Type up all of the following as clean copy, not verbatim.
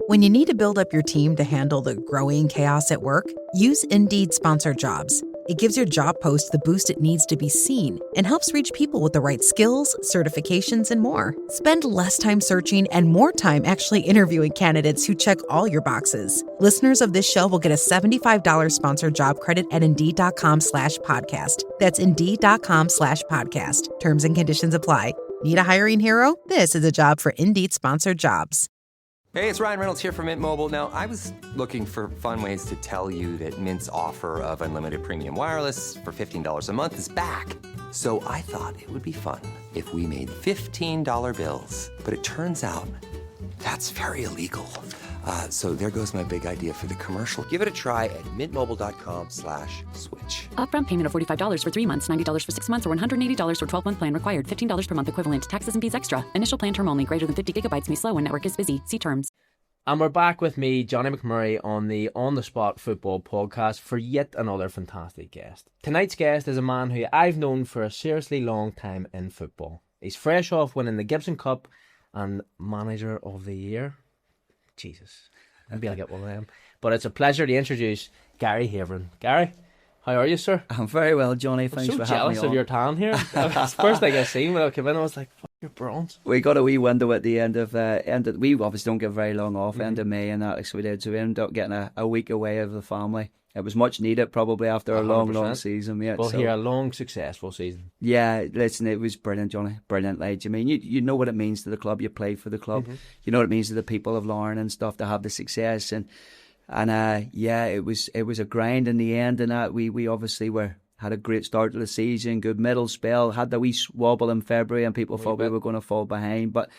When you need to build up your team to handle the growing chaos at work, use Indeed Sponsored Jobs. It gives your job post the boost it needs to be seen and helps reach people with the right skills, certifications, and more. Spend less time searching and more time actually interviewing candidates who check all your boxes. Listeners of this show will get a $75 sponsored job credit at Indeed.com/podcast. That's Indeed.com/podcast. Terms and conditions apply. Need a hiring hero? This is a job for Indeed Sponsored Jobs. Hey, it's Ryan Reynolds here from Mint Mobile. Now, I was looking for fun ways to tell you that Mint's offer of unlimited premium wireless for $15 a month is back. So I thought it would be fun if we made $15 bills. But it turns out that's very illegal. So there goes my big idea for the commercial. Give it a try at mintmobile.com/switch. Upfront payment of $45 for 3 months, $90 for 6 months, or $180 for 12-month plan required. $15 per month equivalent. Taxes and fees extra. Initial plan term only. Greater than 50 gigabytes may slow when network is busy. See terms. And we're back with me, Johnny McMurray, on the On The Spot Football Podcast for yet another fantastic guest. Tonight's guest is a man who I've known for a seriously long time in football. He's fresh off winning the Gibson Cup and Manager of the Year. Jesus, maybe I'll get one of them. But it's a pleasure to introduce Gary Haveron. Gary, how are you, sir? I'm very well, Johnny. Thanks for having me on. I'm so jealous of your tan here. That's the first thing I seen when I came in. I was like, fuck, you're bronze. We got a wee window at the end of we obviously don't get very long off, end of May and that, so we did. So we ended up getting a week away of the family. It was much needed, probably, after a 100%. long season. Yeah, well, here, a long, successful season. Yeah, listen, it was brilliant, Johnny. Brilliant, like, I mean, you know what it means to the club. You play for the club. You know what it means to the people of Larne and stuff to have the success. And yeah, it was a grind in the end. And that we obviously had a great start to the season, good middle spell, had the wee wobble in February, and people thought we were going to fall behind. But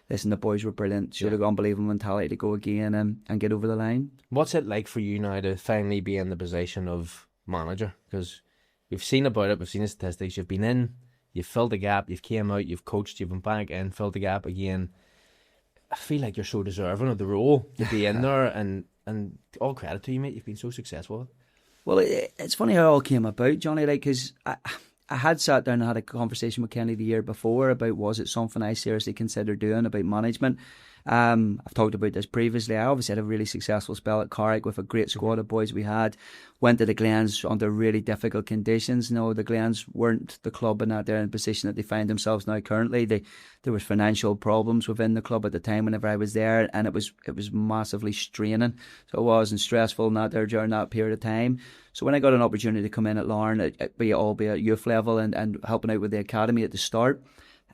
listen, the boys were brilliant. Showed an unbelievable mentality to go again and get over the line. What's it like for you now to finally be in the position of manager? Because we've seen about it, we've seen the statistics. You've been in, you've filled the gap, you've came out, you've coached, you've been back in, filled the gap again. I feel like you're so deserving of the role to be in there, and all credit to you, mate. You've been so successful. Well, it's funny how it all came about, Johnny. Like, because I had sat down and had a conversation with Kenny the year before about, was it something I seriously considered doing, about management. I've talked about this previously. I obviously had a really successful spell at Carrick with a great squad of boys we had. Went to the Glens under really difficult conditions. No, the Glens weren't the club in that they're in the position that they find themselves now currently. There was financial problems within the club at the time whenever I was there, and it was massively straining. So it was, and stressful not there during that period of time. So when I got an opportunity to come in at Larne, albeit at youth level and helping out with the academy at the start,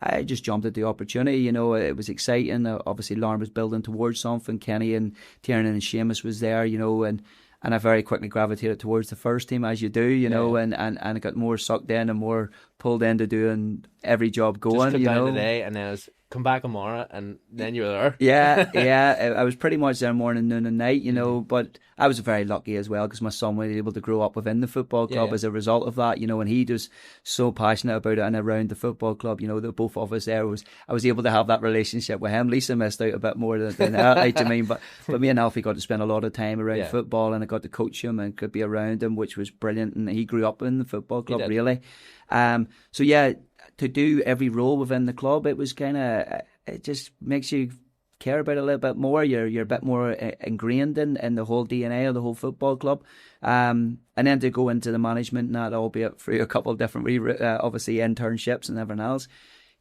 I just jumped at the opportunity. You know, it was exciting. Obviously, Larne was building towards something. Kenny and Tiernan and Seamus was there, you know, and I very quickly gravitated towards the first team, as you do, you know, and I got more sucked in and more pulled into doing every job going. Just come down today, and then it was come back tomorrow, and then you were there. Yeah. I was pretty much there morning, noon, and night, you know. But I was very lucky as well because my son was able to grow up within the football club as a result of that, you know. And he was so passionate about it and around the football club, you know. That both of us there I was able to have that relationship with him. Lisa missed out a bit more than that, like, I mean. But me and Alfie got to spend a lot of time around football, and I got to coach him and could be around him, which was brilliant. And he grew up in the football club, really. So yeah, to do every role within the club, it was kind of, it just makes you care about it a little bit more. You're a bit more ingrained in the whole DNA of the whole football club. And then to go into the management and that, albeit through a couple of different obviously internships and everything else.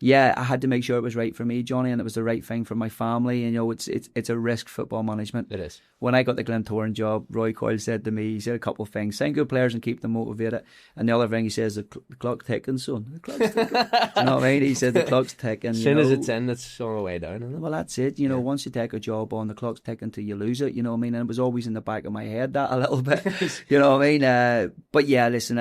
Yeah, I had to make sure it was right for me, Johnny, and it was the right thing for my family. And, you know, it's a risk, football management. It is. When I got the Glentoran job, Roy Coyle said to me, he said a couple of things: sign good players and keep them motivated. And the other thing he says, the clock's ticking, son. The clock's ticking. You know what I mean? He said the clock's ticking. As soon as it's in, it's on the way down, isn't it? Well, that's it. You know, once you take a job on, the clock's ticking till you lose it. You know what I mean? And it was always in the back of my head, that a little bit. You know what I mean? But yeah, listen,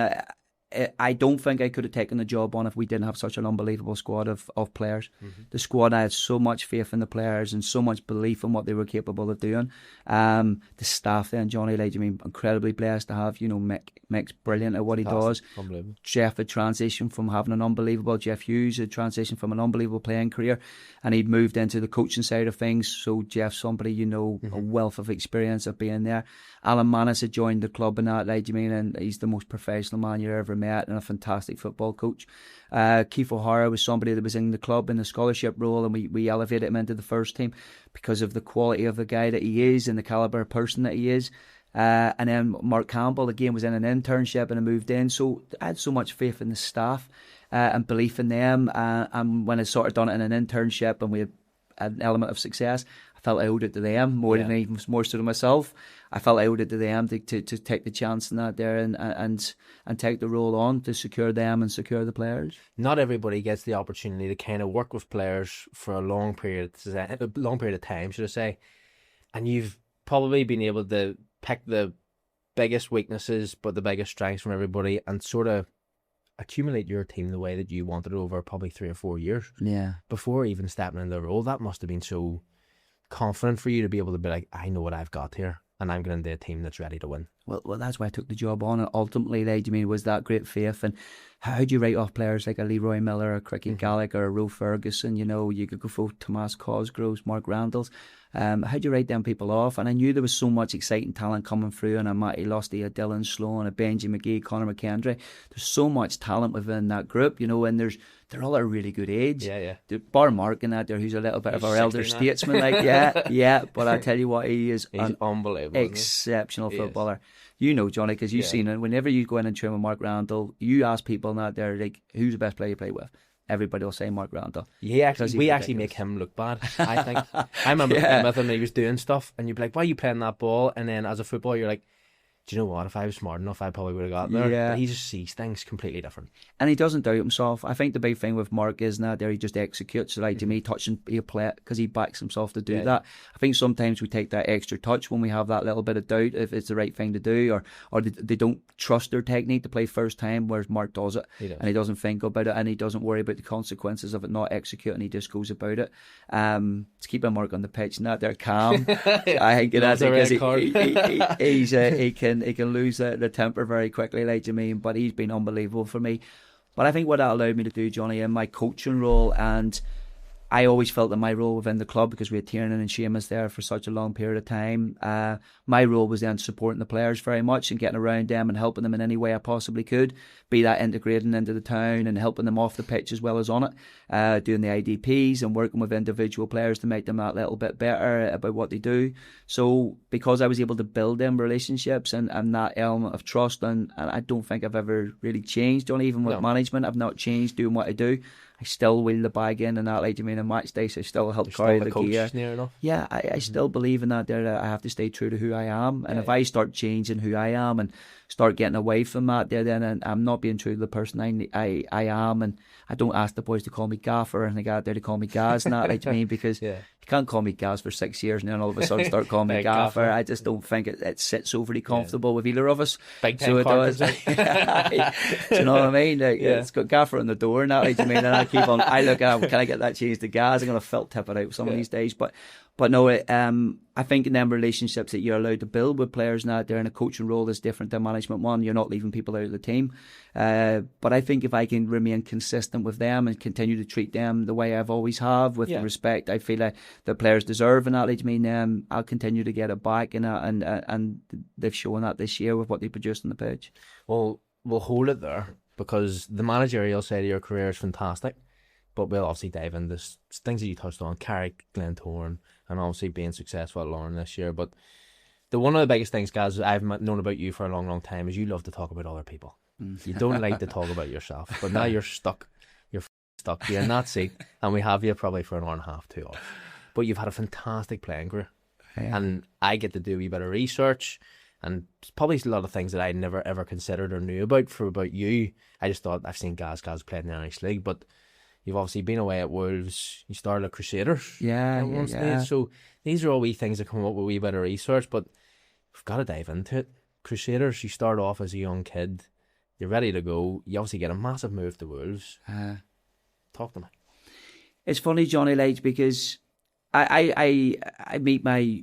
I don't think I could have taken the job on if we didn't have such an unbelievable squad of players. The squad, I had so much faith in the players and so much belief in what they were capable of doing. The staff then, Johnny, like, I mean, incredibly blessed to have, you know, Mick's brilliant at what he does. Unbelievable. Jeff had transitioned from having an unbelievable, Jeff Hughes had transitioned from an unbelievable playing career, and he'd moved into the coaching side of things. So Jeff's somebody, you know, a wealth of experience of being there. Alan Mannis had joined the club and that, like, I mean, and he's the most professional man you ever met, and a fantastic football coach. Keith O'Hara was somebody that was in the club in the scholarship role, and we elevated him into the first team because of the quality of the guy that he is and the calibre of person that he is. And then Mark Campbell, again, was in an internship and I moved in. So I had so much faith in the staff and belief in them. And when I sort of done it in an internship and we had an element of success, I felt I owed it to them more so to myself. I felt I owed it to them to take the chance in that there and take the role on to secure them and secure the players. Not everybody gets the opportunity to kind of work with players for a long period of time, should I say. And you've probably been able to pick the biggest weaknesses but the biggest strengths from everybody and sort of accumulate your team the way that you wanted it over probably 3 or 4 years. Yeah. Before even stepping into the role, that must have been so confident for you to be able to be like, I know what I've got here and I'm going into a team that's ready to win. Well, that's why I took the job on. And ultimately, was that great faith. And how do you write off players like a Leroy Miller, a Cricky Gallagher, a Ro Ferguson? You could go for Tomas Cosgroves, Mark Randalls. How do you write them people off? And I knew there was so much exciting talent coming through, and a Matty Lusty, a Dylan Sloan, a Benji McGee, Conor McKendry. There's so much talent within that group, and they're all at a really good age. Yeah. Bar Mark in that there, who's a little bit of our elder statesman, but I tell you what, he's an unbelievable, exceptional footballer. Johnny, because you've seen it. Whenever you go in and train with Mark Randall, you ask people in that there, like, who's the best player you play with? Everybody will say Mark Randall. We actually make him look bad, I think. I remember playing with him and he was doing stuff and you'd be like, why are you playing that ball? And then as a footballer, you're like, do you know what? If I was smart enough, I probably would have gotten there. Yeah. But he just sees things completely different. And he doesn't doubt himself. I think the big thing with Mark is that there he just executes. Like, to me, touching a play because he backs himself to do that. I think sometimes we take that extra touch when we have that little bit of doubt if it's the right thing to do, or they don't trust their technique to play first time, whereas Mark does it. And he doesn't think about it and he doesn't worry about the consequences of it not executing. He just goes about it. To keep a Mark on the pitch and that they're calm. I think that's because he can lose the temper very quickly, but he's been unbelievable for me. But I think what that allowed me to do, Johnny, in my coaching role, and I always felt that my role within the club, because we had Tiernan and Seamus there for such a long period of time, my role was then supporting the players very much and getting around them and helping them in any way I possibly could, be that integrating into the town and helping them off the pitch as well as on it, doing the IDPs and working with individual players to make them that little bit better about what they do. So because I was able to build them relationships and that element of trust, and I don't think I've ever really changed, Johnny, even with management, I've not changed doing what I do. I still wheel the bag in and that, on match days, I still help carry the gear. Near enough. Yeah, I still believe in that there, that I have to stay true to who I am. And if I start changing who I am and start getting away from that there, then I'm not being true to the person I am. And I don't ask the boys to call me Gaffer or anything like that there to call me Gaz and that, because you can't call me Gaz for 6 years and then all of a sudden start calling me Gaffer. I just don't think it sits overly comfortable with either of us. Big time, so it does. Do you know what I mean? It's got Gaffer on the door and that, and I keep on, I look at, can I get that changed to Gaz? I'm going to felt tip it out some of these days. But no, I think in them relationships that you're allowed to build with players now, they're in a coaching role that's different than management one. You're not leaving people out of the team. But I think if I can remain consistent with them and continue to treat them the way I've always have, with the respect I feel like the players deserve, and that I'll continue to get it back, and they've shown that this year with what they produced on the pitch. Well, we'll hold it there because the managerial side of your career is fantastic. But we'll obviously dive into things that you touched on, Carrick, Glentoran, and obviously being successful at Lauren this year. But one of the biggest things, guys, I've known about you for a long, long time is you love to talk about other people. You don't like to talk about yourself. But now you're stuck. You're stuck here in that seat, and we have you probably for an hour and a half, 2 hours. But you've had a fantastic playing career. Yeah. And I get to do a wee bit of research, and probably a lot of things that I never ever considered or knew about you. I just thought I've seen Gaz played in the Irish League, but you've obviously been away at Wolves. You started at Crusaders. Yeah. So these are all wee things that come up with a wee bit of research, but we've got to dive into it. Crusaders, you start off as a young kid. You're ready to go. You obviously get a massive move to Wolves. Talk to me. It's funny, Johnny Light, because I meet my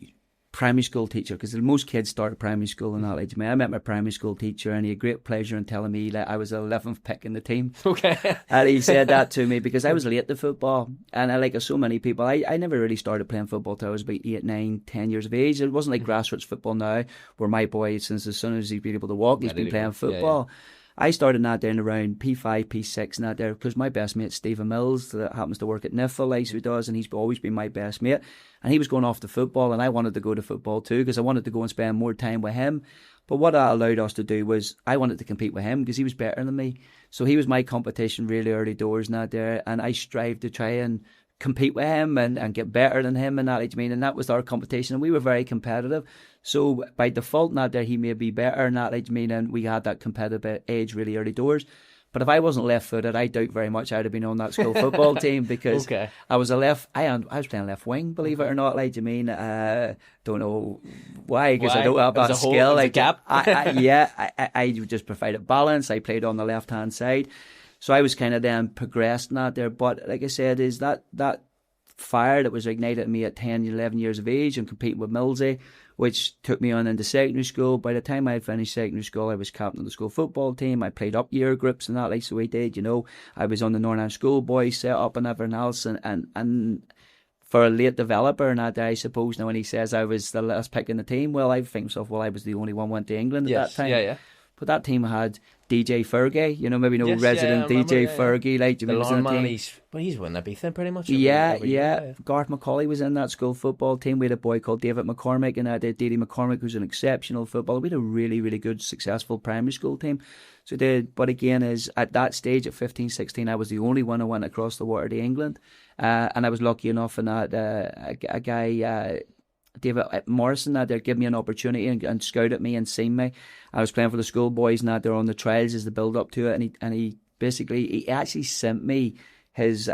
primary school teacher, because most kids start at primary school and that age. I met my primary school teacher, and he had great pleasure in telling me that I was the 11th pick in the team. Okay. And he said that to me because I was late to football, and like so many people, I never really started playing football till I was about 8, 9, 10 years of age. It wasn't like grassroots football now, where my boy, since as soon as he's been able to walk, he's been playing football. I started that down around P5, P6 and that there, because my best mate, Stephen Mills, that happens to work at Niffle, like he does, and he's always been my best mate. And he was going off to football, and I wanted to go to football too, because I wanted to go and spend more time with him. But what that allowed us to do was, I wanted to compete with him, because he was better than me. So he was my competition really early doors and that there, and I strived to try and compete with him and get better than him and that, I mean, and that was our competition, and we were very competitive. So by default, not there, he may be better and that, I mean, and we had that competitive edge really early doors. But if I wasn't left-footed, I doubt very much I'd have been on that school football team, because I was I was playing left wing, believe it or not. Like, you mean, don't know why, because I don't have that skill. Like, gap. I just provided balance. I played on the left-hand side. So I was kind of then progressed in that there. But like I said, is that fire that was ignited in me at 10, 11 years of age and competing with Millsy, which took me on into secondary school. By the time I had finished secondary school, I was captain of the school football team. I played up year groups and that, like so we did, you know. I was on the Northern Schoolboys set up and everything else. And for a late developer and that, I suppose, now when he says I was the last pick in the team, well, I think myself, well, I was the only one went to England at that time. Yeah. But that team had DJ Fergie, you know, maybe resident DJ Fergie, like, the Lorne man, he's winning everything pretty much. Yeah. Garth McCauley was in that school football team. We had a boy called David McCormick, and I did Didi McCormick, who's an exceptional footballer. We had a really, really good, successful primary school team. So but again, is at that stage, at 15, 16, I was the only one who went across the water to England. And I was lucky enough in that a guy, David Morrison, that there gave me an opportunity and scouted me and seen me. I was playing for the schoolboys and that they're on the trials as the build up to it, and he actually sent me his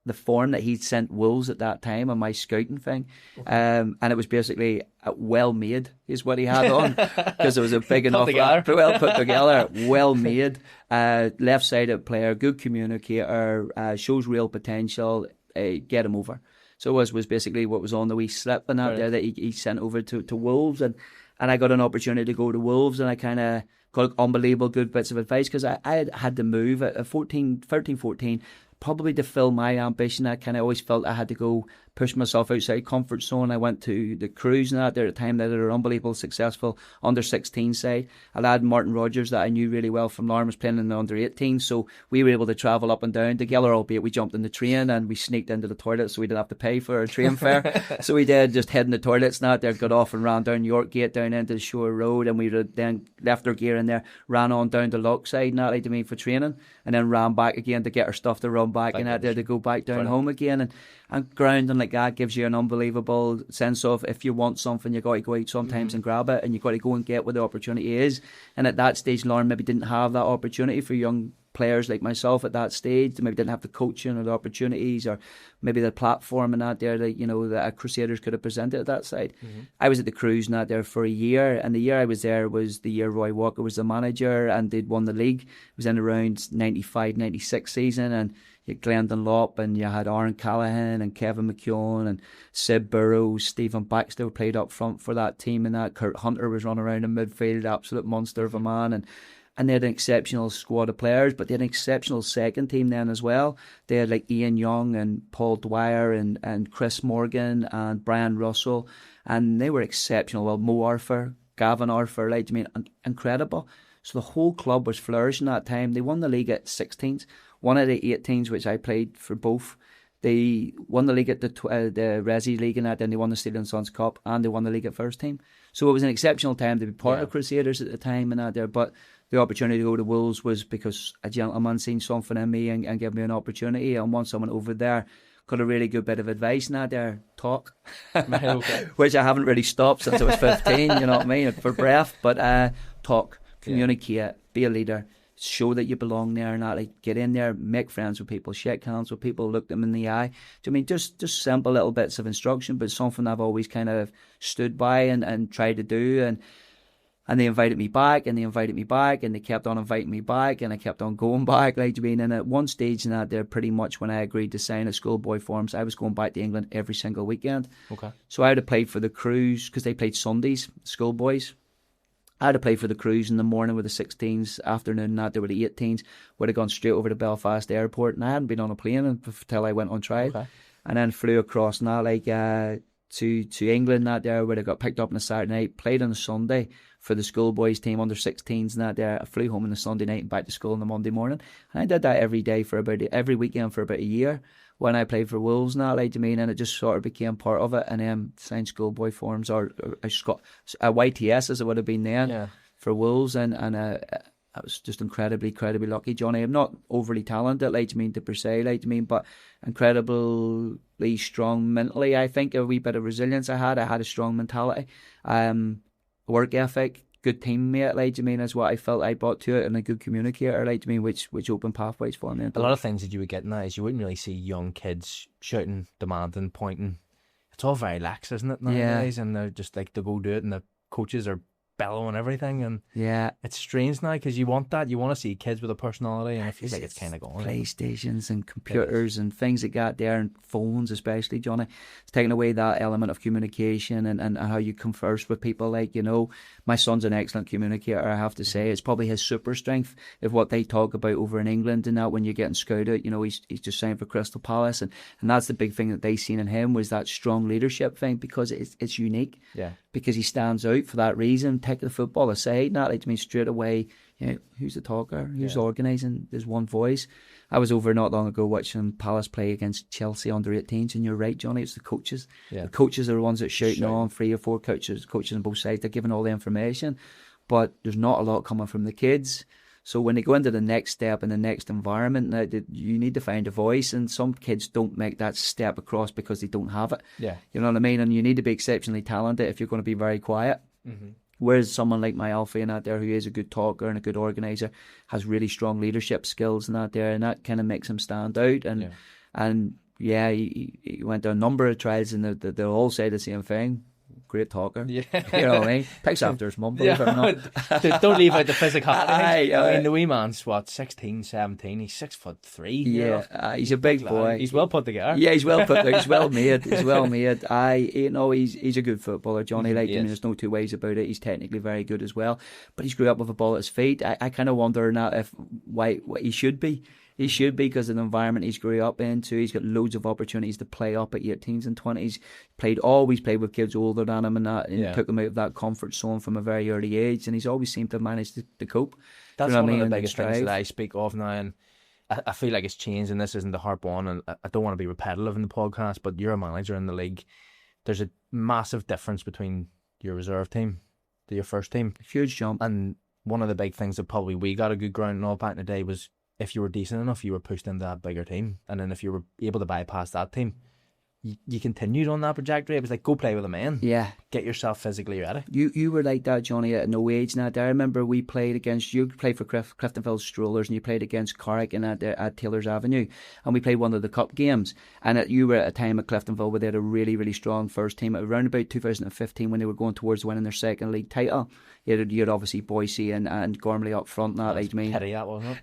the form that he'd sent Wolves at that time on my scouting thing, and it was basically well made is what he had on, because it was a big enough well put together, well made, left sided player, good communicator, shows real potential, get him over. So it was basically what was on the wee slip and that there that he sent over to Wolves, and I got an opportunity to go to Wolves, and I kind of got unbelievable good bits of advice, because I had to move at 13, 14, probably to fill my ambition. I kind of always felt I had to go push myself outside comfort zone. I went to the Cruise and that there at the time. That had an unbelievable successful under-16 side. A lad, Martin Rogers, that I knew really well from Larne, was playing in the under-18, so we were able to travel up and down together, albeit we jumped in the train and we sneaked into the toilet so we didn't have to pay for our train fare. So we did, just head in the toilets and that there, got off and ran down York Gate down into the Shore Road, and we then left our gear in there, ran on down to Lochside and that, like, to me, for training, and then ran back again to get our stuff to run back and that there to go back down home again. And grounding like that gives you an unbelievable sense of, if you want something, you got to go out sometimes and grab it, and you got to go and get where the opportunity is. And at that stage, Lauren maybe didn't have that opportunity for young players like myself at that stage. They maybe didn't have the coaching or the opportunities, or maybe the platform and that there that, you know, that Crusaders could have presented at that side. I was at the Cruise and that there for a year, and the year I was there was the year Roy Walker was the manager and they'd won the league. It was in around 95, 96 season, and you had Glenn Dunlop, and you had Aaron Callaghan and Kevin McKeown and Sid Burrows, Stephen Baxter played up front for that team, and that Kurt Hunter was running around in midfield, absolute monster of a man, and they had an exceptional squad of players, but they had an exceptional second team then as well. They had like Ian Young and Paul Dwyer and Chris Morgan and Brian Russell, and they were exceptional. Well, Mo Arthur, Gavin Arthur, like, I mean, incredible. So the whole club was flourishing that time. They won the league at 16s. One of the 18s, which I played for both, they won the league at the Resi League and that, then they won the Steel and Sons Cup, and they won the league at first team. So it was an exceptional time to be part of Crusaders at the time and that there. But the opportunity to go to Wolves was because a gentleman seen something in me and gave me an opportunity. And once someone over there got a really good bit of advice and that there, talk, which I haven't really stopped since I was 15, you know what I mean, for breath. But talk, communicate, be a leader, show that you belong there and that, like, get in there, make friends with people, shake hands with people, look them in the eye. Do you mean just simple little bits of instruction, but something I've always kind of stood by and tried to do, and they invited me back, and they kept on inviting me back, and I kept on going back, like, you mean. And at one stage in that there, pretty much when I agreed to sign at schoolboy forms, I was going back to England every single weekend. Okay. So I had to play for the Cruise, because they played Sundays, schoolboys. I had to play for the Cruise in the morning with the 16s, afternoon that there were the 18s. Would have gone straight over to Belfast Airport, and I hadn't been on a plane until I went on trial. Okay. And then flew across now, like, to England that there, where I got picked up on a Saturday night, played on a Sunday for the schoolboys team, under 16s and that there. I flew home on the Sunday night and back to school on the Monday morning. And I did that every weekend for about a year when I played for Wolves and that, like, you mean, and it just sort of became part of it. And then signed schoolboy forms, or I just got a YTS as it would have been then for Wolves, and I was just incredibly lucky, Johnny. I'm not overly talented, like, you mean, to per se, like, you mean, but incredibly strong mentally. I think a wee bit of resilience I had a strong mentality, work ethic, good teammate, like, you mean, is what I felt I brought to it, and a good communicator, like, you mean, which opened pathways for me. A lot of things that you would get in that is you wouldn't really see young kids shouting, demanding, pointing. It's all very lax, isn't it, nowadays? And they're just like, to go do it, and the coaches are bellowing everything, and it's strange now, because you want that. You want to see kids with a personality, and I feel like it's kind of gone. PlayStations and computers and things that got there, and phones especially, Johnny. It's taken away that element of communication and how you converse with people. Like, you know, my son's an excellent communicator, I have to say. It's probably his super strength of what they talk about over in England and that, when you're getting scouted. You know, he's just signed for Crystal Palace, and that's the big thing that they seen in him, was that strong leadership thing, because it's unique. Yeah. Because he stands out for that reason. Take the football aside, not like, to me, straight away, you know, who's the talker, who's organising, there's one voice. I was over not long ago watching Palace play against Chelsea under 18s, and you're right, Johnny, it's the coaches. The coaches are the ones that shouting on, 3 or 4 coaches on both sides, they're giving all the information, but there's not a lot coming from the kids. So when they go into the next step in the next environment, you need to find a voice, and some kids don't make that step across because they don't have it. Yeah. You know what I mean? And you need to be exceptionally talented if you're going to be very quiet. Mm-hmm. Whereas someone like my Alfie and that there, who is a good talker and a good organiser, has really strong leadership skills and that there, and that kind of makes him stand out. And he went to a number of trials, and they all say the same thing. Great talker. Yeah. You know what I mean? Takes after his mum, believe it or not. Don't leave out the physicality. I mean, the wee man's, 16, 17, he's 6'3". Yeah, he's a big boy. He's well put together. Yeah, he's well put together. He's well made. He's well made. He's a good footballer, Johnny. Like, I mean, there's no two ways about it. He's technically very good as well. But he's grew up with a ball at his feet. I kind of wonder now why he should be. He should be, because of the environment he's grew up into. He's got loads of opportunities to play up at 18s and 20s. Always played with kids older than him, and that, and took him out of that comfort zone from a very early age, and he's always seemed to manage to cope. That's one of the biggest things that I speak of now, and I feel like it's changed, and this isn't to harp on, and I don't want to be repetitive in the podcast, but you're a manager in the league. There's a massive difference between your reserve team to your first team. Huge jump. And one of the big things that probably we got a good ground all back in the day was, if you were decent enough, you were pushed into that bigger team. And then if you were able to bypass that team, you continued on that trajectory. It was like, go play with a man. Yeah. Get yourself physically ready. You were like that, Johnny, at no age now. I remember we played against, you played for Cliftonville Strollers, and you played against Carrick and at Taylor's Avenue. And we played one of the cup games. And you were at a time at Cliftonville where they had a really, really strong first team. Around about 2015, when they were going towards winning their second league title, you had obviously Boise and Gormley up front. And that, petty, that wasn't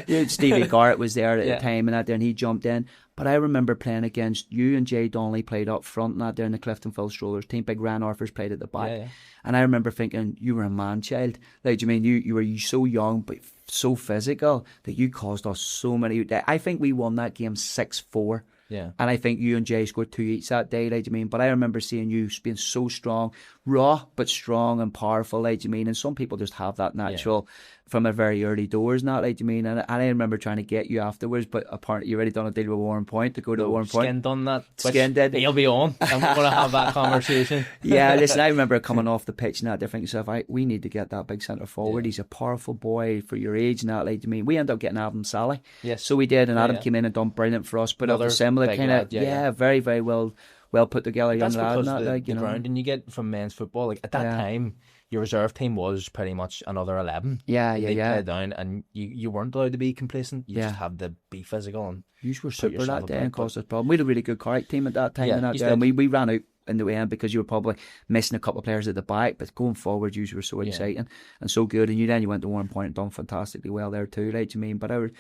it? Stevie Garrett was there at the time and he jumped in. But I remember playing against you, and Jay Donnelly played up front and that there in the Cliftonville Strollers team. Big Ran Orfers played at the back. Yeah. And I remember thinking, you were a man-child. Like, you mean, you were so young but so physical that you caused us so many. I think we won that game 6-4. Yeah. And I think you and Jay scored 2 each that day, like, you mean. But I remember seeing you being so strong, raw but strong and powerful, like, you mean. And some people just have that natural from a very early doors, not like, you mean. And I remember trying to get you afterwards, but apparently you already done a deal with Warren Point to go to Warren Point. Skin done that. Skin did. He'll be on. I'm going to have that conversation. Yeah, listen, I remember coming off the pitch and that, thinking to myself, we need to get that big centre forward. He's a powerful boy for your age and that, like, you mean. We ended up getting Adam Sally. Yes. So we did, and Adam came in and done brilliant for us. But of a similar kind of, very, very well put together young lad. That's because the grounding you get from men's football, like, at that time, your reserve team was pretty much another 11. They played down, and you weren't allowed to be complacent. You just had to be physical. And you were super that day and caused us a problem. We had a really good Carrick team at that time, and we ran out in the end because you were probably missing a couple of players at the back, but going forward you were so exciting and so good, and you went to Warren Point and done fantastically well there too, like, you mean. But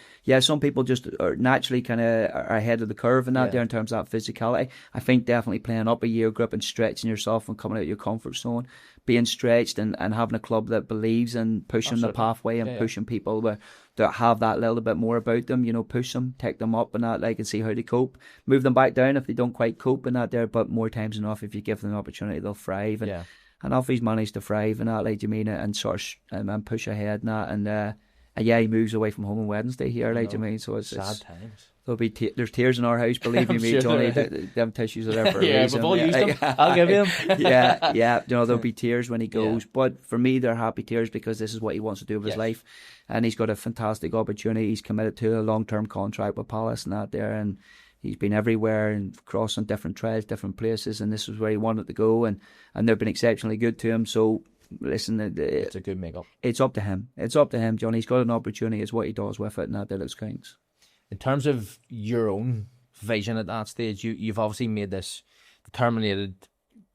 some people just are naturally kind of are ahead of the curve in that there in terms of that physicality. I think definitely playing up a year group and stretching yourself and coming out of your comfort zone, being stretched and having a club that believes in pushing the pathway and pushing people that have that little bit more about them, push them, take them up and that, and see how they cope. Move them back down if they don't quite cope and that there, but more times than enough, if you give them the opportunity, they'll thrive. And off he's managed to thrive and that, and sort of and push ahead and that, and he moves away from home on Wednesday here, so it's sad times. There'll be there's tears in our house, believe you me, sure Johnny. Them tissues are there for a reason. We've all used them. I'll give you them. There'll be tears when he goes. But for me, they're happy tears because this is what he wants to do with his life. And he's got a fantastic opportunity. He's committed to a long-term contract with Palace and that there. And he's been everywhere and crossing different trails, different places. And this was where he wanted to go. And they've been exceptionally good to him. So, listen, it's a good make-up. It's up to him. It's up to him, Johnny. He's got an opportunity. It's what he does with it and that it counts. In terms of your own vision at that stage, you've obviously made this determined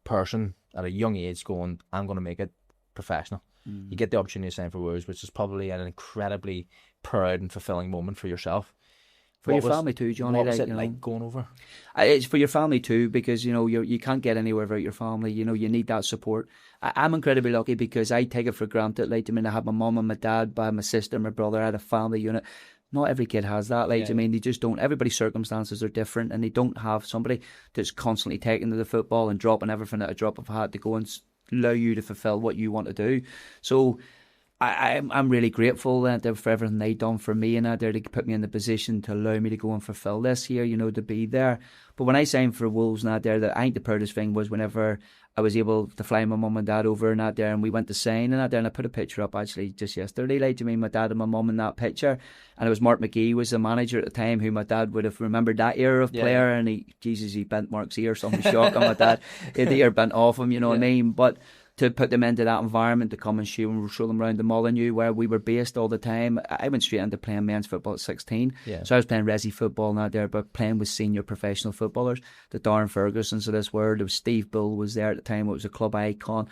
person at a young age going, I'm going to make it professional. You get the opportunity to sign for Wolves, which is probably an incredibly proud and fulfilling moment for yourself. For your family too, Johnny. What was it like going over? It's for your family too, because you can't get anywhere without your family. You need that support. I'm incredibly lucky because I take it for granted. I had my mum and my dad, my sister, my brother. I had a family unit. Not every kid has that. They just don't. Everybody's circumstances are different, and they don't have somebody that's constantly taking to the football and dropping everything at a drop of a hat to go and allow you to fulfil what you want to do. So I'm really grateful for everything they've done for me and that there to put me in the position to allow me to go and fulfil this here, to be there. But when I signed for Wolves and that there, I think the proudest thing was whenever I was able to fly my mum and dad over and that there, and we went to sign and that there, and I put a picture up actually just yesterday, my dad and my mum in that picture, and it was Mark McGee was the manager at the time, who my dad would have remembered that era of player, and he bent Mark's ear, something shock on my dad, he had the ear bent off him, what I mean, but to put them into that environment, to come and show them around the Molyneux where we were based all the time. I went straight into playing men's football at 16. So I was playing resi football not there, but playing with senior professional footballers, the Darren Fergusons of this world. There was Steve Bull was there at the time. It was a club icon.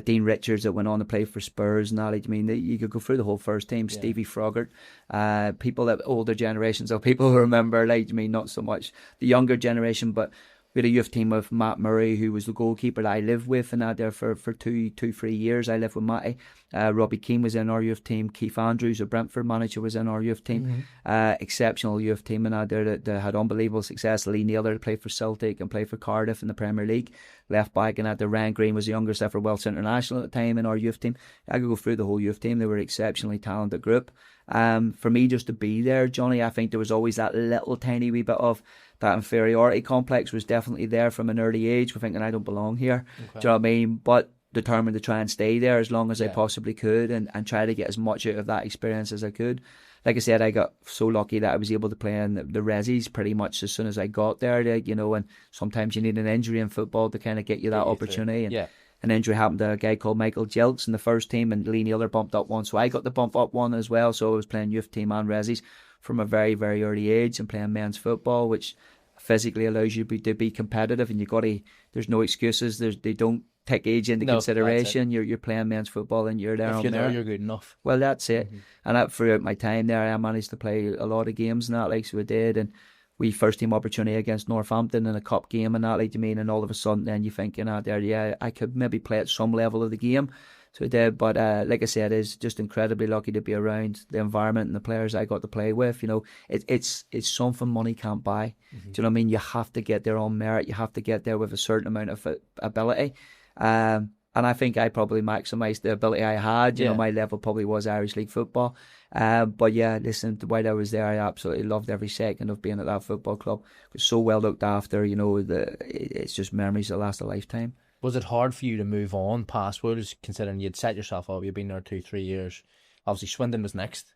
Dean Richards that went on to play for Spurs and that. You could go through the whole first team. Stevie Froggatt. People that older generations of people who remember, not so much the younger generation, but we had a youth team with McMurray, who was the goalkeeper that I lived with and that there for 3 years. I lived with Matty. Robbie Keane was in our youth team. Keith Andrews, a Brentford manager, was in our youth team. Exceptional youth team and that there that had unbelievable success. Lee Naylor played for Celtic and played for Cardiff in the Premier League. Left back and that the Ryan Green was the youngest ever Welsh international at the time in our youth team. I could go through the whole youth team. They were an exceptionally talented group. For me just to be there, Johnny, I think there was always that little tiny wee bit of that inferiority complex was definitely there from an early age. We're thinking I don't belong here. Do you know what I mean? But determined to try and stay there as long as I possibly could and try to get as much out of that experience as I could. Like I said, I got so lucky that I was able to play in the resis pretty much as soon as I got there, and sometimes you need an injury in football to kind of get you that opportunity. And an injury happened to a guy called Michael Jelks in the first team, and Lee Naylor bumped up one, so I got the bump up one as well. So I was playing youth team and resis from a very, very early age and playing men's football, which physically allows you to be competitive, and there's no excuses. They don't take age into consideration. You're playing men's football and you're there. If you're there, you're good enough. Well, that's it. And that throughout my time there, I managed to play a lot of games and that, so I did. And we first team opportunity against Northampton in a cup game and that, and all of a sudden then you think, I could maybe play at some level of the game. So I did, but like I said, it's just incredibly lucky to be around the environment and the players I got to play with. It's something money can't buy. Do you know what I mean? You have to get there on merit. You have to get there with a certain amount of ability. And I think I probably maximised the ability I had. My level probably was Irish League football. But yeah, listen, while I was there, I absolutely loved every second of being at that football club. It was so well looked after. It's just memories that last a lifetime. Was it hard for you to move on past Wolves, considering you'd set yourself up, you'd been there 2-3 years? Obviously, Swindon was next,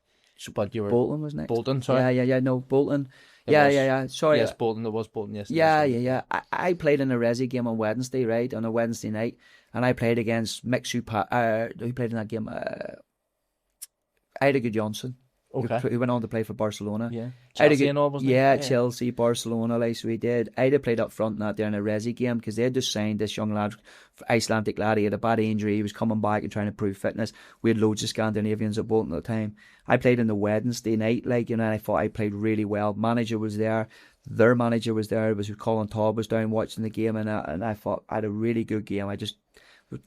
but you were... Bolton was next. Bolton, sorry. Yeah, no, Bolton. Yeah. Sorry. Yes, Bolton, there was Bolton yesterday. Yeah. I played in a resi game on Wednesday, right, on a Wednesday night, and I played against Mixu, who played in that game? Ida Johnson. Okay. Who went on to play for Barcelona. Yeah. Chelsea and all, wasn't it? Yeah, Chelsea, Barcelona, so he did. Ida played up front not there in a resi game because they had just signed this young lad, Icelandic lad. He had a bad injury. He was coming back and trying to prove fitness. We had loads of Scandinavians at Bolton at the time. I played in the Wednesday night, and I thought I played really well. Manager was there. Their manager was there. It was Colin Todd was down watching the game, and I thought I had a really good game. I just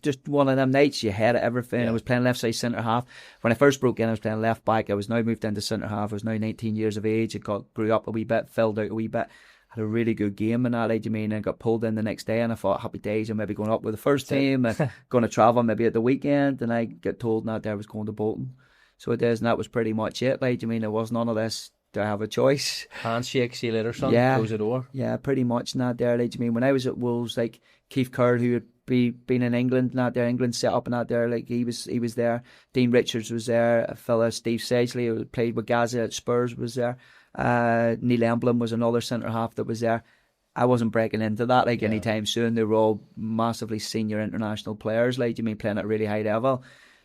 just one of them nights you had everything. I was playing left side centre half. When I first broke in, I was playing left back. I was now moved into centre half. I was now 19 years of age. I grew up a wee bit, filled out a wee bit. Had a really good game in that, you mean, and got pulled in the next day, and I thought, happy days, I'm maybe going up with the first team and going to travel maybe at the weekend, and I get told that I was going to Bolton. So it is, and that was pretty much it, you mean, it was none of this, do I have a choice? Handshake, see you later, son, close the door. Yeah, pretty much not there, you mean, when I was at Wolves, like Keith Kerr, who had been in England, not there, England set up and not there, like he was there, Dean Richards was there, a fella, Steve Sedgley, who played with Gaza at Spurs, was there. Neil Emblem was another centre half that was there. I wasn't breaking into that anytime soon. They were all massively senior international players, you mean, playing at a really high level.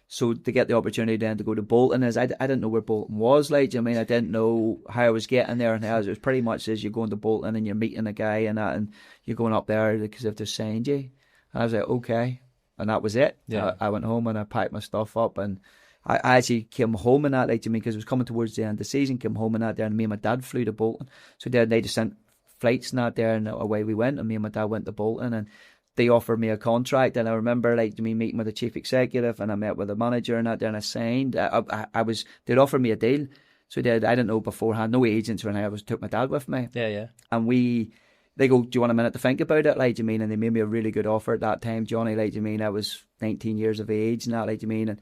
So to get the opportunity then to go to Bolton, I didn't know where Bolton was, you mean, I didn't know how I was getting there, and it was pretty much as you're going to Bolton and you're meeting a guy and that, and you're going up there because if they're signed you. And I was like, okay, and that was it. I went home and I packed my stuff up, and I actually came home in that, you mean, because it was coming towards the end of the season, came home in that there, and me and my dad flew to Bolton. So they just sent flights and that there, and away we went, and me and my dad went to Bolton, and they offered me a contract, and I remember, me meeting with the chief executive, and I met with the manager and that there, and I signed. They'd offered me a deal, so I didn't know beforehand, no agents or anything, I took my dad with me. And they go, do you want a minute to think about it, you mean, and they made me a really good offer at that time, Johnny, you mean, I was 19 years of age and that, you mean, and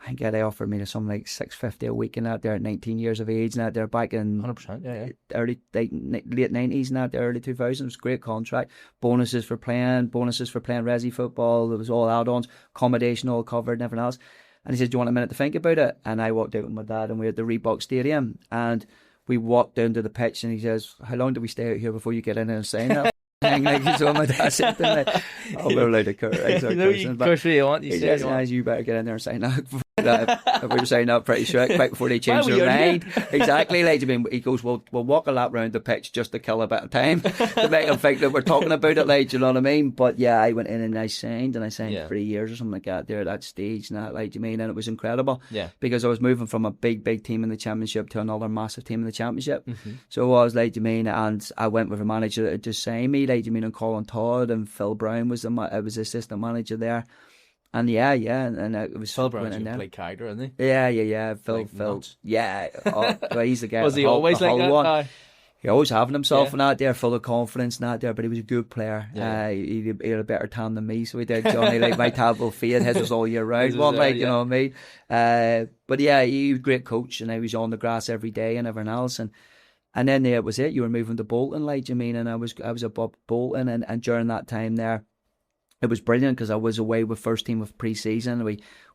I think they offered me something like $650 a week and that there at 19 years of age and that there back in 100%, early late 90s and that there, early 2000s. It was a great contract. Bonuses for playing resi football. There was all add-ons, accommodation all covered and everything else. And he says, do you want a minute to think about it? And I walked out with my dad, and we were at the Reebok Stadium, and we walked down to the pitch, and he says, how long do we stay out here before you get in and sign that? So my dad said to me, we're allowed to curse. You curse what you want. He says, you better get in there and sign that. We were signing up pretty quick before they changed their mind. Exactly. He goes, we'll walk a lap round the pitch just to kill a bit of time to make them think that we're talking about it, you know what I mean? But yeah, I went in and I signed 3 years or something like that there at that stage and that, you mean, and it was incredible. Yeah. Because I was moving from a big team in the Championship to another massive team in the Championship. So I was, you mean, and I went with a manager that had just signed me, you mean, and Colin Todd and Phil Brown was the assistant manager there. And and it was Phil Brown's a complete character, isn't he? Yeah. Phil, nuts. yeah. He's the guy. Was he always like that? One. He always having himself and that there, full of confidence and that there, but he was a good player. He had a better tan than me, so he did, Johnny. My tab will fade, his was all year round. You know what I mean? But yeah, he was a great coach, and he was on the grass every day and everything else. And then it was it. You were moving to Bolton, you mean, and I was above Bolton, and during that time there, it was brilliant because I was away with first team with pre-season.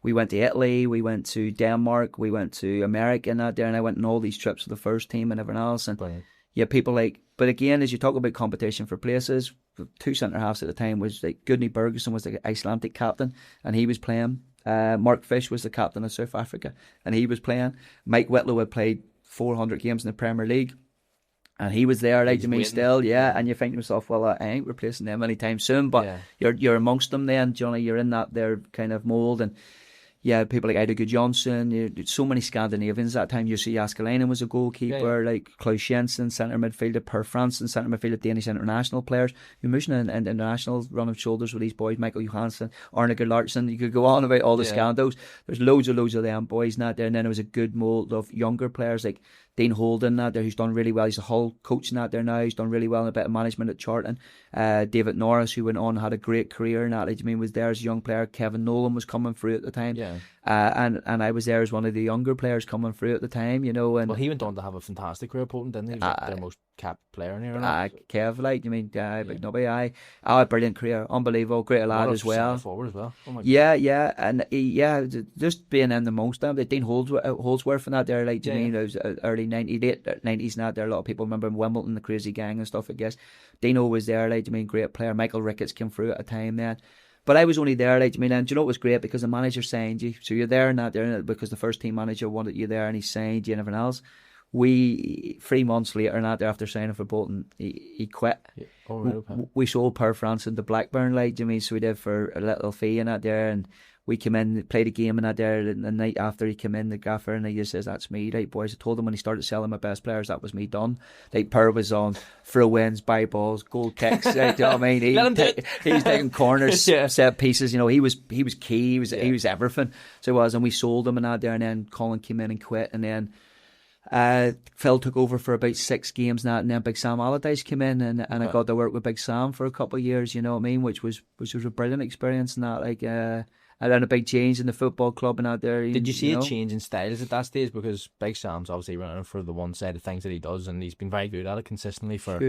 We went to Italy, we went to Denmark, we went to America and that there, and I went on all these trips with the first team and everything else. And brilliant. Yeah, people but again, as you talk about competition for places, two centre halves at the time was Gudni Bergesson was the Icelandic captain, and he was playing. Mark Fish was the captain of South Africa, and he was playing. Mike Whitlow had played 400 games in the Premier League. And he was there, you mean, still, and you think to yourself, well, I ain't replacing them anytime soon, but you're amongst them then, Johnny, you're in that their kind of mould, and people like Ida Johnson, so many Scandinavians that time. You see Askelainen was a goalkeeper, like Klaus Jensen, centre midfielder, Per Fransen, centre midfielder, Danish international players. You're moving in international, running shoulders with these boys, Michael Johansson, Arne Larsen. You could go on about all the scandals. There's loads of them boys not there, and then there was a good mould of younger players like Dean Holden that there, who's done really well. He's a Hull coach out there now. He's done really well in a bit of management at Charlton. David Norris, who went on and had a great career in that, was there as a young player. Kevin Nolan was coming through at the time. And I was there as one of the younger players coming through at the time, And well, he went on to have a fantastic career, Bolton, didn't he? He was their most capped player in here. Kev, big nubby, brilliant career, unbelievable, great lad as well. Forward as well. Oh my God. And just being in the most of it. Dean Holdsworth and that there, it was early late 90s and that there. A lot of people remember Wimbledon, the crazy gang and stuff, I guess. Dino was there, great player. Michael Ricketts came through at a time then. But I was only there, and do you know it was great because the manager signed you, so you're there and not there because the first team manager wanted you there, and he signed you and everything else. 3 months later, not after signing for Bolton, he quit. We sold Per Fransen to Blackburn, so we did for a little fee and that there, and we came in, played a game and that there, and the night after he came in, the gaffer, and he just says, "That's me, right, boys." I told him when he started selling my best players, that was me done. Like, Per was on throw-ins, by balls, goal kicks, right, you know what I mean? He was taking corners, set pieces, you know, he was key, he was everything. So he was, and we sold him and that there, and then Colin came in and quit, and then Phil took over for about 6 games and that, and then Big Sam Allardyce came in, and I got to work with Big Sam for a couple of years, you know what I mean, which was a brilliant experience and that, like, and then a big change in the football club and out there. Did you see a change in styles at that stage? Because Big Sam's obviously running for the one side of things that he does, and he's been very good at it consistently for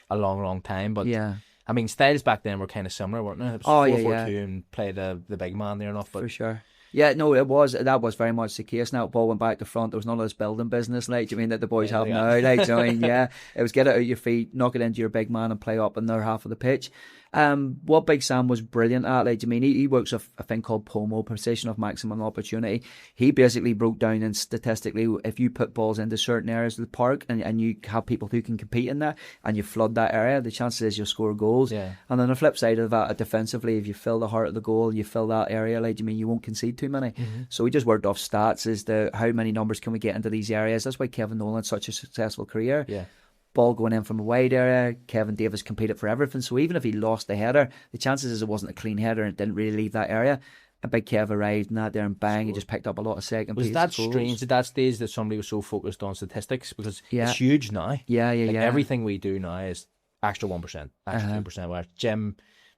a long, long time. But yeah, I mean, styles back then were kind of similar, weren't they? It was 4-4-2 and play the big man there enough. But for sure. Yeah, no, that was very much the case. Now, ball went back to front. There was none of this building business, like, do you mean, that the boys have now? Like, I mean, yeah, it was get it out your feet, knock it into your big man, and play up in their half of the pitch. What Big Sam was brilliant at, like, I mean, he works a thing called POMO, position of maximum opportunity. He basically broke down, and statistically, if you put balls into certain areas of the park and you have people who can compete in that, and you flood that area, the chances is you'll score goals. Yeah. And on the flip side of that, defensively, if you fill the heart of the goal, you fill that area, like, I mean, you won't concede too many. Mm-hmm. So we just worked off stats as to how many numbers can we get into these areas. That's why Kevin Nolan had such a successful career. Yeah. Ball going in from a wide area, Kevin Davis competed for everything, so even if he lost the header, the chances is it wasn't a clean header and it didn't really leave that area. A big Kev arrived and that there, and bang, he just picked up a lot of second pieces. Was that strange at that stage that somebody was so focused on statistics? Because it's huge now. Yeah. Everything we do now is extra 1%, extra 2%, where gym,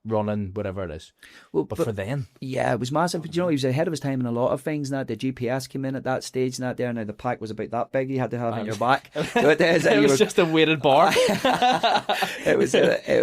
running, whatever it is. Well, but for then, yeah, it was massive. But you know, he was ahead of his time in a lot of things. Now the GPS came in at that stage. Now there, now the pack was about that big. You had to have it on your back. So it was just a weighted bar. It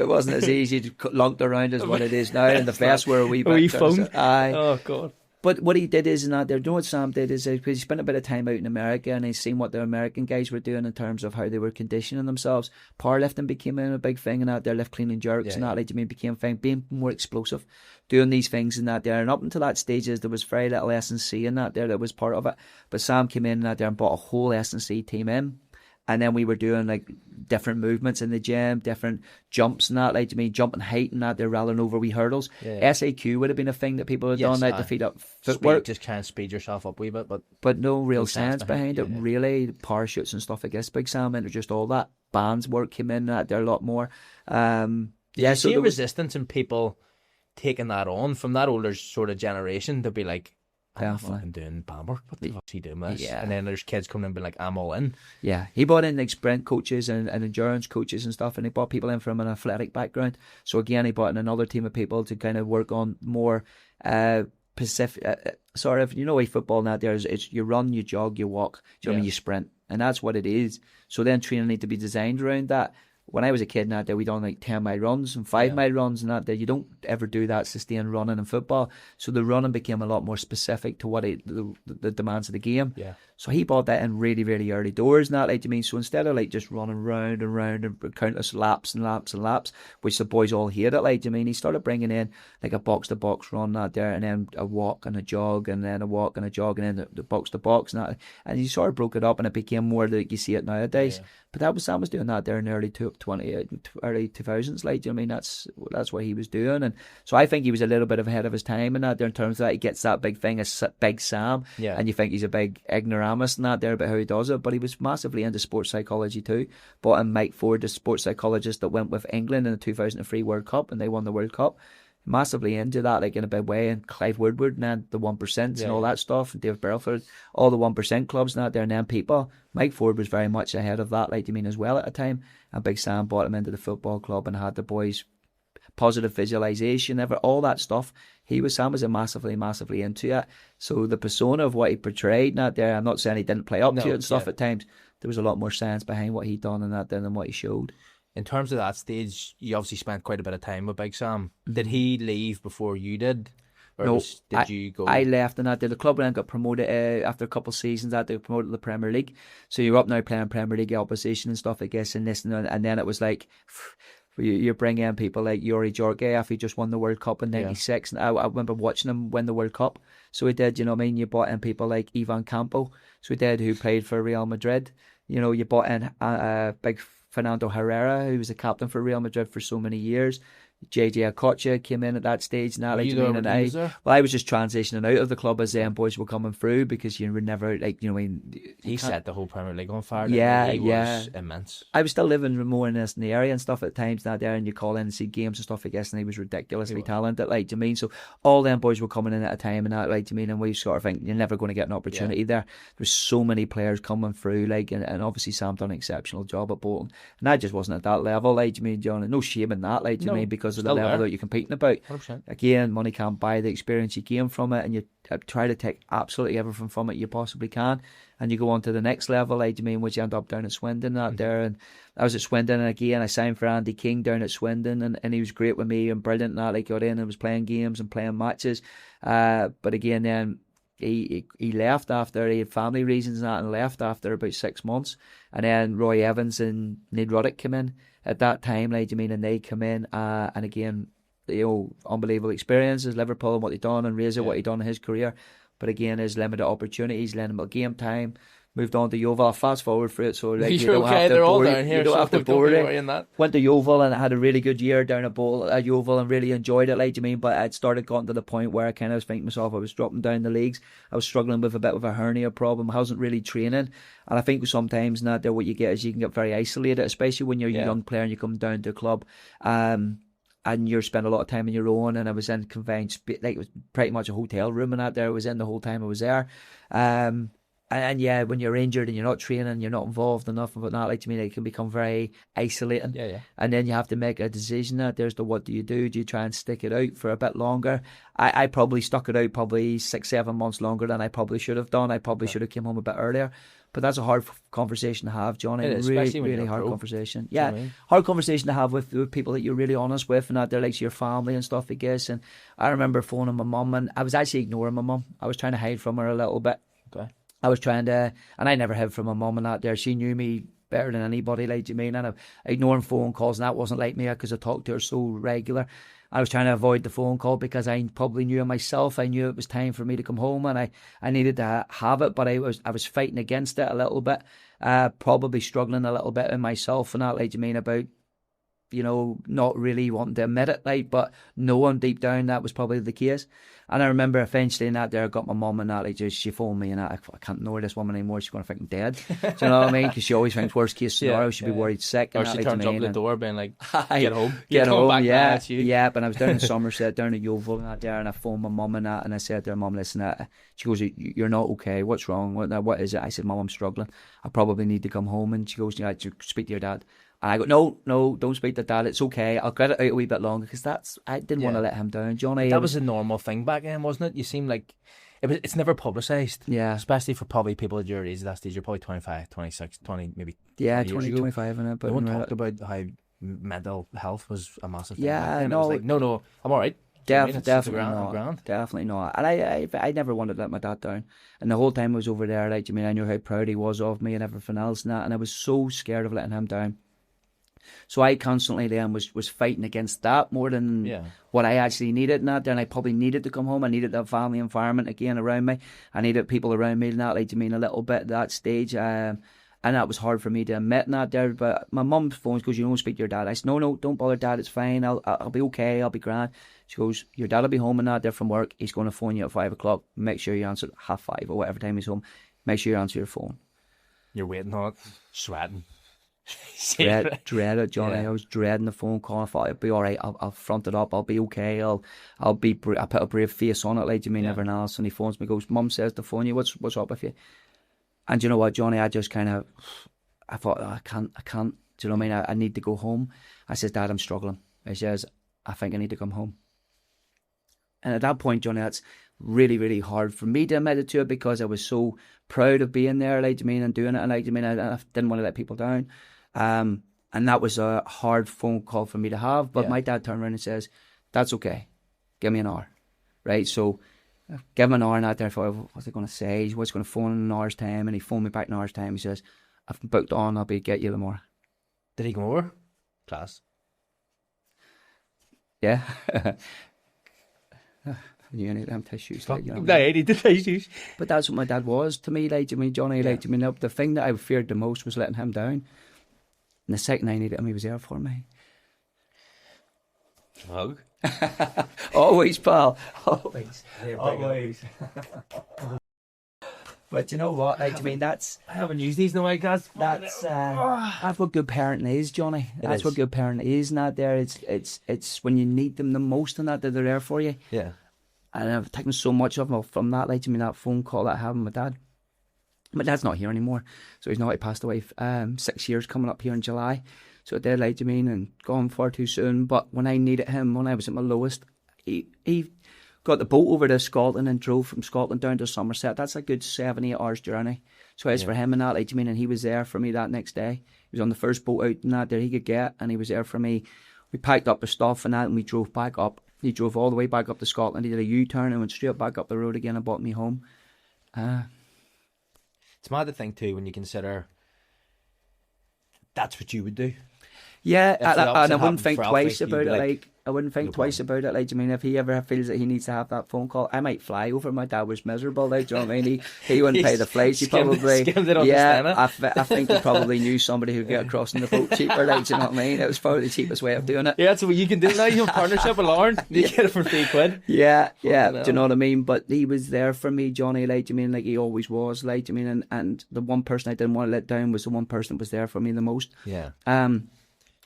wasn't as easy to lunk around as what it is now. And the best were a wee phone. Oh God. But what he did is, you know what Sam did is, because he spent a bit of time out in America and he's seen what the American guys were doing in terms of how they were conditioning themselves. Powerlifting became a big thing, and out there, lift, clean and jerks and that, like, I mean, became a thing, being more explosive, doing these things and that there. And up until that stage, there was very little S&C in that there that was part of it. But Sam came in that there and brought a whole S&C team in. And then we were doing like different movements in the gym, different jumps and that, like, I mean, jumping height and that, they're rolling over wee hurdles. Yeah. SAQ would have been a thing that people had done, like, to feed up footwork. Just try and speed yourself up a wee bit, but no real sense behind it, really. Parachutes and stuff like this. Big Sam introduced all that. Bands work came in that there a lot more. So see resistance in people taking that on from that older sort of generation to be like, I'm fucking doing band work. What the fuck is he doing this? Yeah. And then there's kids coming in and being like, I'm all in. Yeah. He brought in like sprint coaches and endurance coaches and stuff, and he brought people in from an athletic background. So again, he brought in another team of people to kind of work on more specific, sort of, you know, a football now there is, it's you run, you jog, you walk, you know what I mean, you sprint. And that's what it is. So then training need to be designed around that. When I was a kid, and that we done like 10-mile runs and 5-mile runs, and that you don't ever do that sustained running in football. So the running became a lot more specific to what the demands of the game. Yeah. So he brought that in really, really early doors, and that, like, you mean, so instead of like just running round and round and countless laps and laps and laps, which the boys all hated, like, you mean, he started bringing in like a box to box run out there, and then a walk and a jog, and then a walk and a jog, and then the box to box, and that, and he sort of broke it up, and it became more like you see it nowadays. Yeah. But Sam was doing that there in the early 2000s, like, you know what I mean, that's what he was doing. And so I think he was a little bit ahead of his time in that there, in terms of that. He gets that big thing as Big Sam, and you think he's a big ignoramus in that there about how he does it, but he was massively into sports psychology too. Brought in Mike Ford, the sports psychologist that went with England in the 2003 World Cup, and they won the World Cup. Massively into that, like, in a big way, and Clive Woodward and then the 1% and all that stuff, and Dave Berlford, all the 1% clubs and that there, and then people. Mike Ford was very much ahead of that, like, you mean, as well at the time, and Big Sam brought him into the football club and had the boys positive visualization, all that stuff. Sam was massively into it. So the persona of what he portrayed, not there, I'm not saying he didn't play up to it and stuff at times. There was a lot more science behind what he'd done and that than what he showed. In terms of that stage, you obviously spent quite a bit of time with Big Sam. Did he leave before you did? Or no, did you go? I left and that. The club then got promoted after a couple of seasons. That they got promoted to the Premier League. So you're up now playing Premier League opposition and stuff, I guess, and this and then it was like you bring in people like Yuri Georgiev, he just won the World Cup in '96, and I remember watching him win the World Cup. So he did, you know what I mean. You brought in people like Ivan Campo, so he did, who played for Real Madrid. You know, you brought in big Fernando Herrera, who was a captain for Real Madrid for so many years. JJ Okocha came in at that stage, and that, like, you you there mean, when he was there? I was just transitioning out of the club as them boys were coming through, because you were never, like, you know, I mean, He set the whole Premier League on fire. Yeah, He was immense. I was still living more in the area and stuff at times now there, and you call in and see games and stuff like this, and he was ridiculously talented, like, do you mean? So all them boys were coming in at a time and that, like, do you mean? And we sort of think you're never going to get an opportunity there. There's so many players coming through, like, and obviously Sam done an exceptional job at Bolton, and I just wasn't at that level, like, do you mean, John? No shame in that, like, do you mean? Because of the level that you're competing about. 100%. Again, money can't buy the experience you gain from it, and you try to take absolutely everything from it you possibly can, and you go on to the next level, like, do you mean, which you end up down at Swindon out there. And I was at Swindon, and again I signed for Andy King down at Swindon, and he was great with me and brilliant, and that, like, got in and was playing games and playing matches, but again then he left after, he had family reasons and that, and left after about 6 months. And then Roy Evans and Ned Ruddock came in at that time, like, do you mean, and they come in, and again, you know, unbelievable experiences, Liverpool and what he done, and Razor what he done in his career. But again, his limited opportunities, limited game time. Moved on to Yeovil. I'll fast forward through it, so like, you don't have to bore you. You don't have to bore it. Went to Yeovil and I had a really good year down at Yeovil and really enjoyed it, like, do you mean? But I'd started getting to the point where I kind of was thinking to myself, I was dropping down the leagues. I was struggling with a bit of a hernia problem. I wasn't really training, and I think sometimes now there what you get is you can get very isolated, especially when you're a young player and you come down to a club. And you're spending a lot of time on your own, and I was in confined, like, it was pretty much a hotel room and out there. I was in the whole time I was there. And yeah, when you're injured and you're not training, you're not involved enough with that, like, to me, it can become very isolating. Yeah. And then you have to make a decision out there as to what do you do? Do you try and stick it out for a bit longer? I probably stuck it out probably 6-7 months longer than I probably should have done. I probably should have came home a bit earlier. But that's a hard conversation to have, Johnny. It is, really, especially when really you're hard pro. conversation. Do you know Yeah, what I mean? hard conversation to have with people that you're really honest with, and that they're like your family and stuff, I guess. And I remember phoning my mum, and I was actually ignoring my mum. I was trying to hide from her a little bit. Okay. I was trying to, and I never hid from my mum and that there. She knew me better than anybody, like, do you mean? And I ignoring phone calls, and that wasn't like me because I talked to her so regular. I was trying to avoid the phone call because I probably knew myself. I knew it was time for me to come home, and I needed to have it, but I was fighting against it a little bit, probably struggling a little bit in myself and that, like, do you mean, about, you know, not really wanting to admit it, like, but knowing deep down that was probably the case. And I remember eventually in that there, I got my mum and that, like, she phoned me and I can't ignore this woman anymore. She's going to think I'm dead. Do you know what I mean? Because she always thinks worst case scenario, she'd be worried sick. Or and she that, turns like, up the door being like, get home. Get home, back yeah. now, it's you. Yeah, but I was down in Somerset, down at Yeovil and that there, and I phoned my mum and that, and I said to her, Mum, listen, she goes, you're not okay. What's wrong? What is it? I said, Mum, I'm struggling. I probably need to come home. And she goes, yeah, speak to your dad. And I go, no, don't speak to dad. It's okay. I'll get it out a wee bit longer because I didn't want to let him down, Johnny. That was a normal thing back then, wasn't it? You seem like it's never publicised. Yeah. Especially for probably people at your age, that stage. You're probably 25, 26, 20, maybe. Yeah, 20 20, 25 in it. But no one talked about how mental health was a massive thing. Yeah, back then. no. It was like, no, I'm all right. Definitely I'm not. grand. Definitely not. And I never wanted to let my dad down. And the whole time I was over there, like, I mean, I knew how proud he was of me and everything else and that. And I was so scared of letting him down. So I constantly then was fighting against that more than what I actually needed and that. Then I probably needed to come home. I needed that family environment again around me. I needed people around me and that, like, to mean a little bit at that stage. And that was hard for me to admit and that there. But my mum's phone goes, you don't speak to your dad. I said, no, don't bother dad. It's fine. I'll be okay. I'll be grand. She goes, your dad will be home and that there from work. He's going to phone you at 5 o'clock. Make sure you answer 5:30 or whatever time he's home. Make sure you answer your phone. You're waiting on it, sweating. Dread it, Johnny. I was dreading the phone call. I thought it'd be all right. I'll front it up. I'll be okay. I'll put a brave face on it, like, do you mean, everything else? And he phones me, goes, Mum says to phone you. What's up with you? And you know what, Johnny? I just kind of, I thought, I can't. Do you know what I mean? I need to go home. I says, Dad, I'm struggling. He says, I think I need to come home. And at that point, Johnny, that's really, really hard for me to admit it to it because I was so proud of being there, like, do you mean, and doing it, and like, do you mean, I didn't want to let people down. And that was a hard phone call for me to have. But my dad turned around and says, that's okay. Give me an hour. Right? So give him an hour and out there. I thought, what's he going to say? He's going to phone in an hour's time. And he phoned me back in an hour's time. He says, I've booked on. I'll get you tomorrow. Did he come over? Class. Yeah. You need them tissues. Like, you know, I need the tissues. But that's what my dad was to me, like, to me, Johnny, like, to me, the thing that I feared the most was letting him down. And the second I needed him, he was there for me. Hug. Always, pal. Always. Always. But you know what? Like, I mean, that's... I haven't used these in a while, guys. That's what good parenting is, Johnny. That's what good parenting is, not there. It's when you need them the most, and that they're there for you. Yeah. And I've taken so much of them from that. Like, I mean, that phone call that I had with my dad. My dad's not here anymore, so he's not. He passed away 6 years coming up here in July. So it did, like, I mean, and gone far too soon. But when I needed him, when I was at my lowest, he got the boat over to Scotland and drove from Scotland down to Somerset. That's a good 7-8 hours journey. So it's for him and that, like, I mean, and he was there for me that next day. He was on the first boat out and that he could get, and he was there for me. We packed up the stuff and that, and we drove back up. He drove all the way back up to Scotland. He did a U-turn and went straight back up the road again and brought me home. It's mad to think too when you consider that's what you would do. Yeah, and I wouldn't happened think for twice Alfie, about you'd it. be Like, I wouldn't think no twice about it. Like, I mean, if he ever feels that he needs to have that phone call, I might fly over. My dad was miserable. Like, do you know what I mean? He wouldn't pay the flights. He probably, skimmed it on yeah. the I think he probably knew somebody who'd get across in the boat cheaper. Like, do you know what I mean? It was probably the cheapest way of doing it. Yeah, that's what you can do now. You have a partnership with Lauren. You get it for £3. Yeah. Do you know what I mean? But he was there for me, Johnny. Like, do you mean, like he always was. Like, do you mean, and the one person I didn't want to let down was the one person that was there for me the most. Yeah.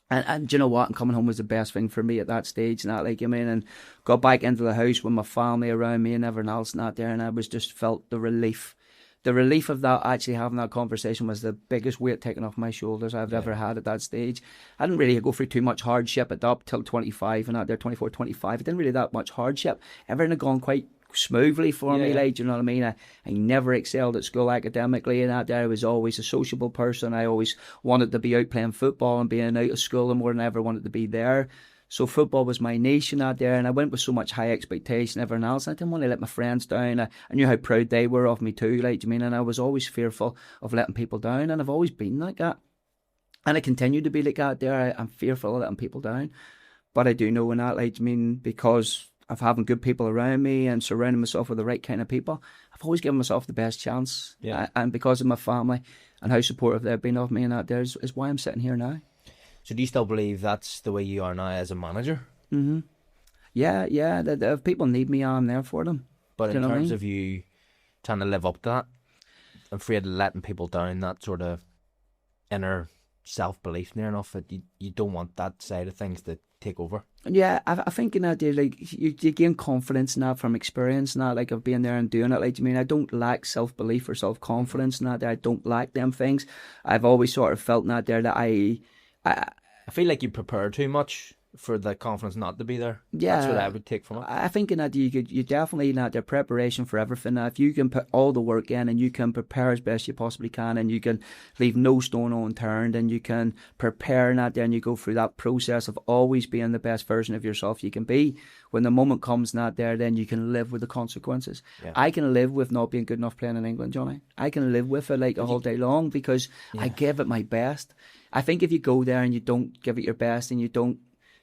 And do you know what? And coming home was the best thing for me at that stage. And that, like, I mean, and got back into the house with my family around me and everyone else not there. And I was just felt the relief. The relief of that, actually having that conversation, was the biggest weight taken off my shoulders I've ever had at that stage. I didn't really go through too much hardship at that till 25 and out there, 24, 25. I didn't really that much hardship. Everything had gone quite smoothly for me, like, do you know what I mean? I never excelled at school academically and out there. I was always a sociable person. I always wanted to be out playing football and being out of school and more than I ever wanted to be there. So football was my nation out there, and I went with so much high expectation, everyone else. I didn't want to let my friends down. I knew how proud they were of me too, like, do you mean? And I was always fearful of letting people down, and I've always been like that. And I continue to be like that there. I'm fearful of letting people down. But I do know in that, like, do you mean, because of having good people around me and surrounding myself with the right kind of people, I've always given myself the best chance. Yeah. And because of my family and how supportive they've been of me and that there is why I'm sitting here now. So do you still believe that's the way you are now as a manager? Mm-hmm. Yeah. If people need me, I'm there for them. But in terms of you trying to live up to that, I'm afraid of letting people down, that sort of inner self-belief near enough, that you don't want that side of things to take over. Yeah, I think in that day, like, you gain confidence in that from experience and that, like, of being there and doing it. Like, I mean, I don't lack self-belief or self-confidence in that. I don't lack them things. I've always sort of felt in that there that I feel like you prepare too much for the confidence not to be there. Yeah, that's what I would take from it. I think in that you definitely need their preparation for everything. Now, if you can put all the work in and you can prepare as best you possibly can, and you can leave no stone unturned, and you can prepare in that there, and you go through that process of always being the best version of yourself you can be. When the moment comes not there, then you can live with the consequences. Yeah. I can live with not being good enough playing in England, Johnny. I can live with it like a whole day long because I give it my best. I think if you go there and you don't give it your best and you don't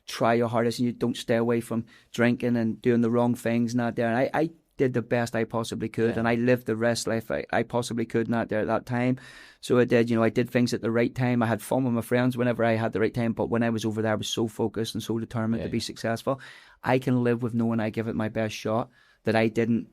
try your hardest and you don't stay away from drinking and doing the wrong things not there, and I did the best I possibly could, and I lived the rest life I possibly could not there at that time. So I did, I did things at the right time. I had fun with my friends whenever I had the right time, but when I was over there I was so focused and so determined to be successful. I can live with knowing I give it my best shot, that I didn't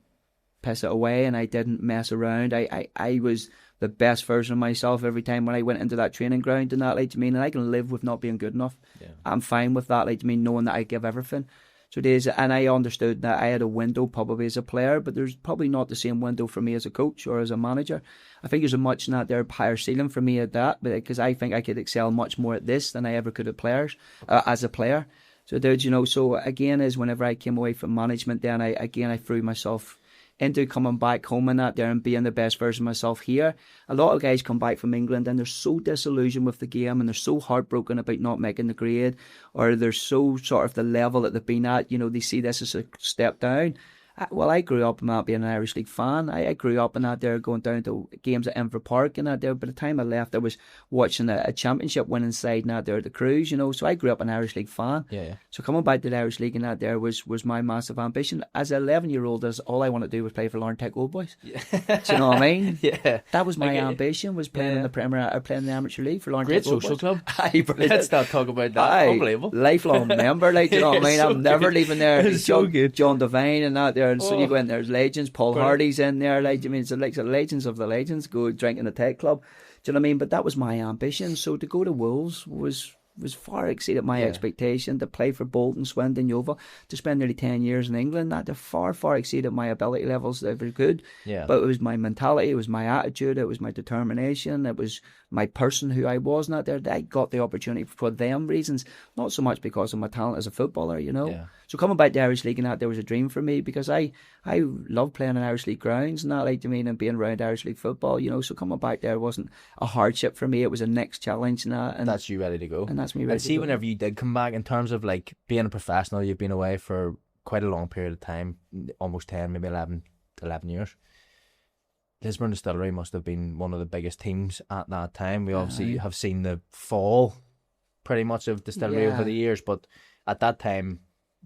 piss it away and I didn't mess around. I was the best version of myself every time when I went into that training ground and that, like, and I can live with not being good enough. Yeah. I'm fine with that, like, knowing that I give everything. So it is, and I understood that I had a window probably as a player, but there's probably not the same window for me as a coach or as a manager. I think there's a much not there higher ceiling for me at that, because I think I could excel much more at this than I ever could at as a player. So there's, so again, is whenever I came away from management, then I threw myself into coming back home and that there and being the best version of myself here. A lot of guys come back from England and they're so disillusioned with the game and they're so heartbroken about not making the grade, or they're so sort of the level that they've been at, they see this as a step down. I grew up not being an Irish League fan. I grew up in that there, going down to games at Inver Park and that there. By the time I left, I was watching a championship winning side and that there, the Cruise, you know. So I grew up an Irish League fan. Yeah. So coming back to the Irish League and that there was my massive ambition. As an 11-year-old, all I wanted to do was play for Larntech Old Boys. Yeah. Do you know what I mean? Yeah. That was my ambition, was playing in the Premier, playing in the Amateur League for Larntech Great Old social Boys. club. Let's not talk about that. Unbelievable. Lifelong member, like, do you know what I mean? So I'm never leaving there. It's so good. John Devine and that there, and so you go in there's legends. Paul Hardy's in there, like, I mean, it's like the legends of the legends go drinking the tech club. Do you know what I mean? But that was my ambition. So to go to Wolves was far exceeded my expectation. To play for Bolton, Swindon, Yeovil, to spend nearly 10 years in England, that far exceeded my ability levels ever could. Yeah. But it was my mentality, it was my attitude, it was my determination, it was my person who I was not there. I got the opportunity for them reasons, not so much because of my talent as a footballer, you know. Yeah. So coming back to Irish League and that, there was a dream for me because I love playing in Irish League grounds and that, like, I mean, and being around Irish League football, you know. So coming back there wasn't a hardship for me. It was a next challenge and that. And that's you ready to go. And that's me ready to go. And see, whenever you did come back, in terms of like being a professional, you've been away for quite a long period of time, almost 10, maybe 11 years. Lisburn Distillery must have been one of the biggest teams at that time. We obviously have seen the fall pretty much of Distillery over the years, but at that time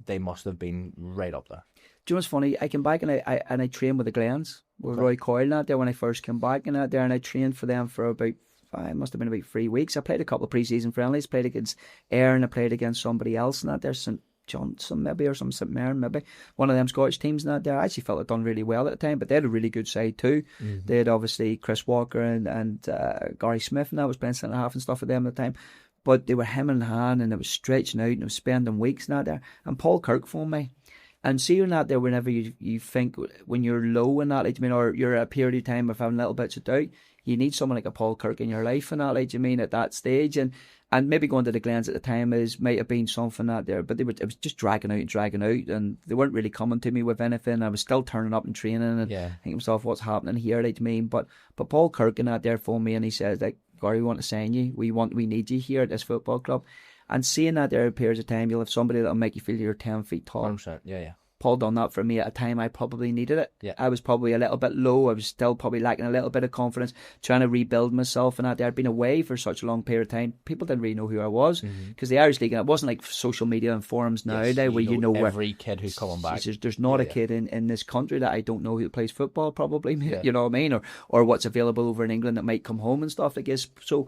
they must have been right up there. Do you know what's funny? I came back and I trained with the Glens, with Roy Coyle out there when I first came back and out there, and I trained for them for about, it must have been about 3 weeks. I played a couple of pre-season friendlies, played against Ayr and I played against somebody else and out there, St Johnson maybe, or some St Mirren maybe, one of them Scottish teams and out there. I actually felt I'd done really well at the time, but they had a really good side too. Mm-hmm. They had obviously Chris Walker and Gary Smith, and I was playing centre half and stuff with them at the time. But they were hem in hand and it was stretching out and it was spending weeks and out there. And Paul Kirk phoned me. And seeing that there, whenever you think, when you're low in that, like, I mean, or you're at a period of time of having little bits of doubt, you need someone like a Paul Kirk in your life and that, like, I mean, at that stage. And maybe going to the Glens at the time might have been something out there, but it was just dragging out, and they weren't really coming to me with anything. I was still turning up and training and thinking to myself, what's happening here, like, I mean. But Paul Kirk in that there phoned me and he says, like, Gary, we want to sign you. We need you here at this football club. And seeing that there periods of time, you'll have somebody that'll make you feel you're 10 feet tall. 100%, yeah. Paul done that for me at a time I probably needed it. Yeah. I was probably a little bit low. I was still probably lacking a little bit of confidence, trying to rebuild myself. And I'd been away for such a long period of time. People didn't really know who I was because the Irish League, and it wasn't like social media and forums nowadays where you know every kid who's coming back. There's not a kid in this country that I don't know who plays football, probably. You know what I mean? Or what's available over in England that might come home and stuff like this. So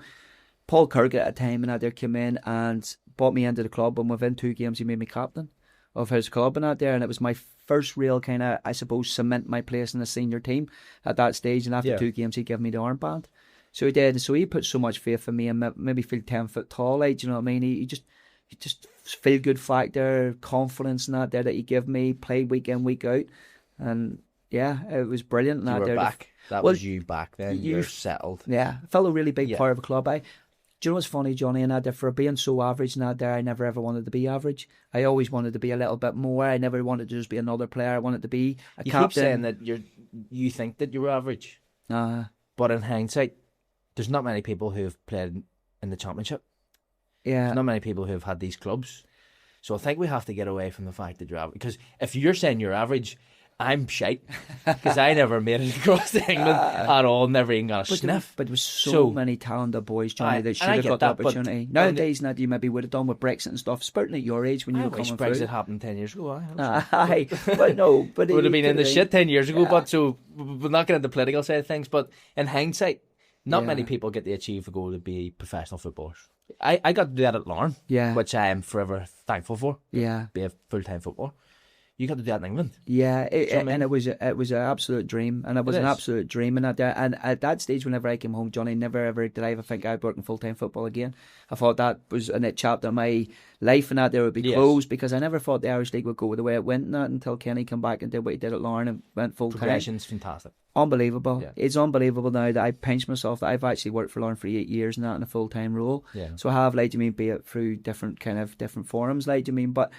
Paul Kirk at a time and out there came in and brought me into the club, and within 2 games he made me captain of his club and out there, and it was my first real kind of, I suppose, cement my place in the senior team at that stage. And after 2 games he gave me the armband. So he did, and so he put so much faith in me and maybe feel 10 foot tall, like, you know what I mean? He just feel good factor, confidence and that there that he gave me, played week in, week out, and yeah, it was brilliant. You were back. That was you back then. You're settled. Yeah, I felt a really big part of a club. Do you know what's funny, Johnny, and that there, for being so average and that there, I never ever wanted to be average. I always wanted to be a little bit more. I never wanted to just be another player. I wanted to be a captain. You keep saying that you think that you were average. But in hindsight, there's not many people who have played in the Championship. Yeah. There's not many people who have had these clubs. So I think we have to get away from the fact that you're average. Because if you're saying you're average, I'm shite, because I never made it across to England at all, never even got a sniff. But there was so many talented boys, Johnny, that should have got the opportunity. Nowadays, that you maybe would have done with Brexit and stuff, certainly at your age when you were coming through. Brexit happened 10 years ago. But it would have been in the shit 10 years ago, but so we're not getting into the political side of things, but in hindsight, not many people get to achieve the goal to be professional footballers. I got to do that at Larne, which I am forever thankful for. Yeah. Be a full-time footballer. You got to do that in England. Yeah, and it was an absolute dream, and it was an absolute dream. And at that stage, whenever I came home, Johnny, never ever did I ever think I'd work in full time football again. I thought that was a chapter of my life, and that there would be closed, because I never thought the Irish League would go the way it went. Not until Kenny came back and did what he did at Larne and went full time. Progression's fantastic. Unbelievable. Yeah. It's unbelievable now that I pinch myself that I've actually worked for Larne for 8 years now in a full time role. Yeah. So I have, like, you mean, be it through different forums, like, you mean, but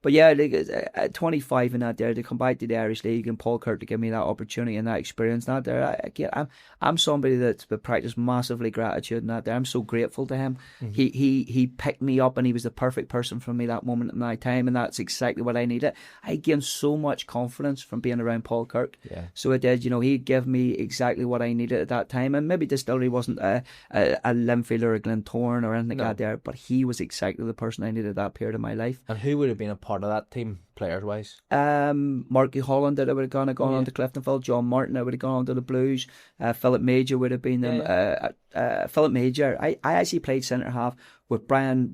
But yeah, like, at 25 and that there, to come back to the Irish League and Paul Kirk to give me that opportunity and that experience and that there, I'm somebody that's practiced massively gratitude and that there. I'm so grateful to him. He picked me up and he was the perfect person for me that moment in my time, and that's exactly what I needed. I gained so much confidence from being around Paul Kirk. Yeah. So it did, he gave me exactly what I needed at that time. And maybe Distillery wasn't a Linfield or a Glentoran or anything like that there, but he was exactly the person I needed at that period of my life. And who would have been a part of that team, players-wise? Marky Holland, that I would have gone on to Cliftonville. John Martin, I would have gone on to the Blues. Philip Major would have been them. Philip Major, I actually played centre-half with Brian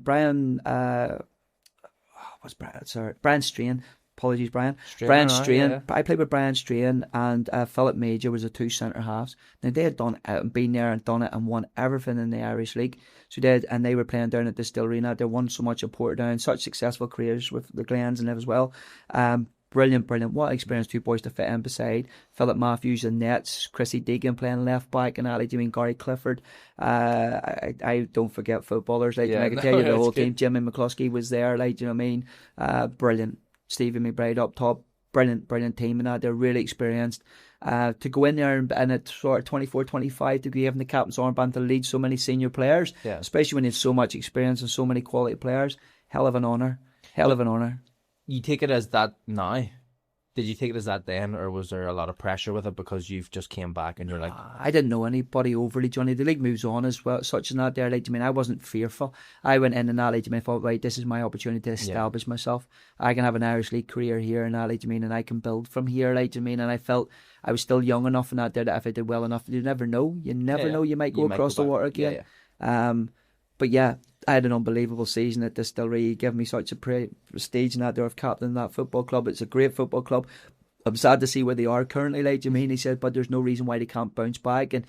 Strain. Apologies, Brian. Brian Strain. Yeah. I played with Brian Strain and Philip Major was the two centre halves. Now they had done it, been there and done it and won everything in the Irish League. So they did, and they were playing down at Distillery. Now they won so much at Portadown, such successful careers with the Glens and live as well. Brilliant. What experience, two boys to fit in beside. Philip Matthews and nets, Chrissy Deegan playing left back, and Gary Clifford. I don't forget footballers. I can tell you the whole team. Jimmy McCluskey was there. Brilliant. Stephen McBride up top, brilliant team, and that they're really experienced. To go in there and at sort of 24, 25 to be given the captain's armband to lead so many senior players, especially when you have so much experience and so many quality players, hell of an honour. You take it as that now? Did you take it as that then, or was there a lot of pressure with it because you've just came back and you're like... I didn't know anybody overly, Johnny. The league moves on as well, such and that there. I wasn't fearful. I went in and that, I thought, right, this is my opportunity to establish myself. I can have an Irish League career here and that, and I can build from here, and I felt I was still young enough and that there that if I did well enough, you never know. You never know, you might go across the water again. But yeah, I had an unbelievable season at Distillery. He gave me such a prestige in that there of captain that football club. It's a great football club. I'm sad to see where they are currently, he said, but there's no reason why they can't bounce back. And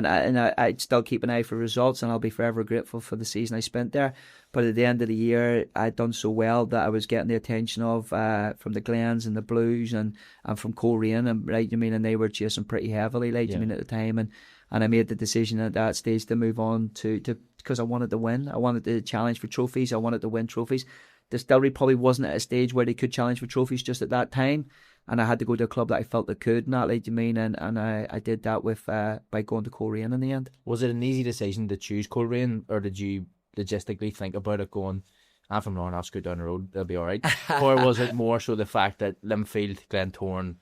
I'd still keep an eye for results, and I'll be forever grateful for the season I spent there. But at the end of the year, I'd done so well that I was getting the attention of from the Glens and the Blues and from Coleraine, and they were chasing pretty heavily, at the time. And I made the decision at that stage to move on to because I wanted to win. I wanted to challenge for trophies. I wanted to win trophies. Distillery probably wasn't at a stage where they could challenge for trophies just at that time. And I had to go to a club that I felt that could, and I did that with by going to Coleraine in the end. Was it an easy decision to choose Coleraine, or did you logistically think about it going, I'm from Lorne, I'll scoot down the road, they'll be alright? Or was it more so the fact that Linfield, Glentoran,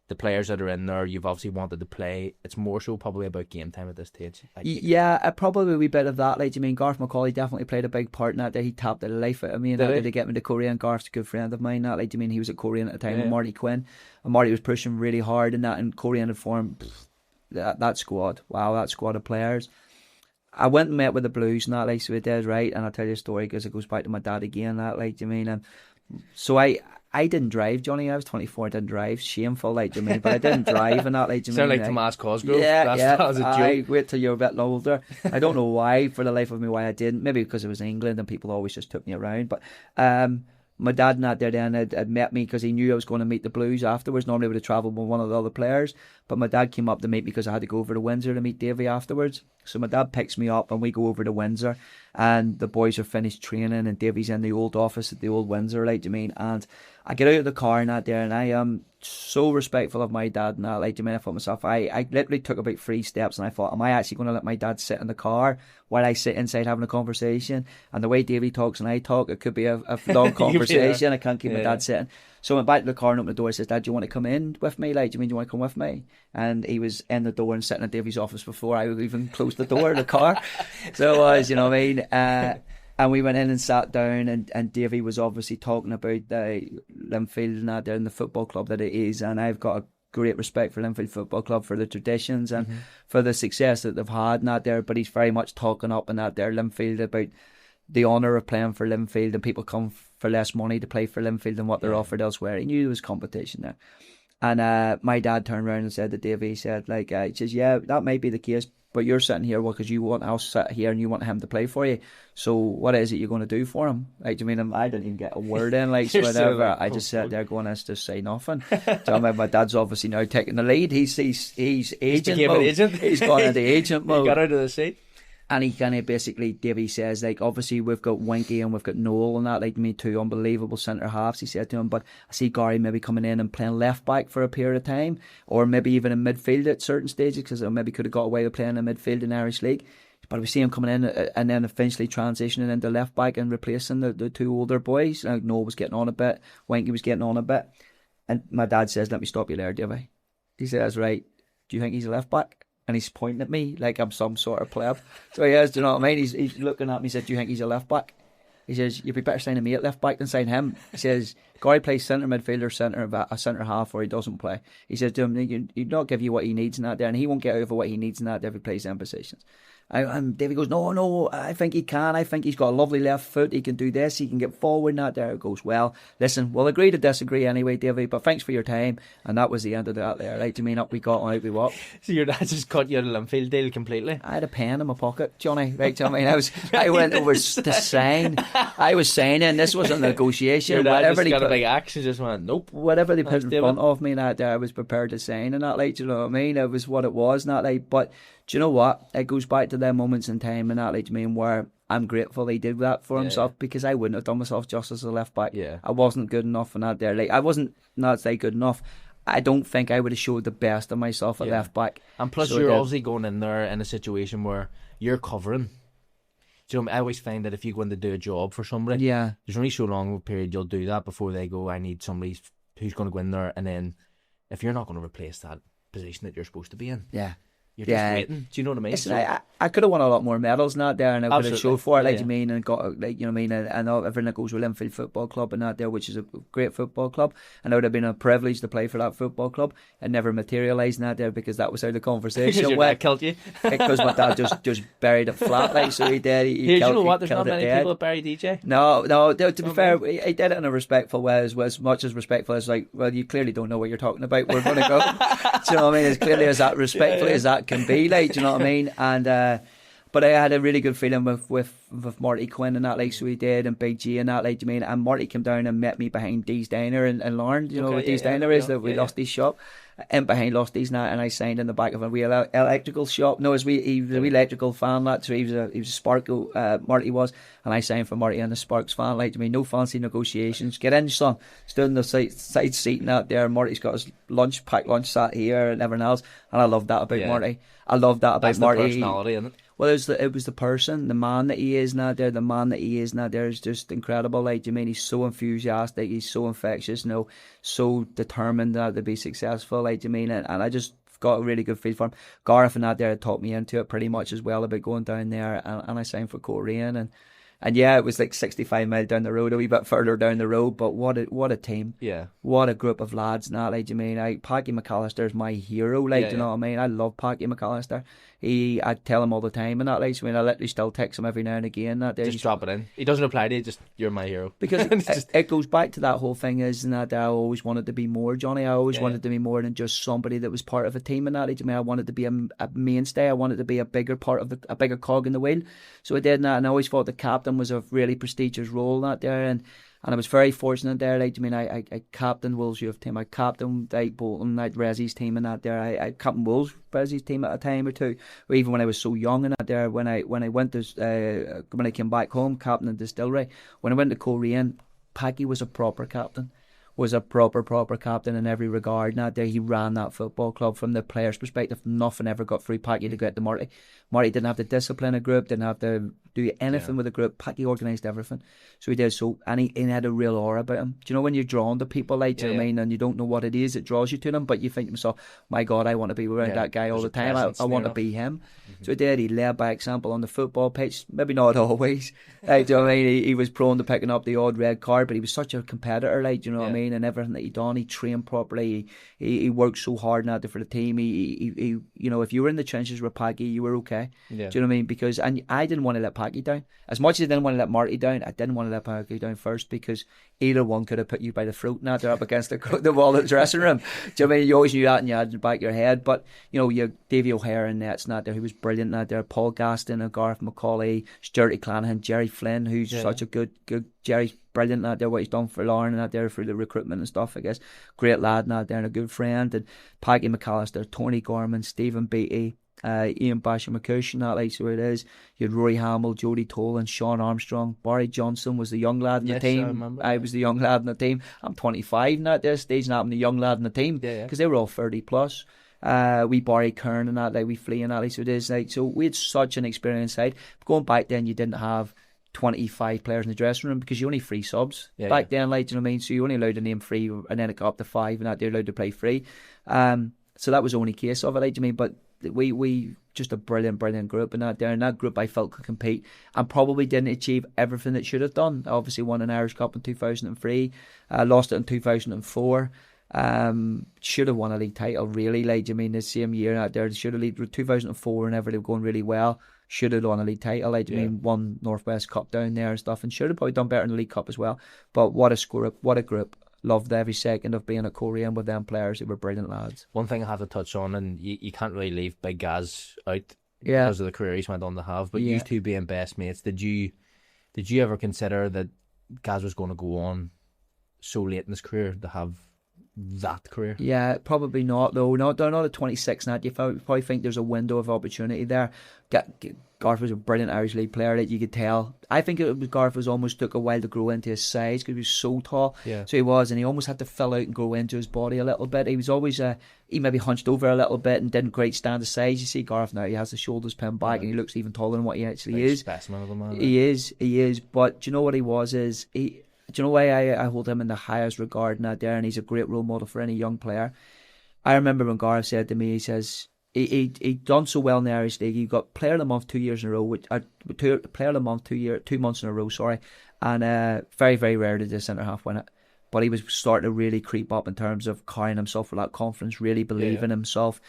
the players that are in there, you've obviously wanted to play, it's more so probably about game time at this stage? Probably a wee bit of that. Garth McCauley definitely played a big part in that. He tapped the life out of me and to get me to Coleraine. Garth's a good friend of mine. He was at Coleraine at the time with Marty Quinn, and Marty was pushing really hard in that, and Coleraine had formed that squad. Wow, that squad of players. I went and met with the Blues and that, so it did, right? And I'll tell you a story because it goes back to my dad again, and so I didn't drive, Johnny. I was 24, I didn't drive. Shameful, but I didn't drive and that, Sound like Tomas Cosgrove. That was a joke. Wait till you're a bit older. I don't know why, for the life of me, why I didn't. Maybe because it was England and people always just took me around. But my dad and that there then had met me because he knew I was going to meet the Blues afterwards. Normally I would have travelled with one of the other players, but my dad came up to meet me because I had to go over to Windsor to meet Davy afterwards. So my dad picks me up and we go over to Windsor, and the boys are finished training and Davy's in the old office at the old Windsor, and I get out of the car and that there, and I am so respectful of my dad and that, I thought myself, I literally took about 3 steps and I thought, am I actually going to let my dad sit in the car while I sit inside having a conversation? And the way Davy talks and I talk, it could be a long conversation. I can't keep my dad sitting. So I went back to the car and opened the door and says, Dad, do you want to come in with me? Do you want to come with me? And he was in the door and sitting at Davy's office before I would even close the door of the car. So it was, and we went in and sat down, and Davy was obviously talking about the Linfield and that there in the football club that it is, and I've got a great respect for Linfield Football Club for the traditions and for the success that they've had and that there, but he's very much talking up and that there Linfield about the honour of playing for Linfield, and people come for less money to play for Linfield than what they're offered elsewhere. He knew there was competition there. And my dad turned around and said to Davy, he says, yeah, that may be the case, but you're sitting here because you want us sit here and you want him to play for you. So what is it you're going to do for him? I didn't even get a word in, whatever. I just sat there going, let's just say nothing. So my dad's obviously now taking the lead. He's agent mode. Agent? He's gone into agent mode. He got out of the seat. And he kind of basically, Davey says, like, obviously we've got Winky and we've got Noel and that, like, me, two unbelievable centre halves, he said to him, but I see Gary maybe coming in and playing left back for a period of time, or maybe even in midfield at certain stages, because I maybe could have got away with playing in midfield in Irish League. But we see him coming in and then eventually transitioning into left back and replacing the two older boys. Like, Noel was getting on a bit, Winky was getting on a bit. And my dad says, let me stop you there, Davey. He says, right, do you think he's a left back? And he's pointing at me like I'm some sort of pleb. So he is, do you know what I mean? He's looking at me, he said, do you think he's a left back? He says, you'd be better signing me at left back than signing him. He says, Gary plays centre midfielder, centre half, or he doesn't play. He says to him, he'd not give you what he needs in that there, and he won't get over what he needs in that there if he plays them positions. And Davey goes, no, I think he can. I think he's got a lovely left foot. He can do this. He can get forward and that there. It goes, well, listen, we'll agree to disagree anyway, Davey, but thanks for your time. And that was the end of that there, right? I mean, up we got and out we walked. So your dad just cut you out of the Linfield deal completely? I had a pen in my pocket, Johnny, right? I mean, I went over to sign. I was signing. This was a negotiation. Your dad Whatever just got a big axe and just went, nope. Whatever they put in front of me, that I was prepared to sign and that, like, do you know what I mean? It was what it was, not like, but do you know what? It goes back to them moments in time and that, like, to me, where I'm grateful he did that for himself, because I wouldn't have done myself justice as a left back. Yeah. I wasn't good enough in that there. Like, I wasn't, not say good enough. I don't think I would have showed the best of myself at left back. And plus, so you're obviously going in there in a situation where you're covering. Do you know, I always find that if you go in to do a job for somebody, there's only so long a period you'll do that before they go, I need somebody who's going to go in there, and then if you're not going to replace that position that you're supposed to be in, you're just waiting. Do you know what I mean? Listen, I could have won a lot more medals and that there, and I could have showed for it, like you mean, and got, like, you know what I mean, and everything that goes with Linfield Football Club and that there, which is a great football club, and it would have been a privilege to play for that football club. It never materialised in that there because that was out of the conversation. Because your dad killed you. Because my dad just buried it flat, like, so he did. He killed, you know what? There's not many people that bury DJ. No. To be fair, he did it in a respectful way, as much as respectful as, like, well, you clearly don't know what you're talking about. We're going to go. Do you know what I mean? As clearly as that, respectfully as that can be, like, do you know what I mean? And but I had a really good feeling with Marty Quinn and that, like, so he did, and Big G and that, like, do you mean? And Marty came down and met me behind Dee's Diner in Lauren. You know what Dee's Diner is? That we lost his shop. And behind Losty's now, and I signed in the back of a wee electrical shop. No, he was a wee electrical fan, that, so he was a Spark, Marty was, and I signed for Marty and the Sparks fan. Like, to me, no fancy negotiations. Get in, son. Stood in the side seating out there. Marty's got his packed lunch sat here and everything else, and I love that about Marty. I love that about Marty. That's the personality, isn't it? Well, it was the person, the man that he is now there. The man that he is now there is just incredible. Like, do you mean, he's so enthusiastic, he's so infectious, you know, so determined to be successful. Like, do you mean, and I just got a really good feel for him. Gareth and that there taught me into it pretty much as well about going down there, and I signed for Korean, and yeah, it was like 65 mile down the road, a wee bit further down the road, but what a team. Yeah. What a group of lads, and that, like, do you mean, Paddy McAllister is my hero, like, do you know what I mean? I love Paddy McAllister. I tell him all the time, and that, like, I mean, I literally still text him every now and again. That just drop it in. He doesn't reply to you, just, you're my hero. Because it goes back to that whole thing, is that I always wanted to be more, Johnny. I always wanted to be more than just somebody that was part of a team, and that, like, I mean, I wanted to be a mainstay. I wanted to be a bigger part of a bigger cog in the wheel. So I did that, and I always thought the captain was a really prestigious role, that there, and I was very fortunate there. Like, I mean, I captained Wolves youth team, I captained, like, Bolton, like, Resi's team, and that there. I captained Wolves Resi's team at a time or two, or even when I was so young and that there. When I went to when I came back home, captaining Distillery. When I went to Korean, Packy was a proper captain. Was a proper captain in every regard. Now there, he ran that football club from the players' perspective. Nothing ever got through Packy to get to Marty. Marty didn't have to discipline a group, didn't have to do anything with a group. Packy organised everything, so he did. So, and he had a real aura about him. Do you know when you're drawn to people, like, do you know what I mean, and you don't know what it is, it draws you to them, but you think to yourself, my God, I want to be around that guy all the time. I want to be him. So he did. He led by example on the football pitch. Maybe not always. Like, do you know what I mean? He was prone to picking up the odd red card, but he was such a competitor. Like, do you know what I mean? And everything that he done, he trained properly. He worked so hard now for the team. He you know, if you were in the trenches with Packy, you were okay. Do you know what I mean? Because, and I didn't want to let Packy down. As much as I didn't want to let Marty down, I didn't want to let Packy down first, because either one could have put you by the throat now. They're up against the wall of the dressing room. Do you know what I mean? You always knew that, and you had it in the back of your head. But, you know, you Davy O'Hare and nets not there. He was brilliant not there. Paul Gaston and Gareth McCauley, Stuart Clanahan, Jerry Flynn, who's such a good Jerry's brilliant not there, what he's done for Lauren and not there for the recruitment and stuff, I guess. Great lad not there, and a good friend. And Packy McAllister, Tony Gorman, Stephen Beattie, Ian Basher-McCush and that, like, so it is. You had Rory Hamill, Jody Tolan, Sean Armstrong, Barry Johnson was the young lad in the team. I remember. I was the young lad in the team. I'm 25 now at this stage, and I'm the young lad in the team because they were all 30 plus. We Barry Kern and that, like, we Flea and that, like, so it is, like, so we had such an experienced side. Going back then, you didn't have 25 players in the dressing room because you only 3 subs back then, like, do you know what I mean? So you only allowed to name 3, and then it got up to 5, and that they're allowed to play 3. So that was the only case of it, like, do you mean? But we just a brilliant group in that there, and that group I felt could compete and probably didn't achieve everything it should have done. Obviously won an Irish Cup in 2003, lost it in 2004. Should have won a league title, really, like, I mean, the same year out there, should have league 2004 whenever they were going really well, should have won a league title, like, I mean, won Northwest Cup down there and stuff, and should have probably done better in the League Cup as well. But what a score, what a group. Loved every second of being at Korean with them players. They were brilliant lads. One thing I have to touch on, and you can't really leave Big Gaz out because of the career he's went on to have, but you two being best mates, did you ever consider that Gaz was going to go on so late in his career to have that career? Yeah, probably not though. Not at 26 and that. You probably think there's a window of opportunity there. Gareth was a brilliant Irish League player that you could tell. I think Gareth was almost took a while to grow into his size because he was so tall. Yeah. So he was, and he almost had to fill out and grow into his body a little bit. He was always he maybe hunched over a little bit and didn't quite stand the size. You see Gareth now, he has the shoulders pinned back and he looks even taller than what he actually is. Specimen of a man. He is. But do you know what he was? Do you know why I hold him in the highest regard now there, and he's a great role model for any young player. I remember when Gareth said to me, he says, He done so well in the Irish League. He got Player of the Month 2 years in a row, Player of the Month 2 months in a row, sorry. And very, very rare did the centre half win it. But he was starting to really creep up in terms of carrying himself with that confidence, really believing in himself.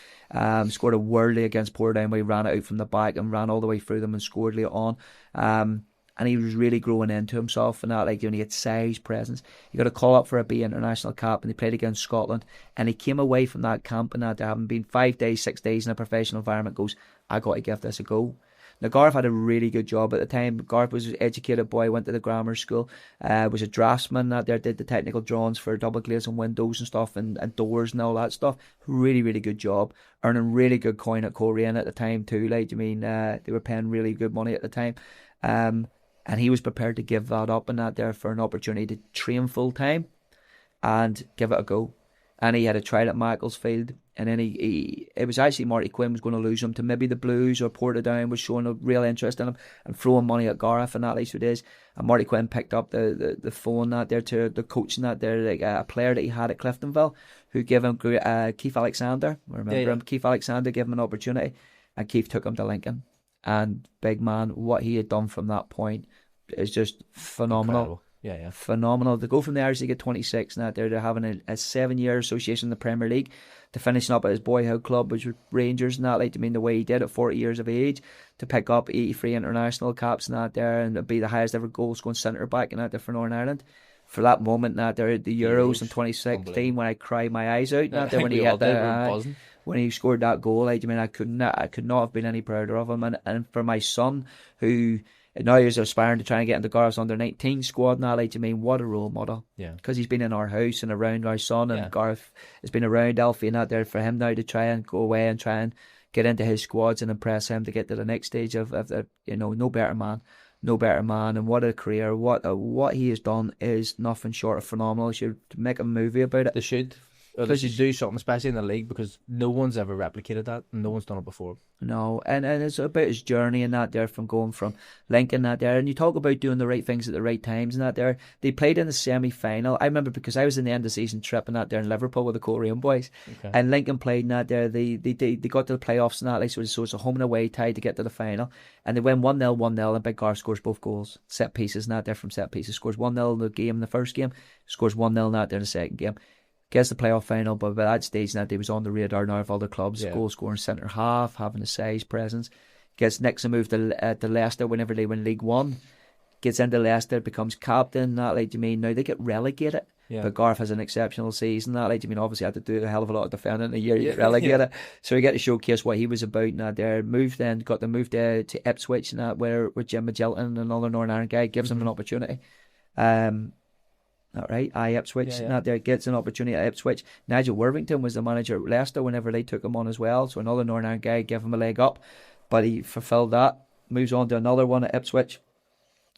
Scored a worldly against Portadown where he ran it out from the back and ran all the way through them and scored late on. And he was really growing into himself and that, like, he had size, presence. He got a call up for a B international cap and they played against Scotland, and he came away from that camp and that, having been 5 days, 6 days in a professional environment, goes, I got to give this a go. Now Gareth had a really good job at the time. Gareth was an educated boy, went to the grammar school, was a draftsman that there, did the technical drawings for double glazing windows and stuff and doors and all that stuff. Really, really good job, earning really good coin at Korean at the time too. Like, they were paying really good money at the time. And he was prepared to give that up and that there for an opportunity to train full time and give it a go. And he had a trial at Macclesfield, and then it was actually Marty Quinn was going to lose him to maybe the Blues or Portadown, was showing a real interest in him and throwing money at Gareth and that, at least it is. And Marty Quinn picked up the phone that there to the coach and that there, like a player that he had at Cliftonville who gave him Keith Alexander. I remember him. Keith Alexander gave him an opportunity, and Keith took him to Lincoln. And big man, what he had done from that point is just phenomenal. Incredible. Phenomenal. To go from the Irish League at 26 and that they're having a 7-year association in the Premier League, to finishing up at his boyhood club, which was Rangers and that, like, the way he did at 40 years of age, to pick up 83 international caps and that there, and be the highest ever goal scoring centre back and that there for Northern Ireland. For that moment and that there, the Euros in 2016, when I cried my eyes out and that there, when he had when he scored that goal, I could not have been any prouder of him. And for my son, who now is aspiring to try and get into Gareth's under-19 squad now, what a role model. Yeah. Because he's been in our house and around our son, and Gareth has been around Alfie and that there, for him now to try and go away and try and get into his squads and impress him to get to the next stage of the, no better man. And what a career. What he has done is nothing short of phenomenal. They should make a movie about it. They should. They should do something, especially in the league, because no one's ever replicated that and no one's done it before. No, and it's about his journey and that there, from going from Lincoln that there, and you talk about doing the right things at the right times and that there. They played in the semi-final. I remember because I was in the end of season trip and that there in Liverpool with the Korean boys, and Lincoln played in that there. They got to the playoffs and that, so it's a home and away tie to get to the final, and they win 1-0, and Big Garth scores both goals, set pieces and that there, from set pieces, scores 1-0 in the game in the first game, scores 1-0 in that there in the second game. Gets the playoff final, but by that stage now, he was on the radar now of other clubs. Goal scoring centre half, having a size presence. Gets next to move to Leicester whenever they win League One. Gets into Leicester, becomes captain. Now they get relegated. Yeah. But Garth has an exceptional season. Obviously had to do a hell of a lot of defending in a year. You get relegated, so he got to showcase what he was about. Now there, got to move to Ipswich, and that where with Jim Magilton, another Northern Ireland guy, gives him an opportunity. All right, Ipswich, Yeah, yeah. not there, gets an opportunity at Ipswich. Nigel Worthington was the manager at Leicester whenever they took him on as well, so another Northern Ireland guy gave him a leg up, but he fulfilled that, moves on to another one at Ipswich.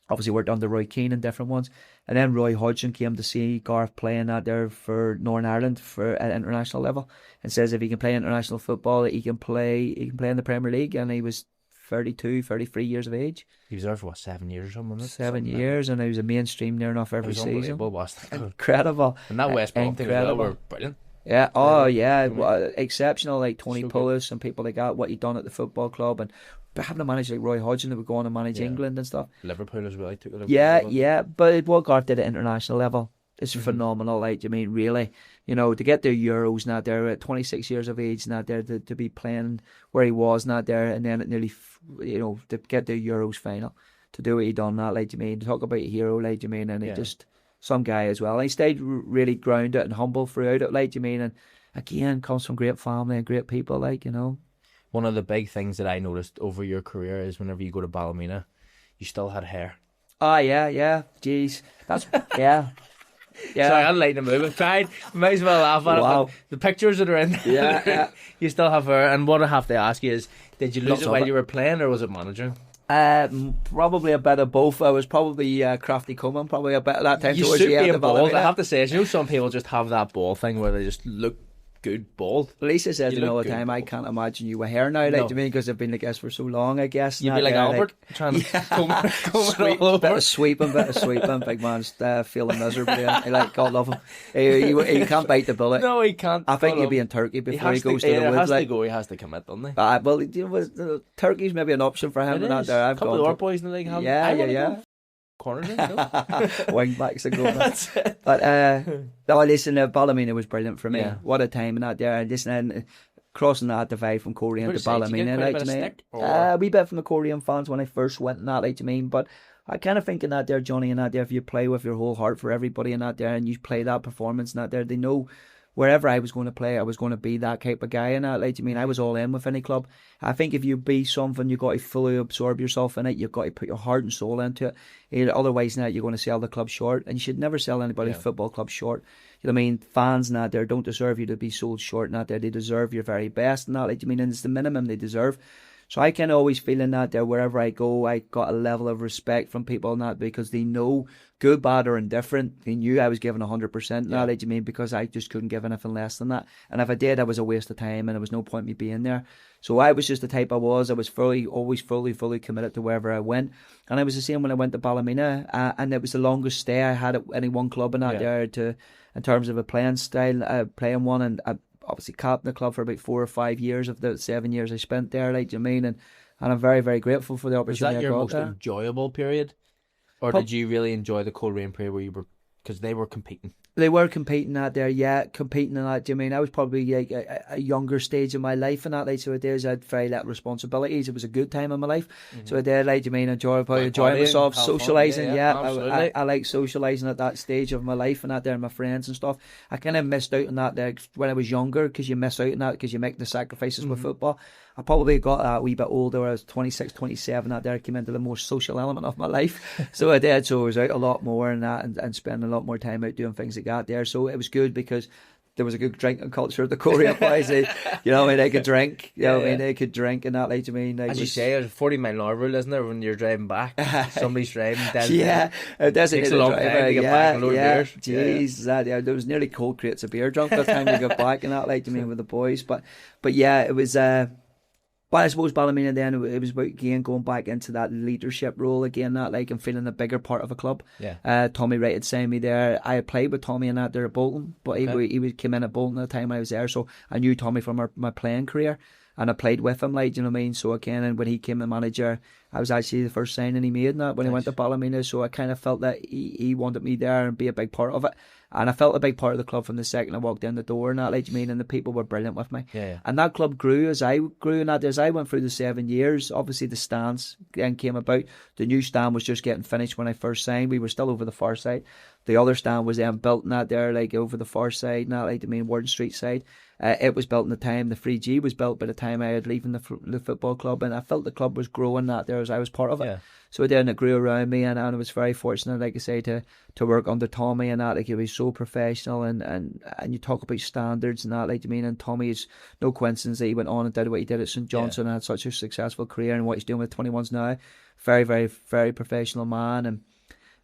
Obviously worked under Roy Keane and different ones, and then Roy Hodgson came to see Garth playing out there for Northern Ireland at international level, and says if he can play international football, he can play in the Premier League, and he was 32, 33 years of age. He was there for what, 7 years or something? 7 years, and he was a mainstream near enough every season. Unbelievable, wasn't it? Incredible. And that West Brom team as well Incredible. were brilliant. Yeah, oh yeah, Brilliant. well, exceptional, like Tony So good. Pulis and people like that, what he'd done at the football club, and having a manager like Roy Hodgson that would go on and manage Yeah. England and stuff. Liverpool as well. He took it over. Yeah, but what Garth did at international level is Mm-hmm. phenomenal. Like, I mean, really, to get their Euros, not there at 26 years of age, not there to be playing where he was, not there, and then at nearly, to get their Euros final, to do what he done, that, like, to talk about a hero, like, and he Yeah. just some guy as well. And he stayed really grounded and humble throughout it, like, and again comes from great family and great people, like, One of the big things that I noticed over your career is whenever you go to Ballymena, you still had hair. Oh yeah, jeez, that's yeah. Yeah. Sorry, I'm letting him move. I tried. Might as well laugh at it. Wow. But the pictures that are in there, Yeah. you still have hair. And what I have to ask you is, did you lose Lots it of while it. you were playing, or was it managing? Probably a bit of both. I was probably crafty coming, probably a bit of that time You towards suit the end being of bald. Ballymena. I have to say, some people just have that bald thing where they just look good bald. Lisa says You to me all look the good time, I bald. can't imagine you with hair now, like, No. to me, because I've been like this for so long, I guess. You'd Not be like there, Albert, trying to comb it all over. bit of sweeping, big man's feeling miserable. Yeah. Like, God love him. He can't bite the bullet. No, he can't. I think Hold he'll be on. in Turkey He before he has goes to, to the he woods. has to Like, go. He has to commit, doesn't he? well, Turkey's maybe an option for him. It Not is. there. I've a couple gone of our to boys in the league have. Yeah, I yeah, wanna yeah. go corners in, no? wing backs and going. That's it. But no, listen, Ballymena was brilliant for me. Yeah. What a time in that there. And listen, and crossing that divide from Korea What into do you say, did you Ballymena, get quite a like, bit to of me. stick, or- A wee bit from the Korean fans when I first went in that, like, to me. But I kind of think in that there, Johnny, in that there, if you play with your whole heart for everybody in that there, and you play that performance in that there, they know wherever I was going to play, I was going to be that type of guy in that. Like, I mean, I was all in with any club. I think if you be something, you've got to fully absorb yourself in it. You've got to put your heart and soul into it. Otherwise, now you're going to sell the club short, and you should never sell anybody's football club short. You know what I mean? Fans in that there don't deserve you to be sold short in that there. They deserve your very best in that. Like, I mean, and it's the minimum they deserve. So I can always feel in that there, wherever I go, I got a level of respect from people in that, because they know, good, bad or indifferent, they knew I was giving 100% in that, like, you mean, because I just couldn't give anything less than that. And if I did, I was a waste of time, and there was no point me being there. So I was just the type I was. I was always fully committed to wherever I went. And I was the same when I went to Ballymena, and it was the longest stay I had at any one club in that there, in terms of a playing style, playing one, and obviously captain the club for about 4 or 5 years of the 7 years I spent there, like, you mean, and I'm very, very grateful for the Was opportunity. that your I got most there. enjoyable period? Or did you really enjoy the Coleraine period where you were, because they were competing? They were competing out there, competing in that. Do you mean I was probably like a younger stage of my life in that, like, so it is. I had very little responsibilities. It was a good time in my life, so I did, like, do you mean enjoying partying, myself, have fun, socialising. yeah, absolutely. I like socialising at that stage of my life and that there, and my friends and stuff. I kind of missed out on that there when I was younger, because you miss out on that because you make the sacrifices with football. I probably got a wee bit older when I was 26, 27, that there came into the more social element of my life. So I did, so I was out a lot more and that, and spending a lot more time out doing things like that there. So it was good because there was a good drinking culture at the Korean boys. You know what I mean? They could drink. You know what I mean? They could drink and that, like, I mean, As you say, there's a 40-mile an hour rule, isn't there, when you're driving back? Somebody's driving down. Yeah, it doesn't Takes a long time to get back and load beers. Jeez, there was nearly cold crates of beer drunk by the time we got back and that, like, I mean, with the boys. But yeah, it was. But I suppose Ballymena then, it was about, again, going back into that leadership role again, that, like, and feeling a bigger part of a club. Yeah. Tommy Wright had signed me there. I had played with Tommy in that there at Bolton, but he came in at Bolton at the time I was there, so I knew Tommy from my playing career, and I played with him, like, you know what I mean? So again, and when he came in manager, I was actually the first signing he made in that when he went to Ballymena, so I kind of felt that he wanted me there and be a big part of it. And I felt a big part of the club from the second I walked in the door and that, like, you mean, and the people were brilliant with me. Yeah. And that club grew as I grew, and that as I went through the 7 years, obviously the stands then came about. The new stand was just getting finished when I first signed. We were still over the far side. The other stand was then built in that there, like, over the far side, not like the main Warden Street side. It was built in the time, the 3G was built by the time I had leaving the football club, and I felt the club was growing that there as I was part of it. Yeah. So then it grew around me, and I was very fortunate, like I say, to work under Tommy and that. Like, he was so professional, and you talk about standards and that, like, and Tommy is no coincidence that he went on and did what he did at St Johnstone and had such a successful career, and what he's doing with 21s now. Very, very, very professional man.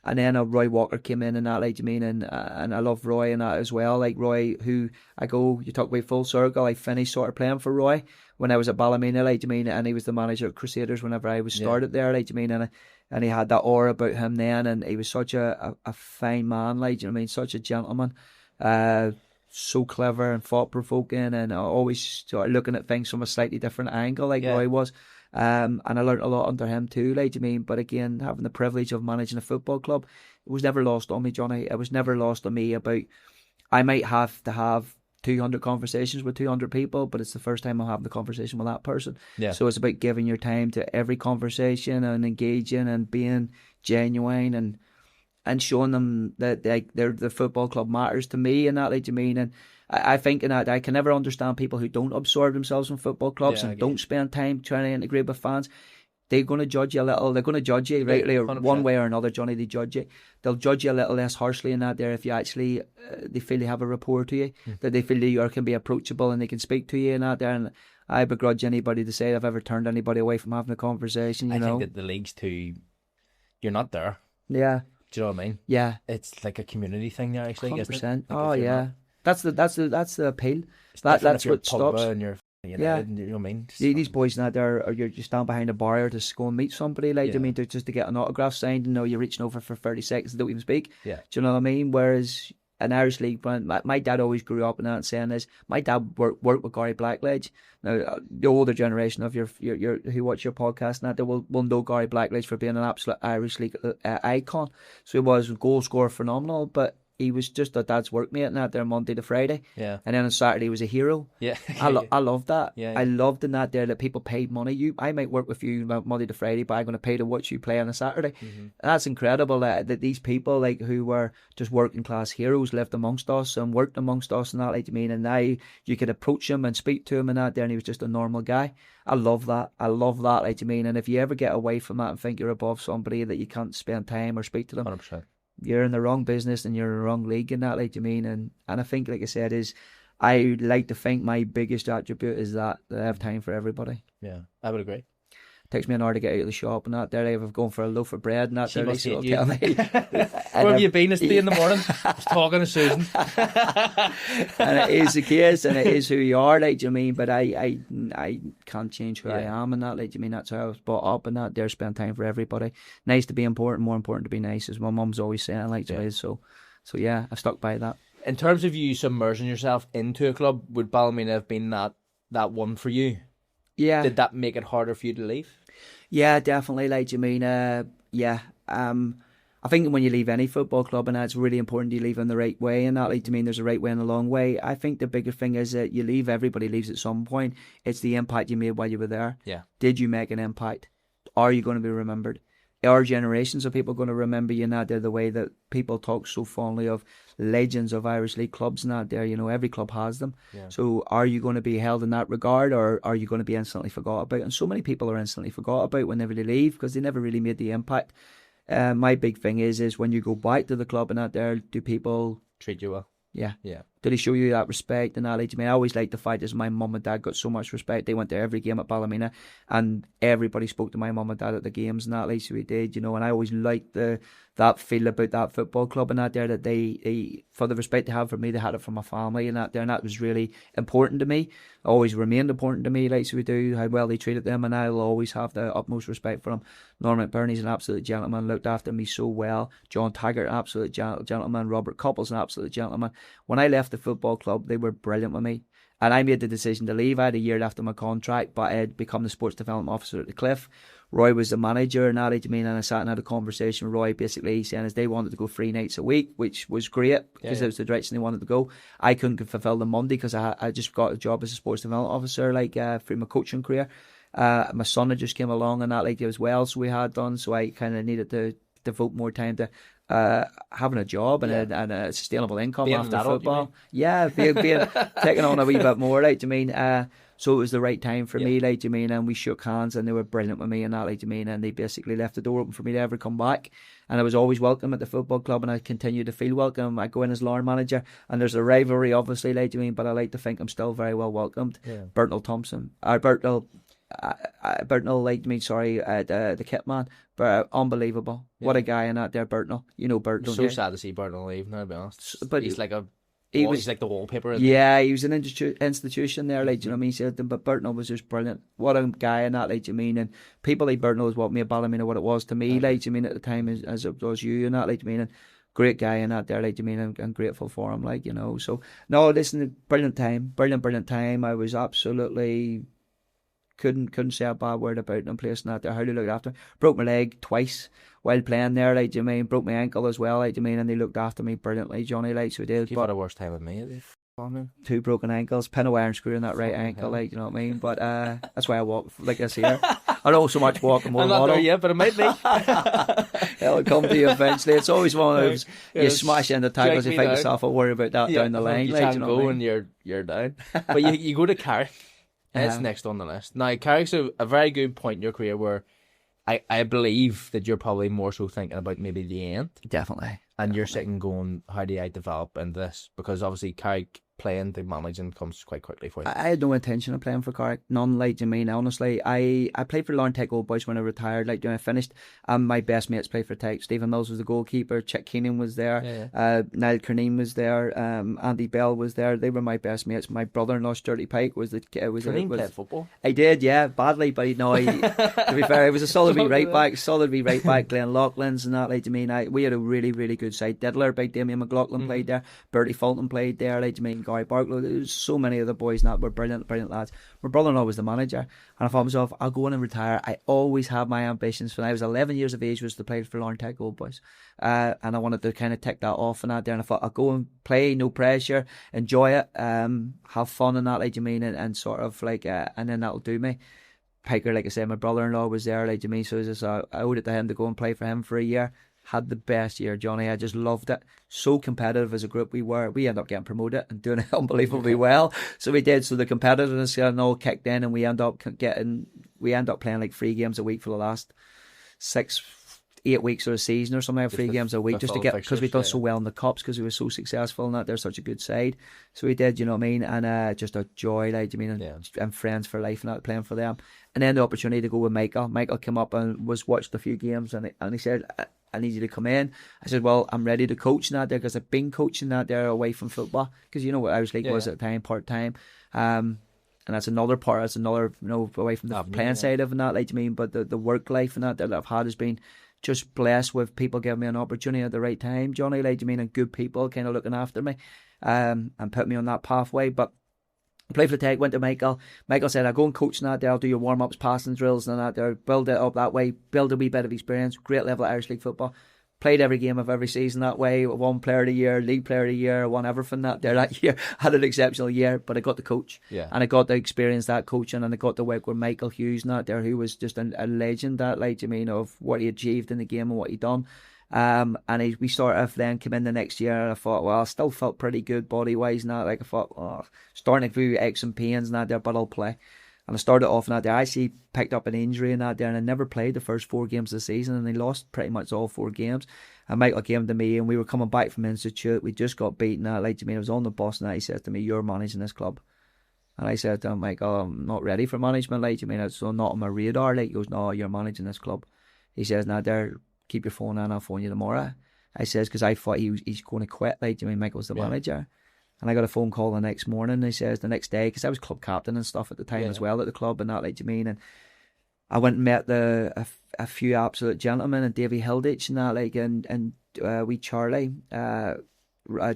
And then Roy Walker came in and that, like, and I love Roy and that as well. Like, Roy, who you talk about full circle, I finished sort of playing for Roy when I was at Ballymena, like, and he was the manager at Crusaders whenever I was started there, like, and he had that aura about him then, and he was such a fine man, like, such a gentleman, so clever and thought-provoking, and always sort of looking at things from a slightly different angle, like Roy was. And I learned a lot under him too, like, but again, having the privilege of managing a football club, it was never lost on me, Johnny. It was never lost on me about, I might have to have 200 conversations with 200 people, but it's the first time I'll have the conversation with that person. Yeah. So it's about giving your time to every conversation and engaging and being genuine and showing them that the football club matters to me and that, like, and I think in that I can never understand people who don't absorb themselves in football clubs and don't spend time trying to integrate with fans. They're going to judge you a little. They're going to judge you, rightly, or one way or another, Johnny. They judge you. They'll judge you a little less harshly in that there if you actually they feel they have a rapport to you, that they feel that you can be approachable and they can speak to you in that there. And I begrudge anybody to say I've ever turned anybody away from having a conversation. I think that the league's too, you're not there. Yeah. Do you know what I mean? Yeah. It's like a community thing there, actually. 100%. Isn't it? Like, oh yeah. That's the appeal. That's what stops. And you're, you know what I mean? These boys not there, or you stand behind a bar to go and meet somebody, like, just to get an autograph signed, and you're reaching over for 30 seconds and don't even speak. Yeah. Do you know what I mean? Whereas an Irish league, my dad always grew up in that, saying this. My dad worked with Gary Blackledge. Now, the older generation of your who watch your podcast now, they will know Gary Blackledge for being an absolute Irish league icon. So he was a goal scorer, phenomenal, but he was just a dad's workmate and that there Monday to Friday. Yeah. And then on Saturday he was a hero. Yeah. I love that. Yeah. I loved in that there that people paid money. I might work with you Monday to Friday, but I'm going to pay to watch you play on a Saturday. Mm-hmm. That's incredible that these people, like, who were just working class heroes, lived amongst us and worked amongst us and that, like, and now you could approach him and speak to him and that there, and he was just a normal guy. I love that, like, and if you ever get away from that and think you're above somebody, that you can't spend time or speak to them, 100%. You're in the wrong business and you're in the wrong league and that, like, and I think, like I said, I like to think my biggest attribute is that I have time for everybody. Yeah, I would agree. Takes me an hour to get out of the shop and that there. If I'm going for a loaf of bread and that there, must hate you. Tell me. Where have you been? It's 3 in the morning. I was talking to Susan. And it is the case, and it is who you are, like, but I can't change who I am and that, like, that's how I was brought up and that there. Spend time for everybody. Nice to be important, more important to be nice, as my mum's always saying, like, so yeah, I've stuck by that. In terms of you submerging yourself into a club, would Ballymena have been that one for you? Yeah. Did that make it harder for you to leave? Yeah, definitely. Like, I think when you leave any football club, and that's really important, you leave in the right way, and that, like, there's a right way and a long way. I think the bigger thing is that you leave. Everybody leaves at some point. It's the impact you made while you were there. Yeah. Did you make an impact? Are you going to be remembered? Are generations of people going to remember you now? They're the way that people talk so fondly of legends of Irish League clubs now. There, every club has them. Yeah. So are you going to be held in that regard, or are you going to be instantly forgot about? And so many people are instantly forgot about whenever they leave because they never really made the impact. My big thing is when you go back to the club and out there, do people treat you well? Yeah. Do they show you that respect and that? I always like the fact that my mum and dad got so much respect. They went to every game at Ballymena, and everybody spoke to my mum and dad at the games and that, so we did, and I always liked that feel about that football club and that there, that they for the respect they have for me, they had it for my family and that there, and that was really important to me. Always remained important to me, so we do, how well they treated them, and I'll always have the utmost respect for them. Norman McBurney's an absolute gentleman, looked after me so well. John Taggart, an absolute gentleman. Robert Coppell's an absolute gentleman. When I left the football club, they were brilliant with me. And I made the decision to leave. I had a year left on my contract, but I had become the sports development officer at the Cliff. Roy was the manager, and and I sat and had a conversation with Roy, basically saying as they wanted to go 3 nights a week, which was great because it was the direction they wanted to go. I couldn't fulfil the Monday because I just got a job as a sports development officer, through my coaching career. My son had just came along and that as well, so we had done. So I kind of needed to devote more time to having a job and a sustainable income Being after an adult, football. Yeah, being taking on a wee bit more, like, do you mean? So it was the right time for me, like, do you mean? And we shook hands, and they were brilliant with me and that, like, do you mean? And they basically left the door open for me to ever come back. And I was always welcome at the football club, and I continue to feel welcome. I go in as lawn manager, and there's a rivalry, obviously, like, do you mean? But I like to think I'm still very well welcomed. Yeah. Bertnell, like, do you mean? Sorry, the kit man, but unbelievable. Yeah. What a guy in that there, Bertnell. You know Bert, don't you? So sad to see Bertnell leave now, to be honest. But he's like the wallpaper. Yeah, he was an institution there, like, do you know what I mean? So, but Bertnell was just brilliant. What a guy in that, like, do you mean? And people like Bertnell is what made Ballymena what it was to me, like, do you mean, at the time as it was you and that, like, do you mean? And great guy in that there, like, do you mean? And grateful for him, like, you know. So, no, listen, brilliant time. I was absolutely... Couldn't say a bad word about them place and that there. How they looked after me. Broke my leg twice while playing there, like, do you mean? Broke my ankle as well, like, do you mean? And they looked after me brilliantly, Johnny, like, so they did. You've had a worse time with me. 2 broken ankles, pin of iron screw in that right ankle, like, you know what I mean? But that's why I walk like this here. I don't so much walk and more I'm not there yet, but it might be. It'll come to you eventually. It's always one of those, you smash into tackles, you think yourself, I'll worry about that down the line. You like, can't you know go what I and mean? you're down. But you go to Carrick. It's next on the list. Now, Carrick's a very good point in your career where I believe that you're probably more so thinking about maybe the end. Definitely. And you're sitting going, how do I develop in this? Because obviously Carrick playing to managing comes quite quickly for you. I had no intention of playing for Carrick, none, like, do you mean? Honestly, I played for Larntech Old Boys when I retired, like, when I finished. My best mates played for Tech. Stephen Mills was the goalkeeper, Chick Keenan was there, Niall Cerneen was there, Andy Bell was there. They were my best mates. My brother-in-law Sturdy Pike was Cerneen played football? I did, yeah, badly, but to be fair, it was a solid wee right back, Glenn Loughlin's and that, like, do you mean? We had a really, really good side. Diddler, Big Damien McLaughlin played there, Bertie Fulton played there, like, do you mean? Gary Barklow, there was so many of the boys that were brilliant lads. My brother-in-law was the manager, and I thought to myself, I'll go in and retire. I always had my ambitions. When I was 11 years of age was to play for Larntech Old Boys, and I wanted to kind of tick that off and that there, and I thought I'll go and play, no pressure, enjoy it, have fun and that, like, you mean, and sort of like, and then that'll do me. Piker, like I said, my brother-in-law was there, like, you mean, so I owed it to him to go and play for him for a year. Had the best year, Johnny. I just loved it. So competitive as a group we were. We ended up getting promoted and doing it unbelievably well. So we did. So the competitiveness and all kicked in, and we end up playing like 3 games a week for the last 6-8 weeks of the season or something. 3 games a week just to get, because we done so well in the cups, because we were so successful and that they're such a good side. So we did, you know what I mean? And just a joy, like, you mean, and friends for life and that, playing for them. And then the opportunity to go with Michael. Michael came up and watched a few games, and he said, I need you to come in. I said, well, I'm ready to coach that there, because I've been coaching that there away from football, because you know what Irish League was at the time, part-time. And that's another part, that's another, you know, away from the playing side of it, that, like, you mean, but the work life and that I've had has been just blessed with people giving me an opportunity at the right time, Johnny, like, you mean, and good people kind of looking after me, and put me on that pathway. But I played for the Tech, went to Michael. Michael said, I'll go and coach that there, I'll do your warm-ups, passing drills and that there, build it up that way, build a wee bit of experience, great level of Irish League football. Played every game of every season that way, won Player of the Year, League Player of the Year, won everything that there that year. Had an exceptional year, but I got to coach. And I got to experience that coaching, and I got to work with Michael Hughes and that there, who was just a legend, that, like, you mean, of what he achieved in the game and what he done. And we sort of then came in the next year, and I thought, well, I still felt pretty good body-wise and that. Like, I thought, starting to do aches and pains and that there, but I'll play. And I started off in that there. I actually picked up an injury in that there, and I never played the first 4 games of the season, and they lost pretty much all 4 games. And Michael came to me, and we were coming back from Institute. We just got beaten. That, like, to me, I was on the bus, and he said to me, "You're managing this club." And I said to him, Michael, I'm not ready for management. Like, you mean, it's not on my radar. Like, he goes, "No, you're managing this club." He says, "Now there, keep your phone on. I'll phone you tomorrow." I says, because I thought he's going to quit. Like, you mean, Michael's the manager. And I got a phone call the next morning. He says the next day, because I was club captain and stuff at the time as well at the club and that, like, you mean, and I went and met a few absolute gentlemen, and Davy Hilditch and that, like, and we Charlie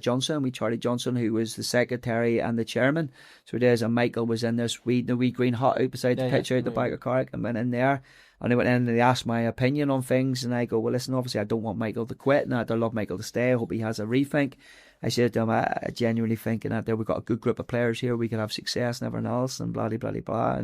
Johnson, who was the secretary and the chairman. So there's, and Michael was in this wee green hut out beside the pitch out the back of Carrick, and went in there. And they went in and they asked my opinion on things, and I go, well, listen, obviously I don't want Michael to quit, and I love Michael to stay. I hope he has a rethink. I said to him, I genuinely think that we've got a good group of players here, we could have success and everything else, and blah, blah, blah, blah.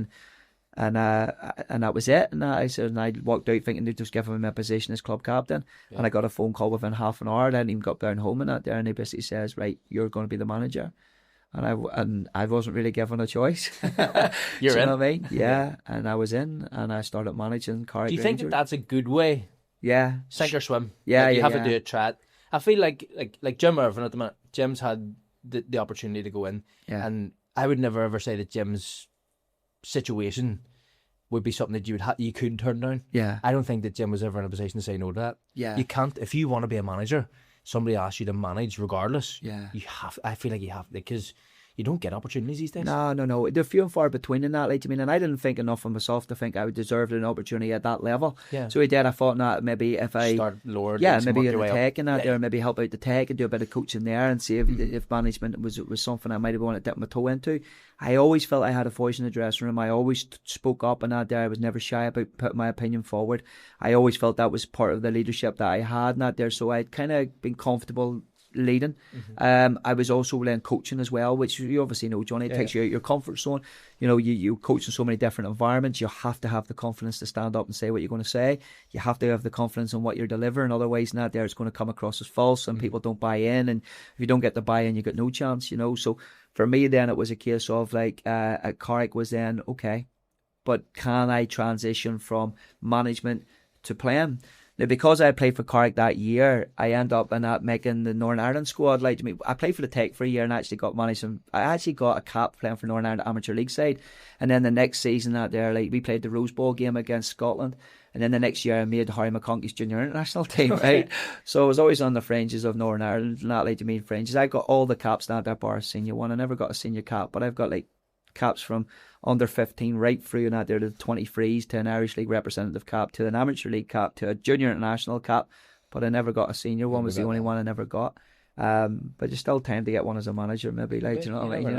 And that was it. And I walked out thinking they'd just given me a position as club captain. And I got a phone call within half an hour. I hadn't even got down home and that there. And he basically says, right, you're going to be the manager. And I wasn't really given a choice. You're in. You know what I mean? Yeah. And I was in, and I started managing Carrick. Do you think that's a good way? Yeah. Sink or swim. Yeah, you have to do it. Try it. I feel like Jim Irvin at the minute. Jim's had the opportunity to go in, and I would never ever say that Jim's situation would be something that you couldn't turn down. Yeah. I don't think that Jim was ever in a position to say no to that. Yeah. You can't, if you want to be a manager, somebody asks you to manage regardless. Yeah. I feel like you have, because you don't get opportunities these days. No. They're few and far between in that, like, I mean, and I didn't think enough of myself to think I would deserve an opportunity at that level. Yeah. So I did. I thought that maybe if I start lower, maybe in the tech and that there, maybe help out the tech and do a bit of coaching there and see if management was something I might have wanted to dip my toe into. I always felt I had a voice in the dressing room. I always spoke up and that there. I was never shy about putting my opinion forward. I always felt that was part of the leadership that I had and that there. So I'd kind of been comfortable leading. I was also then coaching as well, which you obviously know, Johnny. It takes you out your comfort zone. You know, you coach in so many different environments. You have to have the confidence to stand up and say what you're going to say. You have to have the confidence in what you're delivering. Otherwise, not there, it's going to come across as false, and people don't buy in. And if you don't get the buy-in, you got no chance. You know. So for me, then it was a case of like at Carrick was then okay, but can I transition from management to playing? Now, because I played for Carrick that year, I end up in that making the Northern Ireland squad. Like, I played for the Tech for a year and actually got managed. I actually got a cap playing for Northern Ireland Amateur League side. And then the next season that there, like, we played the Rose Bowl game against Scotland. And then the next year I made Harry McConkey's junior international team, right? So I was always on the fringes of Northern Ireland, not like to mean fringes. I got all the caps now that bar a senior one. I never got a senior cap, but I've got like caps from under 15 right through and out there to the 23s, to an Irish League representative cap, to an Amateur League cap, to a junior international cap, but I never got a senior one. Was the only one I never got. But there's still time to get one as a manager, maybe, like, do you know what I mean?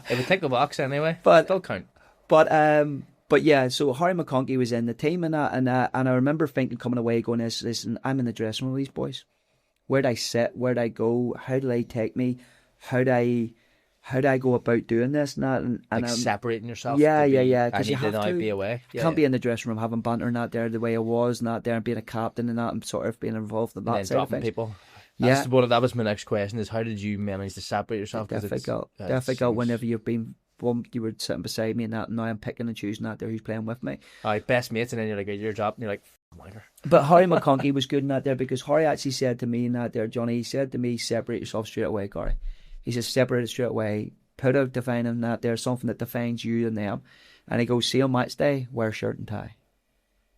It would tick the box anyway, but still count. But yeah, so Harry McConkey was in the team and I remember thinking, coming away, going, listen, I'm in the dressing room with these boys. Where'd I sit? Where'd I go? How do they take me? How do I go about doing this? And like separating yourself. Yeah. Because you have to be away. You can't be in the dressing room having banter and that there the way I was, not there and being a captain and that, and sort of being involved in that side of things. People. That was my next question: is how did you manage to separate yourself? Difficult whenever you've been. You were sitting beside me and that, and now I'm picking and choosing that there who's playing with me. Best mates, and then you're like, your job, and you're like, minor. But Harry McConkey was good in that there, because Harry actually said to me in that there, Johnny, he said to me, separate yourself straight away, Gary. He says, separate it straight away. Put a define in that there, something that defines you and them. And he goes, see on match day, wear shirt and tie.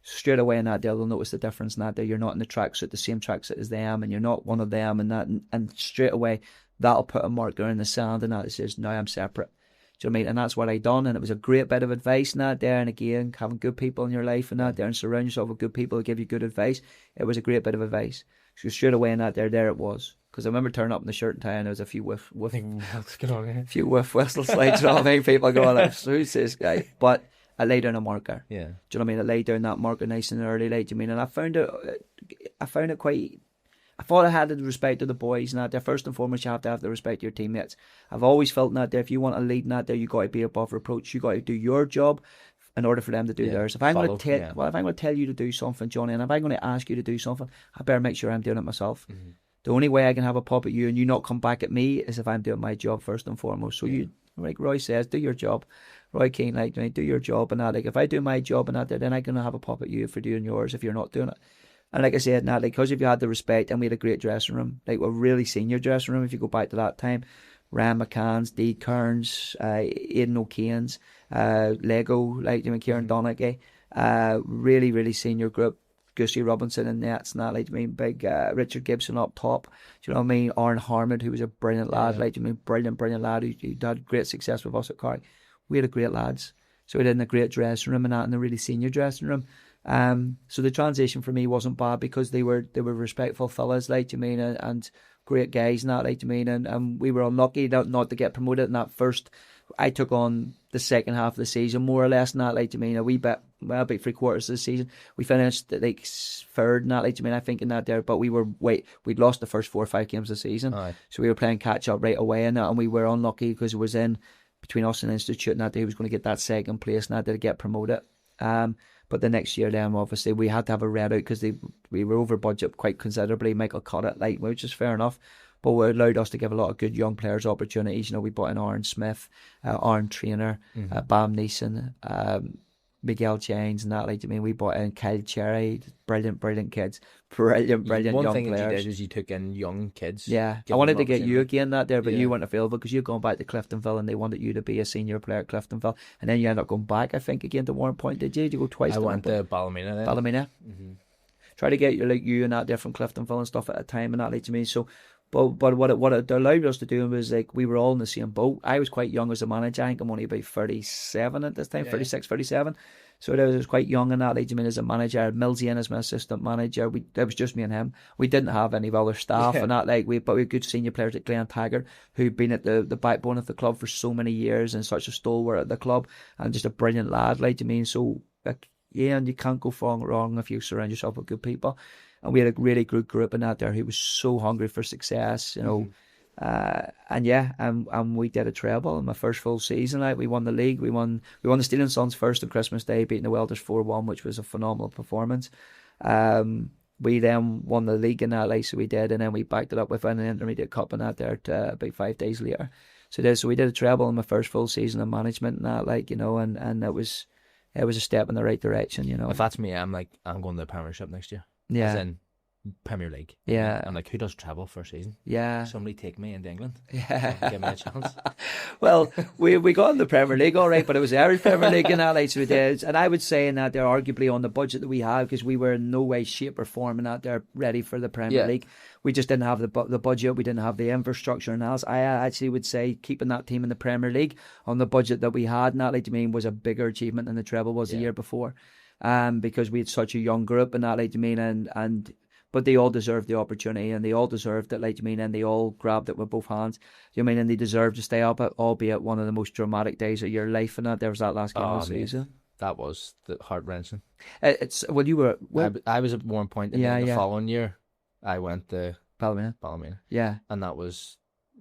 Straight away in that there, they'll notice the difference in that there. You're not in the tracksuit, the same tracksuit as them, and you're not one of them, and that, and straight away, that'll put a marker in the sand, and that says, now I'm separate. Do you know what I mean? And that's what I done, and it was a great bit of advice in that there, and again, having good people in your life and that there, and surround yourself with good people who give you good advice. It was a great bit of advice. So straight away in that there it was. Because I remember turning up in the shirt and tie, and there was a few whistles, like, you know what I mean? People going, like, who's this guy? But I laid down a marker. Yeah. Do you know what I mean? I laid down that marker nice and early, like, do you mean? And I found it quite. I thought I had the respect of the boys and that there. First and foremost, you have to have the respect of your teammates. I've always felt that there, if you want to lead in that there, you got to be above reproach. You got to do your job in order for them to do theirs. If I'm going to tell you to do something, Johnny, and if I'm going to ask you to do something, I better make sure I'm doing it myself. Mm-hmm. The only way I can have a pop at you and you not come back at me is if I'm doing my job first and foremost. So you, like Roy says, do your job. Roy Keane, like, do your job and that. Like, if I do my job and that, then I'm going to have a pop at you for doing yours if you're not doing it. And like I said, Nat, like, because if you had the respect, and we had a great dressing room, like a really senior dressing room, if you go back to that time, Ryan McCann's, Dee Kearns, Aidan O'Kane's, Lego, like, Kieran Donaghy, really, really senior group. Gussie Robinson in nets and that, like, big Richard Gibson up top. Do you know what I mean? Aaron Harmond, who was a brilliant lad, brilliant lad who had great success with us at Carrick. We had a great lads. So we had in a great dressing room and that, in a really senior dressing room. So the transition for me wasn't bad because they were respectful fellas, like, you mean, and great guys and that, like, you mean, and we were unlucky not to get promoted in that first. I took on the second half of the season more or less, and that, like, you mean, a wee bit, well, about 3/4 of the season. We finished like third and that, like, you mean, I think in that there, but we'd lost the first 4 or 5 games of the season, so we were playing catch up right away and that, and we were unlucky because it was in between us and Institute, and that he was going to get that second place, and that to get promoted. But the next year, then obviously we had to have a red out because we were over budget quite considerably. Michael cut it, like, which is fair enough. But it allowed us to give a lot of good young players opportunities. You know, we brought in Aaron Smith, Aaron Trainer, Bam Neeson, Miguel James, and that. Like, I mean, we brought in Kyle Cherry, brilliant kids, brilliant young players. One thing that you did is you took in young kids. Yeah, I wanted to get you again that there, but you weren't available because you're going back to Cliftonville, and they wanted you to be a senior player at Cliftonville, and then you end up going back, I think, again to Warren Point. Did you? Did you go twice? I went to Ballymena then. Ballymena. Try to get you and that there from Cliftonville and stuff at a time, and that, like, to me. So, but what it allowed us to do was, like, we were all in the same boat. I was quite young as a manager. I think I'm only about 37 at this time, 36, 37. So I was quite young in that, like, I mean, as a manager. I had Millsy in as my assistant manager. It was just me and him. We didn't have any other staff and that, like, but we had good senior players like Glenn Taggart, who'd been at the backbone of the club for so many years and such a stalwart at the club, and just a brilliant lad, like, I mean. So, like, yeah, and you can't go wrong if you surround yourself with good people. And we had a really good group in that there who was so hungry for success, you know. And we did a treble in my first full season. Like, we won the league, we won the Steel and Sons first on Christmas Day, beating the Welders 4-1, which was a phenomenal performance. We then won the league in that, like, so we did, and then we backed it up with an intermediate cup in that there about 5 days later. So we did a treble in my first full season of management and that, like, you know, and it was a step in the right direction, you know. If that's me, I'm going to the Premiership next year. Yeah. As in Premier League. Yeah. I'm like, who does treble for a season? Yeah. Somebody take me into England. Yeah. Give me a chance. Well, we got in the Premier League, all right, but it was the Irish Premier League in that, like, so we did. And I would say in that they're arguably on the budget that we have, because we were in no way, shape or form in that they're ready for the Premier League. We just didn't have the budget. We didn't have the infrastructure and else. I actually would say keeping that team in the Premier League on the budget that we had, and that, like, I mean, was a bigger achievement than the treble was the year before. Because we had such a young group and that, like, I mean, but they all deserved the opportunity, and they all deserved it, like, I mean, and they all grabbed it with both hands. You know, I mean, and they deserved to stay up, albeit one of the most dramatic days of your life. And that there was that last game of the season. That was heart wrenching. You were. I was at one point, and then the following year, I went to Ballymena. Yeah, and that was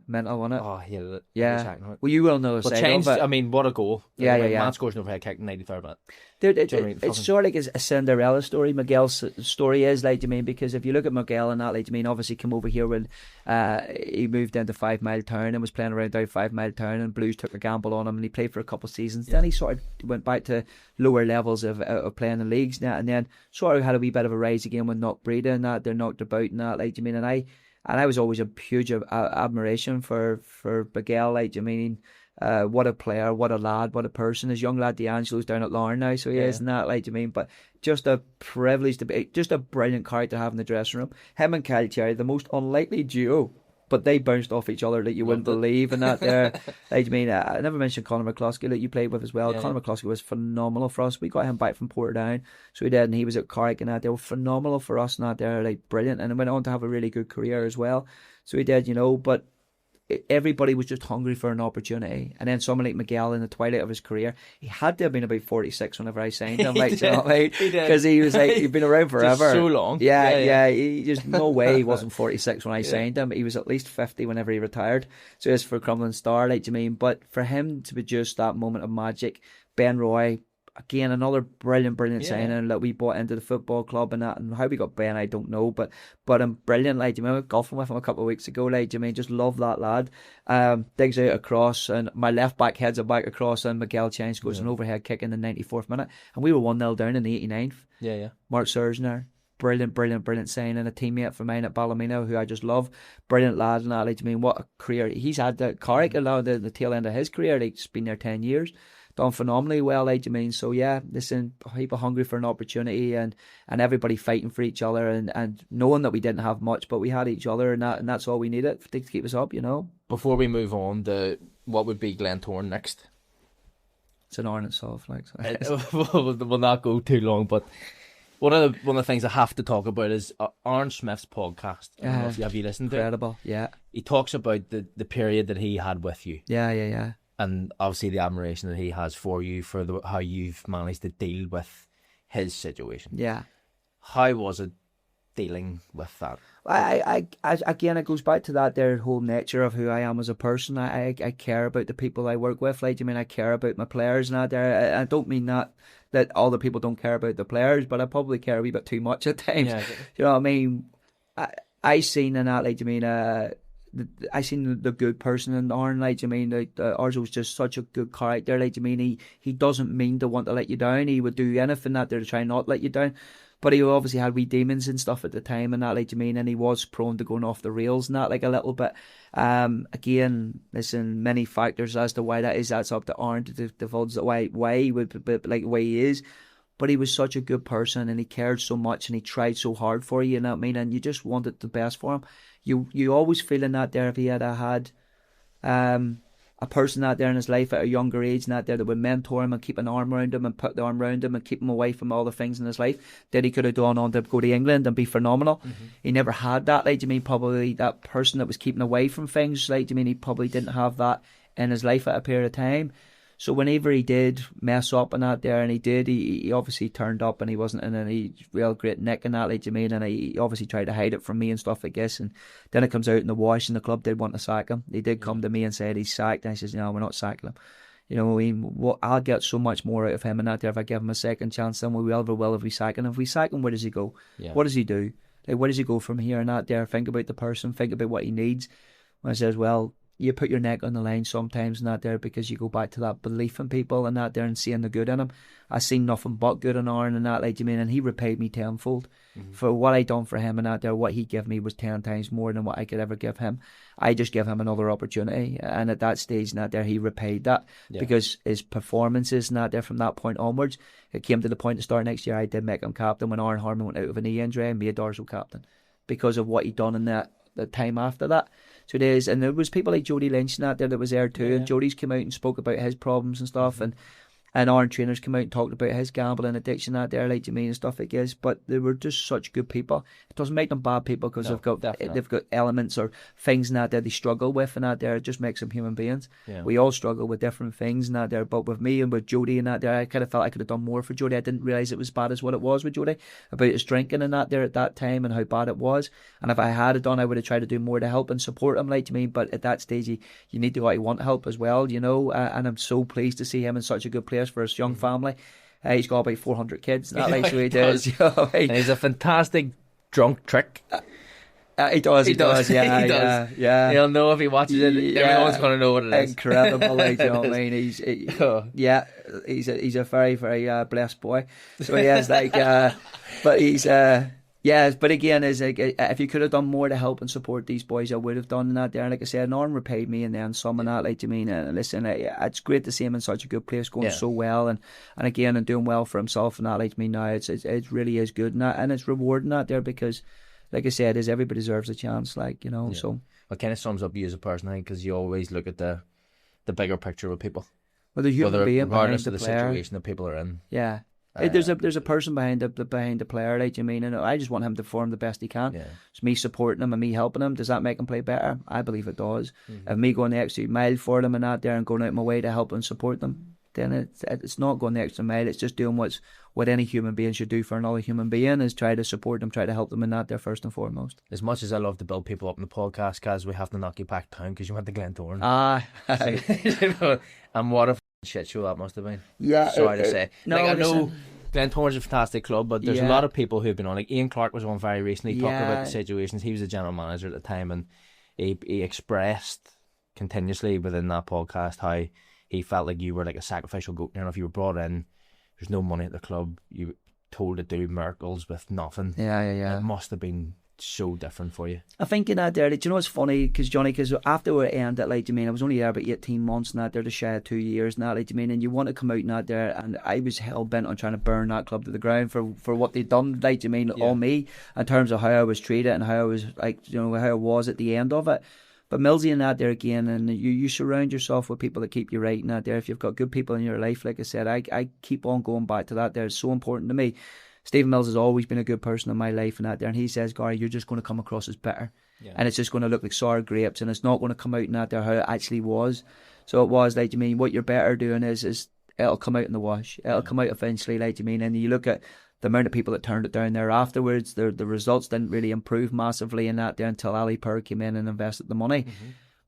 mental, wasn't it? Oh, I hated it. Yeah. Well, you will know. Well, changed. I mean, what a goal! Yeah. Man scores an overhead kick in 93rd minute. It's sort of like a Cinderella story. Miguel's story is, like, I mean, because if you look at Miguel and that, like, I mean, obviously came over here when he moved into 5 Mile Town and was playing around down 5 Mile Town, and Blues took a gamble on him, and he played for a couple of seasons. Then he sort of went back to lower levels of playing in leagues now, and then sort of had a wee bit of a rise again with Knockbreda and that. They're knocked about and that, like, I mean, and I was always a huge admiration for Miguel, like, I mean, what a player, what a lad, what a person. His young lad D'Angelo's down at Larne now, so he is, and that, like, I mean, but just a privilege to be, just a brilliant character to have in the dressing room. Him and Kyle Cherry, the most unlikely duo, but they bounced off each other that you wouldn't believe, and that there, like, I mean, I never mentioned Conor McCloskey that you played with as well. Conor McCloskey was phenomenal for us. We got him back from Portadown, so we did, and he was at Carrick and that. They were phenomenal for us, and that they're, like, brilliant, and went on to have a really good career as well. So he did, you know, but everybody was just hungry for an opportunity. And then someone like Miguel in the twilight of his career, he had to have been about 46 whenever I signed him, like, you know what I mean? Because he was like, he'd been around forever. So long. Yeah. He just, no way he wasn't 46 when I signed him. He was at least 50 whenever he retired. So it's for Crumbling Star, like, you mean? But for him to be just that moment of magic, Ben Roy, again, another brilliant signing that we brought into the football club, and that, and how we got Ben, I don't know, but I'm brilliant. Like, do you remember golfing with him a couple of weeks ago? Like, do you mean, just love that lad. Digs out across, and my left back heads it back across, and Miguel Chang scores an overhead kick in the 94th minute, and we were 1-0 down in the 89th. Yeah. Mark Sersner, brilliant signing. A teammate for mine at Ballymena who I just love, brilliant lad, and that, like, I mean, what a career he's had. The Carrick allowed the tail end of his career. Like, he's been there 10 years. Done phenomenally well, like, I mean, so yeah, listen, people hungry for an opportunity, and everybody fighting for each other, and knowing that we didn't have much, but we had each other, and that's all we needed to keep us up, you know. Before we move on, what would be Glentoran next? It's an hour in itself, like, we'll not go too long, but one of the things I have to talk about is Aaron Smith's podcast. Have you listened to it? Incredible, yeah. He talks about the period that he had with you. Yeah. And obviously the admiration that he has for you, for how you've managed to deal with his situation. Yeah. How was it dealing with that? I again, it goes back to that their whole nature of who I am as a person. I care about the people I work with. Like, I mean, I care about my players and that. There, I don't mean that all the people don't care about the players, but I probably care a wee bit too much at times. Yeah. You know what I mean? I seen in that, like, I mean, I seen the good person in Aaron. Like, I mean, Arzo's just such a good character. Like, I mean, he doesn't mean to want to let you down. He would do anything that there to try not let you down. But he obviously had wee demons and stuff at the time and that, like, I mean, and he was prone to going off the rails and that, like, a little bit. Again, listen, many factors as to why that is. That's up to Aaron to divulge why he would be like the way he is. But he was such a good person and he cared so much and he tried so hard for you, you know what I mean? And you just wanted the best for him. You always feel in that there if he had a person out there in his life at a younger age and out there that would mentor him and keep an arm around him and put the arm around him and keep him away from all the things in his life that he could have gone on to go to England and be phenomenal. Mm-hmm. He never had that. Like, I mean, probably that person that was keeping away from things, like, I mean, he probably didn't have that in his life at a period of time. So whenever he did mess up and that there, and he obviously turned up and he wasn't in any real great nick and that, like, you mean, and he obviously tried to hide it from me and stuff like this, and then it comes out in the wash and the club did want to sack him. They did come to me and said he's sacked, and I says, no, we're not sacking him. You know, I mean, I'll get so much more out of him and that there if I give him a second chance than we ever will if we sack him. If we sack him, where does he go? Yeah. What does he do? Like, where does he go from here and that there? Think about the person, think about what he needs. When I says, well, you put your neck on the line sometimes and that there because you go back to that belief in people and that there and seeing the good in them. I seen nothing but good in Aaron and that, like, you mean, and he repaid me tenfold for what I done for him and that there. What he gave me was 10 times more than what I could ever give him. I just gave him another opportunity, and at that stage and that there he repaid that because his performances and that there from that point onwards, it came to the point to start next year I did make him captain when Aaron Harmon went out with a knee injury and made Darzo captain because of what he done in that the time after that. So it is, and there was people like Jody Lynch and that was there too, and Jody's come out and spoke about his problems and stuff, and Aaron Trainers came out and talked about his gambling addiction that there, like, you mean, and stuff like this. But they were just such good people. It doesn't make them bad people because they've got elements or things in that there they struggle with and that there. It just makes them human beings. Yeah. We all struggle with different things and that there. But with me and with Jody and that there, I kind of felt I could have done more for Jody. I didn't realise it was bad as what it was with Jody about his drinking and that there at that time and how bad it was. And if I had it done, I would have tried to do more to help and support him, like, you mean. But at that stage, you need to want help as well, you know. And I'm so pleased to see him in such a good place for his young family. He's got about 400 kids and that, like, so he does. You know, and he's a fantastic drunk trick. He does, yeah. He'll know if he watches it. Everyone's going to know what it is. Incredible, like, you know what I mean? He's a very, very blessed boy. So he is, like, but he's... but again, is like, if you could have done more to help and support these boys, I would have done that there. And like I said, Norm repaid me and then some and that, like, you mean. And listen, it's great to see him in such a good place, going so well, and again, and doing well for himself and that, like, me now. It really is good, and it's rewarding that there because, like I said, everybody deserves a chance, like, you know. Yeah. So it kind of sums up you as a person, I think, because you always look at the bigger picture with people. Well, the human being regardless of the player. Situation that people are in. Yeah. There's a person behind the player, like, you mean, and I just want him to perform the best he can. Yeah. It's me supporting him and me helping him. Does that make him play better? I believe it does. Mm-hmm. If me going the extra mile for them and that there and going out my way to help and support them, then it's not going the extra mile. It's just doing what any human being should do for another human being, is try to support them, try to help them in that there first and foremost. As much as I love to build people up in the podcast, Kaz, we have to knock you back down because you went to Glentoran. And what a shit show that must have been. Yeah. Sorry to say. No, like, I know Glentoran's a fantastic club, but there's a lot of people who've been on. Like Ian Clark was on very recently talking about the situations. He was a general manager at the time, and he expressed continuously within that podcast how he felt like you were like a sacrificial goat. You know, if you were brought in, there's no money at the club, you were told to do miracles with nothing. Yeah. It must have been so different for you. I think in that there, do you know what's funny, because after we ended, like, you mean, I was only there about 18 months and that there, to shy of 2 years and that, like, you mean, and you want to come out and that there, and I was hell bent on trying to burn that club to the ground for what they'd done, like, you mean, on me, in terms of how I was treated and how I was, like, you know, how I was at the end of it. But Millsy and that there again, and you surround yourself with people that keep you right and that there. If you've got good people in your life, like I said, I keep on going back to that there. It's so important to me. Stephen Mills has always been a good person in my life and that there, and he says, Gary, you're just going to come across as bitter, and it's just going to look like sour grapes, and it's not going to come out in that there how it actually was. So it was, like, you mean, what you're better doing is it'll come out in the wash. It'll come out eventually, like, you mean, and you look at the amount of people that turned it down there afterwards, the results didn't really improve massively in that there until Ali Purr came in and invested the money.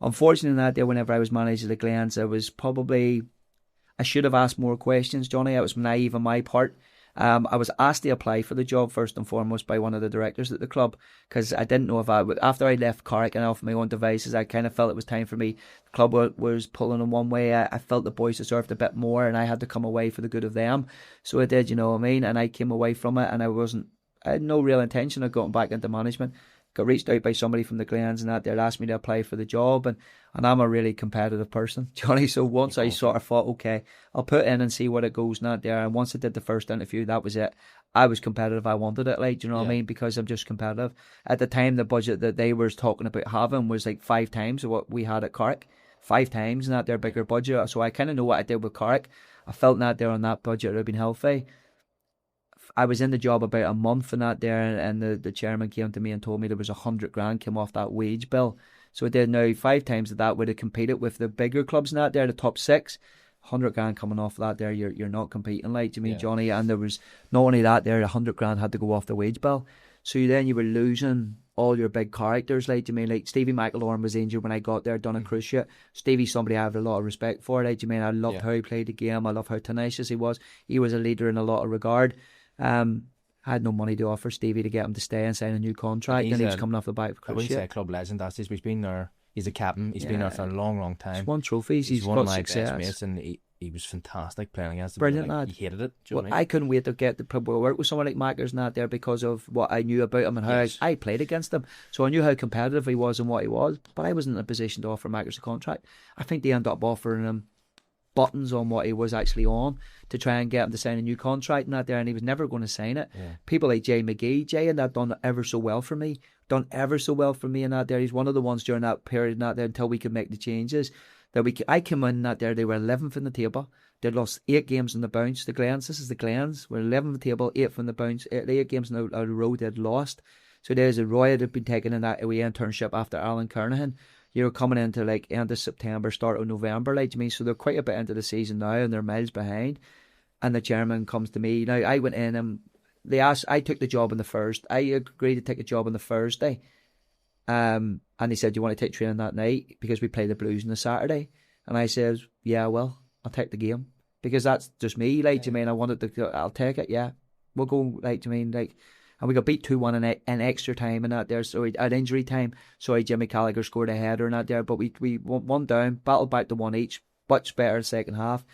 Unfortunately, in that day, whenever I was manager of the Glens, I should have asked more questions, Johnny. It was naive on my part. I was asked to apply for the job first and foremost by one of the directors at the club, because I didn't know if after I left Carrick and off my own devices, I kind of felt it was time for me. The club was pulling in one way. I felt the boys deserved a bit more, and I had to come away for the good of them. So I did, you know what I mean? And I came away from it, and I had no real intention of going back into management. Got reached out by somebody from the Glens and that they'd asked me to apply for the job, and I'm a really competitive person, Johnny. So once I sort of thought, okay, I'll put in and see what it goes not there. And once I did the first interview, that was it. I was competitive. I wanted it, like, do you know what I mean? Because I'm just competitive. At the time, the budget that they were talking about having was like 5 times what we had at Carrick. 5 times, not their bigger budget. So I kind of know what I did with Carrick. I felt not there on that budget it would have been healthy. I was in the job about a month and that there, and the chairman came to me and told me there was 100 grand came off that wage bill. So I did now 5 times that would have competed with the bigger clubs and that there, the top 6. 100 grand coming off that there, you're not competing, like, do you mean, Johnny? And there was not only that there, 100 grand had to go off the wage bill. So then you were losing all your big characters, like, do you mean, like Stevie McIlaurin was injured when I got there, done a cruise ship. Stevie's somebody I have a lot of respect for, like, do you mean? I loved how he played the game. I love how tenacious he was. He was a leader in a lot of regard. I had no money to offer Stevie to get him to stay and sign a new contract, and he was coming off the back of I wouldn't say a club legend, that's just, he's been there. He's a captain. He's been there for a long, long time. He's won trophies. He's one got of my success. best mates, and he was fantastic playing against him. Brilliant lad. He hated it. Do you know what I couldn't wait to get to work with someone like Mackers and that there because of what I knew about him and how I played against him. So I knew how competitive he was and what he was, but I wasn't in a position to offer Mackers a contract. I think they ended up offering him buttons on what he was actually on to try and get him to sign a new contract and that there, and he was never going to sign it. People like Jay McGee, and that done ever so well for me and that there. He's one of the ones during that period and that there until we could make the changes that I came in that there. They were 11th in the table. They'd lost 8 games on the bounce. The Glens, this is the Glens, we're 11th in the table, 8th from the bounce. 8 games in a row they'd lost. So there's a Roy that had been taken in that away internship after Alan Kernahan. You're coming into like end of September, start of November, like, to me. So they're quite a bit into the season now, and they're miles behind. And the chairman comes to me. Now I went in and they asked. I took the job on the first. I agreed to take a job on the Thursday. And they said, "Do you want to take training that night because we play the Blues on the Saturday?" And I said, "Yeah, well, I'll take the game because that's just me." Like, do you mean I wanted to? I'll take it. Yeah, we'll go. Like, do you mean like? And we got beat 2-1 in extra time and that there. So at injury time, sorry, Jimmy Gallagher scored a header and that there. But we went 1 down, battled back to 1 each. Much better second half.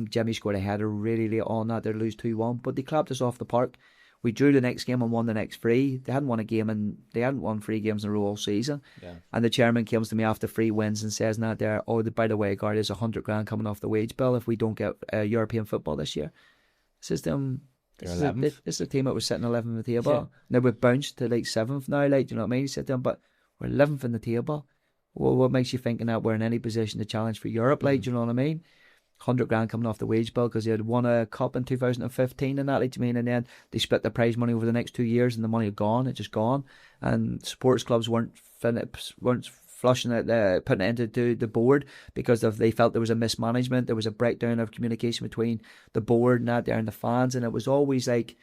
Jimmy scored a header really late on that there, lose 2-1. But they clapped us off the park. We drew the next game and won the next 3. They hadn't won a game and they hadn't won 3 games in a row all season. Yeah. And the chairman comes to me after 3 wins and says, "Not there. Oh, by the way, guard, there's 100 grand coming off the wage bill if we don't get European football this year." I says to him, This is a team that was sitting 11th in the table. Yeah. Now we've bounced to like 7th now, like, do you know what I mean? He said to him, "But we're 11th in the table. Well, what makes you thinking that we're in any position to challenge for Europe, like, do you know what I mean?" 100 grand coming off the wage bill because they had won a cup in 2015 and that, like, do you mean? And then they split the prize money over the next 2 years and the money had gone, it just gone. And sports clubs weren't flushing it, putting it into the board because they felt there was a mismanagement, there was a breakdown of communication between the board and that there and the fans, and it was always like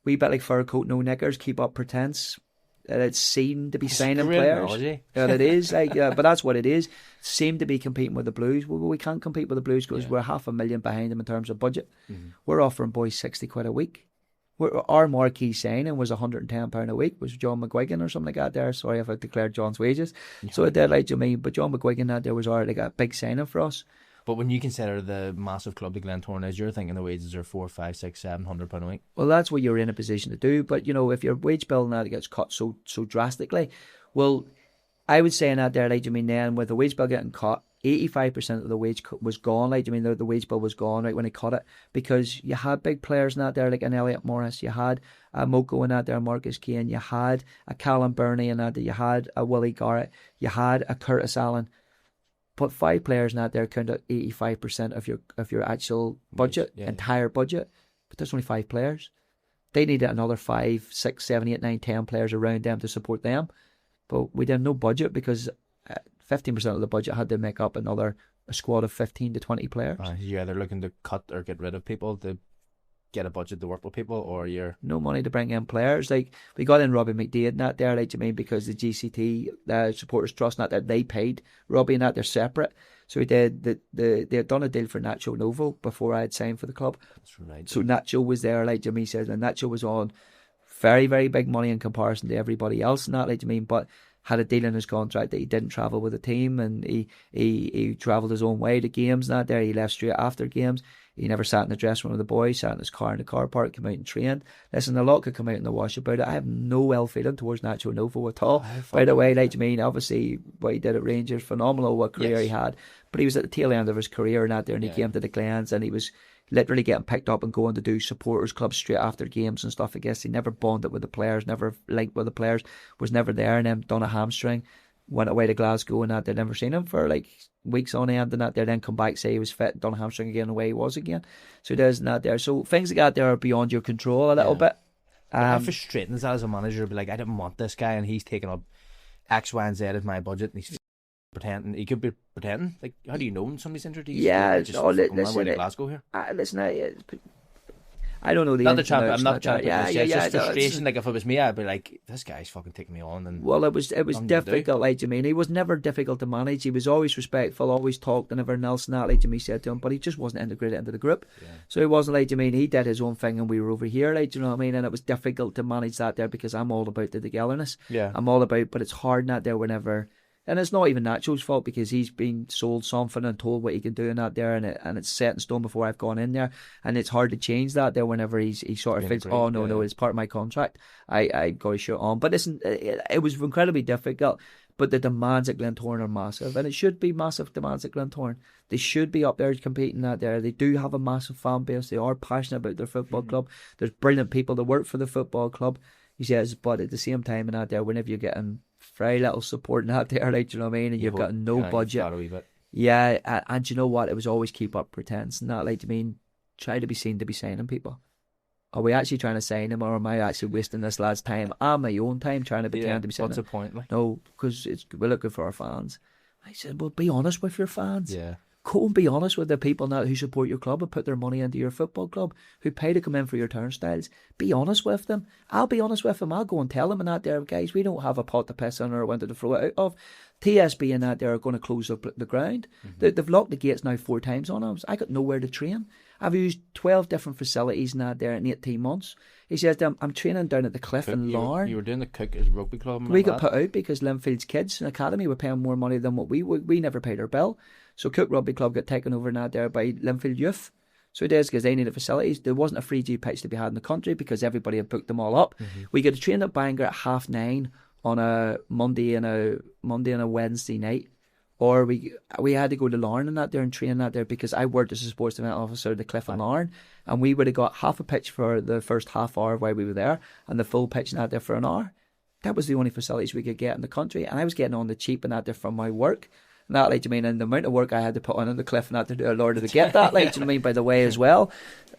wee bit like fur coat, no knickers, keep up pretense. It seemed to be signing players. And it is like, but that's what it is. Seemed to be competing with the Blues. Well, we can't compete with the Blues because we're $500,000 behind them in terms of budget. Mm-hmm. We're offering boys 60 quid a week. Our marquee signing was £110 a week, was John McGuigan or something like that there. Sorry if I declared John's wages. Yeah. So it did, like, you mean, but John McGuigan that there was already like a big signing for us. But when you consider the massive club the Glentoran is, you're thinking the wages are £400, £500, £600, £700 a week. Well, that's what you're in a position to do. But, you know, if your wage bill now gets cut so drastically, well, I would say in that there, like, you mean, then with the wage bill getting cut, 85% of the wage was gone, like, you mean, the wage bill was gone right when they cut it, because you had big players in that there, like an Elliot Morris, you had a Moko in that there, Marcus Kane, you had a Callum Burney in that there, you had a Willie Garrett, you had a Curtis Allen. Put 5 players in that there, count at 85% of your actual budget, entire budget. But there's only 5 players. They needed another 5, 6, 7, 8, 9, 10 players around them to support them. But we didn't have no budget because 15% of the budget had to make up a squad of 15 to 20 players. Yeah, they're looking to cut or get rid of people to get a budget to work with people, or you're no money to bring in players. Like, we got in Robbie McDade and that there, like, you mean, because the GCT Supporters Trust and that there, they paid Robbie and that they're separate. So he did they had done a deal for Nacho Novo before I had signed for the club. That's right. So Nacho was there, like Jimmy says, and Nacho was on very, very big money in comparison to everybody else and that, like, you mean, but had a deal in his contract that he didn't travel with the team, and he travelled his own way to games and that there. He left straight after games. He never sat in the dressing room with the boys, sat in his car in the car park, came out and trained. Listen, a lot could come out in the wash about it. I have no ill feeling towards Nacho Novo at all. By the way, like, you mean, obviously what he did at Rangers, phenomenal, what career he had. But he was at the tail end of his career and that there, and he came to the Glens, and he was literally getting picked up and going to do supporters clubs straight after games and stuff. I guess he never bonded with the players, never linked with the players, was never there, and then done a hamstring, went away to Glasgow and that. They'd never seen him for like weeks on end and that. They then come back, say he was fit, done a hamstring again, away he was again. So there's that there. So things like that there are beyond your control a little bit. How frustrating is that as a manager to be like, I didn't want this guy and he's taking up X, Y, and Z as my budget, and he's pretending. He could be pretending. Like, how do you know when somebody's injured? Just listen, to Glasgow here. I don't know the. I'm not trying to. It's just frustration. Like, if it was me, I'd be like, this guy's fucking taking me on. And well, it was difficult. Like, I mean, he was never difficult to manage. He was always respectful, always talked, and everything else. And that, like, Jimmy said to him, but he just wasn't integrated into the group. Yeah. So he wasn't, like, I mean, he did his own thing, and we were over here. Like, you know what I mean? And it was difficult to manage that there, because I'm all about the togetherness. Yeah, I'm all about, but it's hard not there whenever. And it's not even Nacho's fault, because he's been sold something and told what he can do in that there, and it's set in stone before I've gone in there, and it's hard to change that there whenever he sort of thinks, oh no, it's part of my contract, I got to show on. But listen, it was incredibly difficult, but the demands at Glentoran are massive, and it should be massive demands at Glentoran. They should be up there competing out there. They do have a massive fan base. They are passionate about their football club. There's brilliant people that work for the football club, he says, but at the same time, in out there, whenever you're getting very little support in that there, like, you know what I mean, and you've got no budget. Yeah, and you know what? It was always keep up pretense and that, like, I mean, try to be seen to be signing people. Are we actually trying to sign him, or am I actually wasting this lad's time and my own time trying to pretend to be signing him? What's the point? Like? No, because we're looking for our fans. I said, well, be honest with your fans. Yeah. Go and be honest with the people now who support your club and put their money into your football club, who pay to come in for your turnstiles. Be honest with them. I'll be honest with them. I'll go and tell them and that there, guys, we don't have a pot to piss in or a window to throw it out of. TSB and that there are going to close up the ground. They've locked the gates now 4 times on us. I got nowhere to train. I've used 12 different facilities in that there in 18 months. He says, I'm training down at the Cliff in Larne. You were doing the Cook as rugby club? We got put out because Linfield's kids and academy were paying more money than what we never paid our bill. So Cook Rugby Club got taken over now there by Linfield Youth. So it is, because they needed facilities. There wasn't a free G pitch to be had in the country because everybody had booked them all up. We got to train at Bangor at 9:30 on a Monday and a Wednesday night. Or we had to go to Larne and that there and train that there, because I worked as a sports event officer at the Cliff in Larne, and we would have got half a pitch for the first half hour while we were there, and the full pitch and that there for an hour. That was the only facilities we could get in the country, and I was getting on the cheap and that there from my work. And that, like, I mean, and the amount of work I had to put on the Cliff and that to do in order to get that, like, do you know what I mean, by the way as well.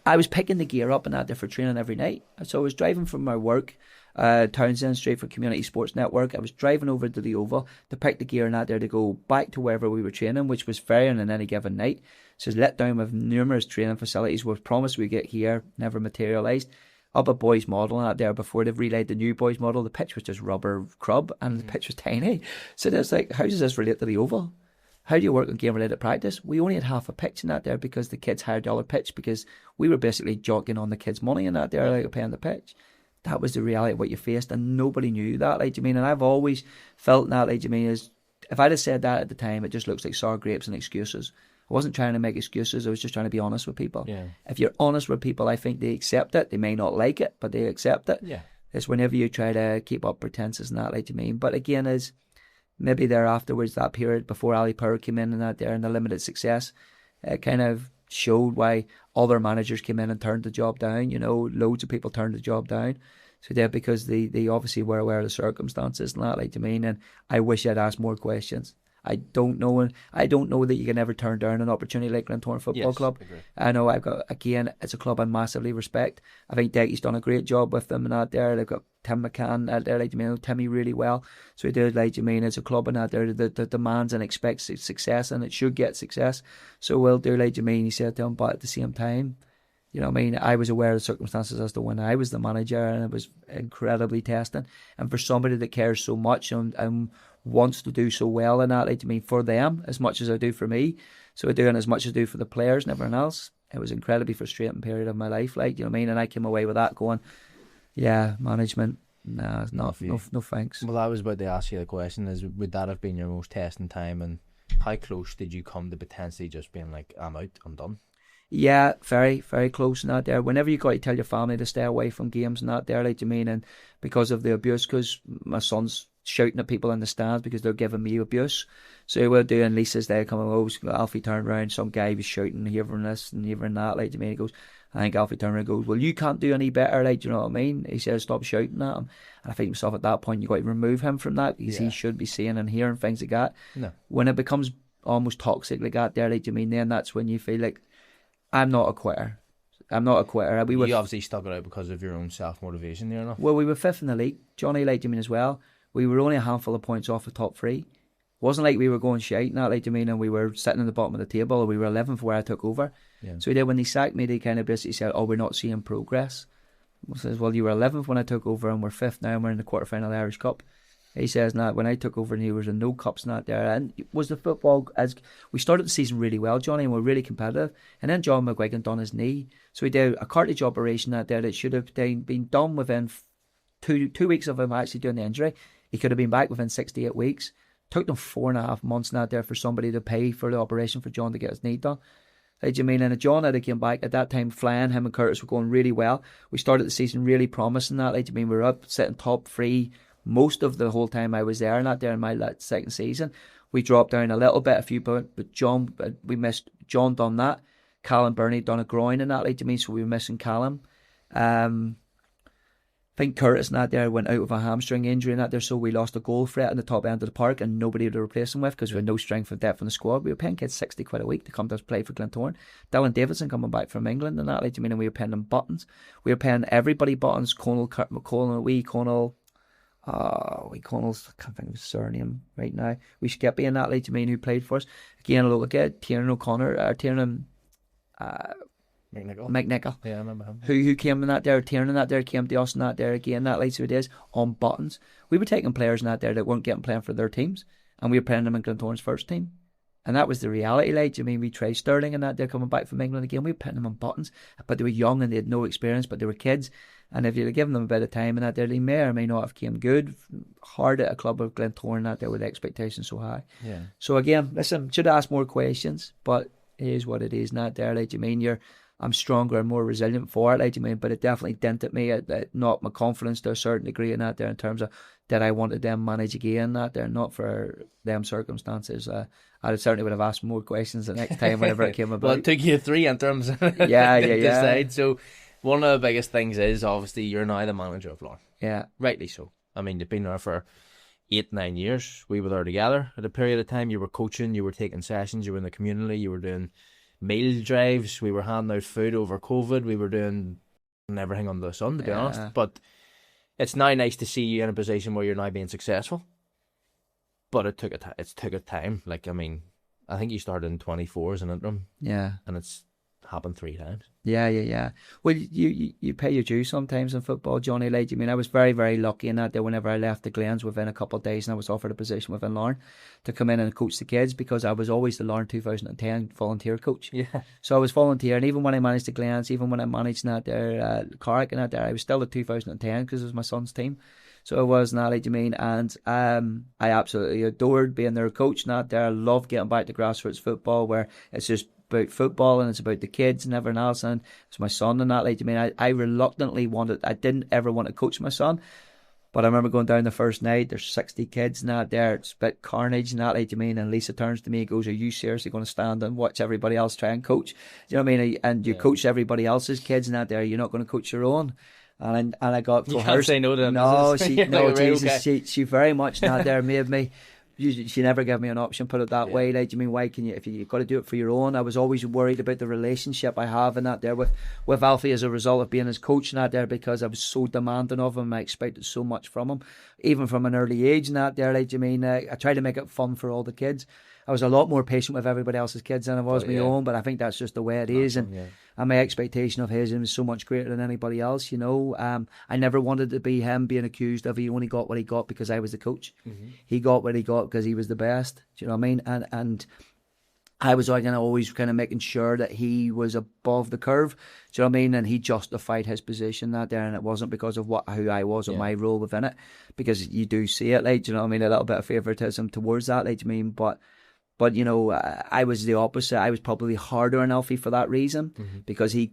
I was picking the gear up and that there for training every night. So I was driving from my work, Townsend, straight for Community Sports Network. I was driving over to the Yeovil to pick the gear and that there to go back to wherever we were training, which was varying on any given night. So let down with numerous training facilities. We promised we'd get here, never materialised. Up a boys model out there before they've relayed the new boys model. The pitch was just rubber crub and the pitch was tiny. So there's like, how does this relate to the Oval? How do you work on game related practice? We only had half a pitch in that there because the kids hired the other pitch, because we were basically jogging on the kids' money in that there, like, paying the pitch. That was the reality of what you faced, and nobody knew that, like, you mean, and I've always felt that, like, you mean, is if I'd have said that at the time, it just looks like sour grapes and excuses. I wasn't trying to make excuses. I was just trying to be honest with people. Yeah. If you're honest with people, I think they accept it. They may not like it, but they accept it. Yeah. It's whenever you try to keep up pretenses and that, like, you mean. But again, is maybe there afterwards, that period before Ali Power came in and that there, and the limited success, it kind of showed why other managers came in and turned the job down. You know, loads of people turned the job down. So yeah, because they obviously were aware of the circumstances and that, like, you mean. And I wish I'd asked more questions. I don't know that you can ever turn down an opportunity like Glentoran Football Club. I know it's a club I massively respect. I think Decky's done a great job with them and out there. They've got Tim McCann out there, like, you know, Timmy really well. So he did, like, you mean, it's a club and out there that demands and expects success, and it should get success. So we'll do, like, you mean, he said to him, but at the same time, You know what I mean? I was aware of the circumstances as to when I was the manager, and it was incredibly testing. And for somebody that cares so much and wants to do so well in that, like, I mean, for them as much as I do for me, so I do as much as I do for the players and everyone else. It was an incredibly frustrating period of my life, like, you know what I mean? And I came away with that going, yeah, management, nah, no thanks. Well, I was about to ask you the question: would that have been your most testing time, and how close did you come to potentially just being like, I'm out, I'm done? Yeah, very, very close in that there. Whenever you got to tell your family to stay away from games and that there, like, you mean, and because of the abuse, because my son's shouting at people in the stands because they're giving me abuse. So we're doing Lisa's there coming over, Alfie turned around, some guy was shouting, hearing this and hearing that, like, you mean, he goes, I think Alfie turned around and goes, well, you can't do any better, like, you know what I mean? He says, stop shouting at him. And I think myself at that point, you got to remove him from that, because he should be seeing and hearing things like that. No. When it becomes almost toxic like that there, like, you mean, then that's when you feel like, I'm not a quitter. You obviously stuck it out because of your own self-motivation there, no? Well, we were 5th in the league. Johnny, like, you mean, as well. We were only a handful of points off the top 3. It wasn't like we were going shite, not like, you mean, and we were sitting in the bottom of the table. We were 11th where I took over. Yeah. So when they sacked me, they kind of basically said, oh, we're not seeing progress. I says, well, you were 11th when I took over, and we're 5th now, and we're in the quarterfinal of the Irish Cup. He says, nah, when I took over, and he was in no cups not there. And was the football, as we started the season really well, Johnny, and we're really competitive. And then John McGuigan done his knee. So he did a cartilage operation out there that should have been done within two weeks of him actually doing the injury. He could have been back within 68 weeks. Took them 4.5 months not there for somebody to pay for the operation for John to get his knee done. Like, you mean, and John had came back at that time flying. Him and Curtis were going really well. We started the season really promising that. Like, you mean, we were up sitting top 3 most of the whole time I was there, not there in my second season. We dropped down a little bit, a few points, but we missed. John done that. Callum Burney done a groin in that, like, you mean, so we were missing Callum. I think Curtis not there went out with a hamstring injury and that there, so we lost a goal threat in the top end of the park and nobody to replace him with because we had no strength or depth in the squad. We were paying kids £60 a week to come to us play for Glentoran. Dylan Davidson coming back from England and that, like, you mean, and we were paying them buttons. We were paying everybody buttons. Conall's, I can't think of his surname right now. We Skippy and that, like, you mean, who played for us. Again, a little kid, Tiernan O'Connor, McNichol. Yeah, I remember him. Who came in that there, Tiernan that there, came to us in that there again, that, like, so it is, on buttons. We were taking players in that there that weren't getting playing for their teams, and we were playing them in Glentoran's first team. And that was the reality, like, I mean, we tried Sterling and that they're coming back from England again. We were putting them on buttons, but they were young and they had no experience, but they were kids. And if you'd have given them a bit of time and that there, they may or may not have came good. Hard at a club of Glentoran that there with expectations so high. Yeah. So again, listen, should have asked more questions, but it is what it is. Not there, like, you mean, I'm stronger and more resilient for it, like, you mean, but it definitely dented me. It knocked my confidence to a certain degree in that there in terms of that I wanted them manage again, that there, not for them circumstances. I certainly would have asked more questions the next time whenever it came about. Well, it took you 3 in terms of yeah. decide. So one of the biggest things is obviously you're now the manager of Larne. Yeah. Rightly so. I mean, you've been there for 8-9 years. We were there together at a period of time. You were coaching, you were taking sessions, you were in the community, you were doing meal drives, we were handing out food over COVID, we were doing everything under the sun, to be honest. But it's now nice to see you in a position where you're now being successful. But it took a time. Like, I mean, I think you started in 24 as an interim. Yeah. And it's happened 3 times. Yeah. Well, you pay your dues sometimes in football, Johnny. Like, I mean, I was very, very lucky in that whenever I left the Glens within a couple of days and I was offered a position within Larne to come in and coach the kids because I was always the Larne 2010 volunteer coach. Yeah. So I was volunteering, even when I managed the Glens, even when I managed that there, Carrick and that there, I was still at 2010 because it was my son's team. So it was not, like, you mean, and I absolutely adored being their coach. Not there, I love getting back to grassroots football where it's just about football and it's about the kids and everything else, and it's my son and that, like, you mean, I reluctantly I didn't ever want to coach my son, but I remember going down the first night, there's 60 kids and that there, it's a bit carnage and that, like, you mean, and Lisa turns to me and goes, are you seriously going to stand and watch everybody else try and coach? Do you know what I mean? And you coach everybody else's kids and that there, you're not going to coach your own. And I got coerced. You can't say no to them. No, Jesus, okay. she very much not there made me. She never gave me an option, put it that way. Like, you mean, why can you, if you've got to do it for your own? I was always worried about the relationship I have in that there with Alfie as a result of being his coach and that there, because I was so demanding of him. I expected so much from him, even from an early age and that there. Like, you mean, I tried to make it fun for all the kids. I was a lot more patient with everybody else's kids than I was my own, but I think that's just the way it is. And and my expectation of his was so much greater than anybody else, you know. I never wanted to be him being accused of he only got what he got because I was the coach. He got what he got because he was the best. Do you know what I mean? And I was always kind of making sure that he was above the curve. Do you know what I mean? And he justified his position that there, and it wasn't because of who I was or my role within it, because you do see it, like, do you know what I mean? A little bit of favouritism towards that, like, do you mean? But you know, I was the opposite. I was probably harder on Alfie for that reason, because I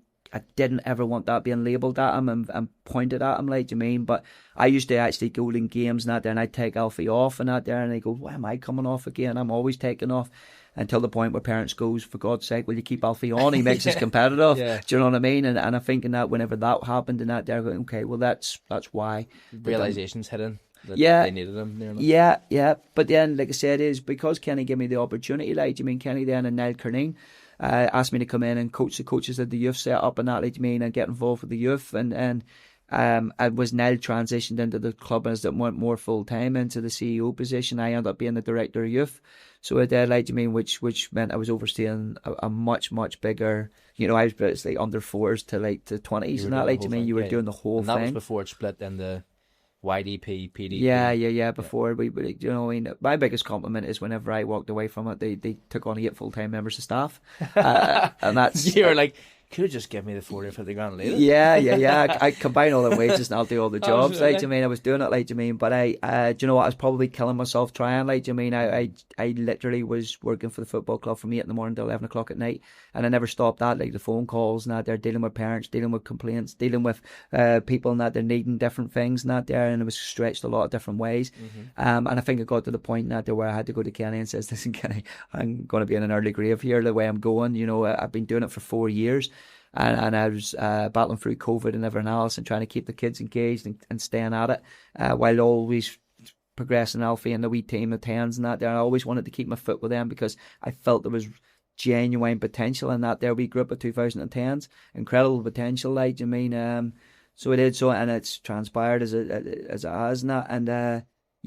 didn't ever want that being labelled at him and pointed at him, like, do you mean? But I used to actually go in games and that there, and I'd take Alfie off and that there, and they go, why am I coming off again? I'm always taking off. Until the point where parents goes, for God's sake, will you keep Alfie on? He makes us competitive. Do you know what I mean? And I'm thinking that whenever that happened and that, they're going, okay, well, that's why. Realizations hitting that they needed him. Yeah. But then, like I said, is because Kenny gave me the opportunity, like, do you mean, Kenny then and Niall Cernine asked me to come in and coach the coaches of the youth set up and that, like, do you mean, and get involved with the youth. And I was Niall transitioned into the club as it went more full time into the CEO position. I ended up being the director of youth. So I did, like, you mean, which meant I was overseeing a much bigger, you know, I was basically under 4s to like to 20s and that, like, you mean, you were doing the whole thing. That was before it split in the YDP, PDP. Yeah. Before we, you know, I mean, my biggest compliment is whenever I walked away from it, they took on 8 full-time members of staff, and that's you were like, could have just given me the 40 or 50 grand later. Yeah. I combine all the wages and I'll do all the jobs. Like, do you mean, I was doing it, like, do you mean? But do you know what? I was probably killing myself trying. Like, do you mean? I literally was working for the football club from 8 in the morning to 11 o'clock at night, and I never stopped that. Like the phone calls and that, they're dealing with parents, dealing with complaints, dealing with people and that they're needing different things and that there, and it was stretched a lot of different ways. And I think it got to the point that there where I had to go to Kenny and says, listen, Kenny, I'm going to be in an early grave here. The way I'm going, you know, I've been doing it for 4 years. And I was battling through COVID and everything else and trying to keep the kids engaged and staying at it while always progressing Alfie and the wee team of 10s and that there. I always wanted to keep my foot with them because I felt there was genuine potential in that there wee group of 2010s. Incredible potential, like, you mean? So it did so, and it's transpired as it has and that. And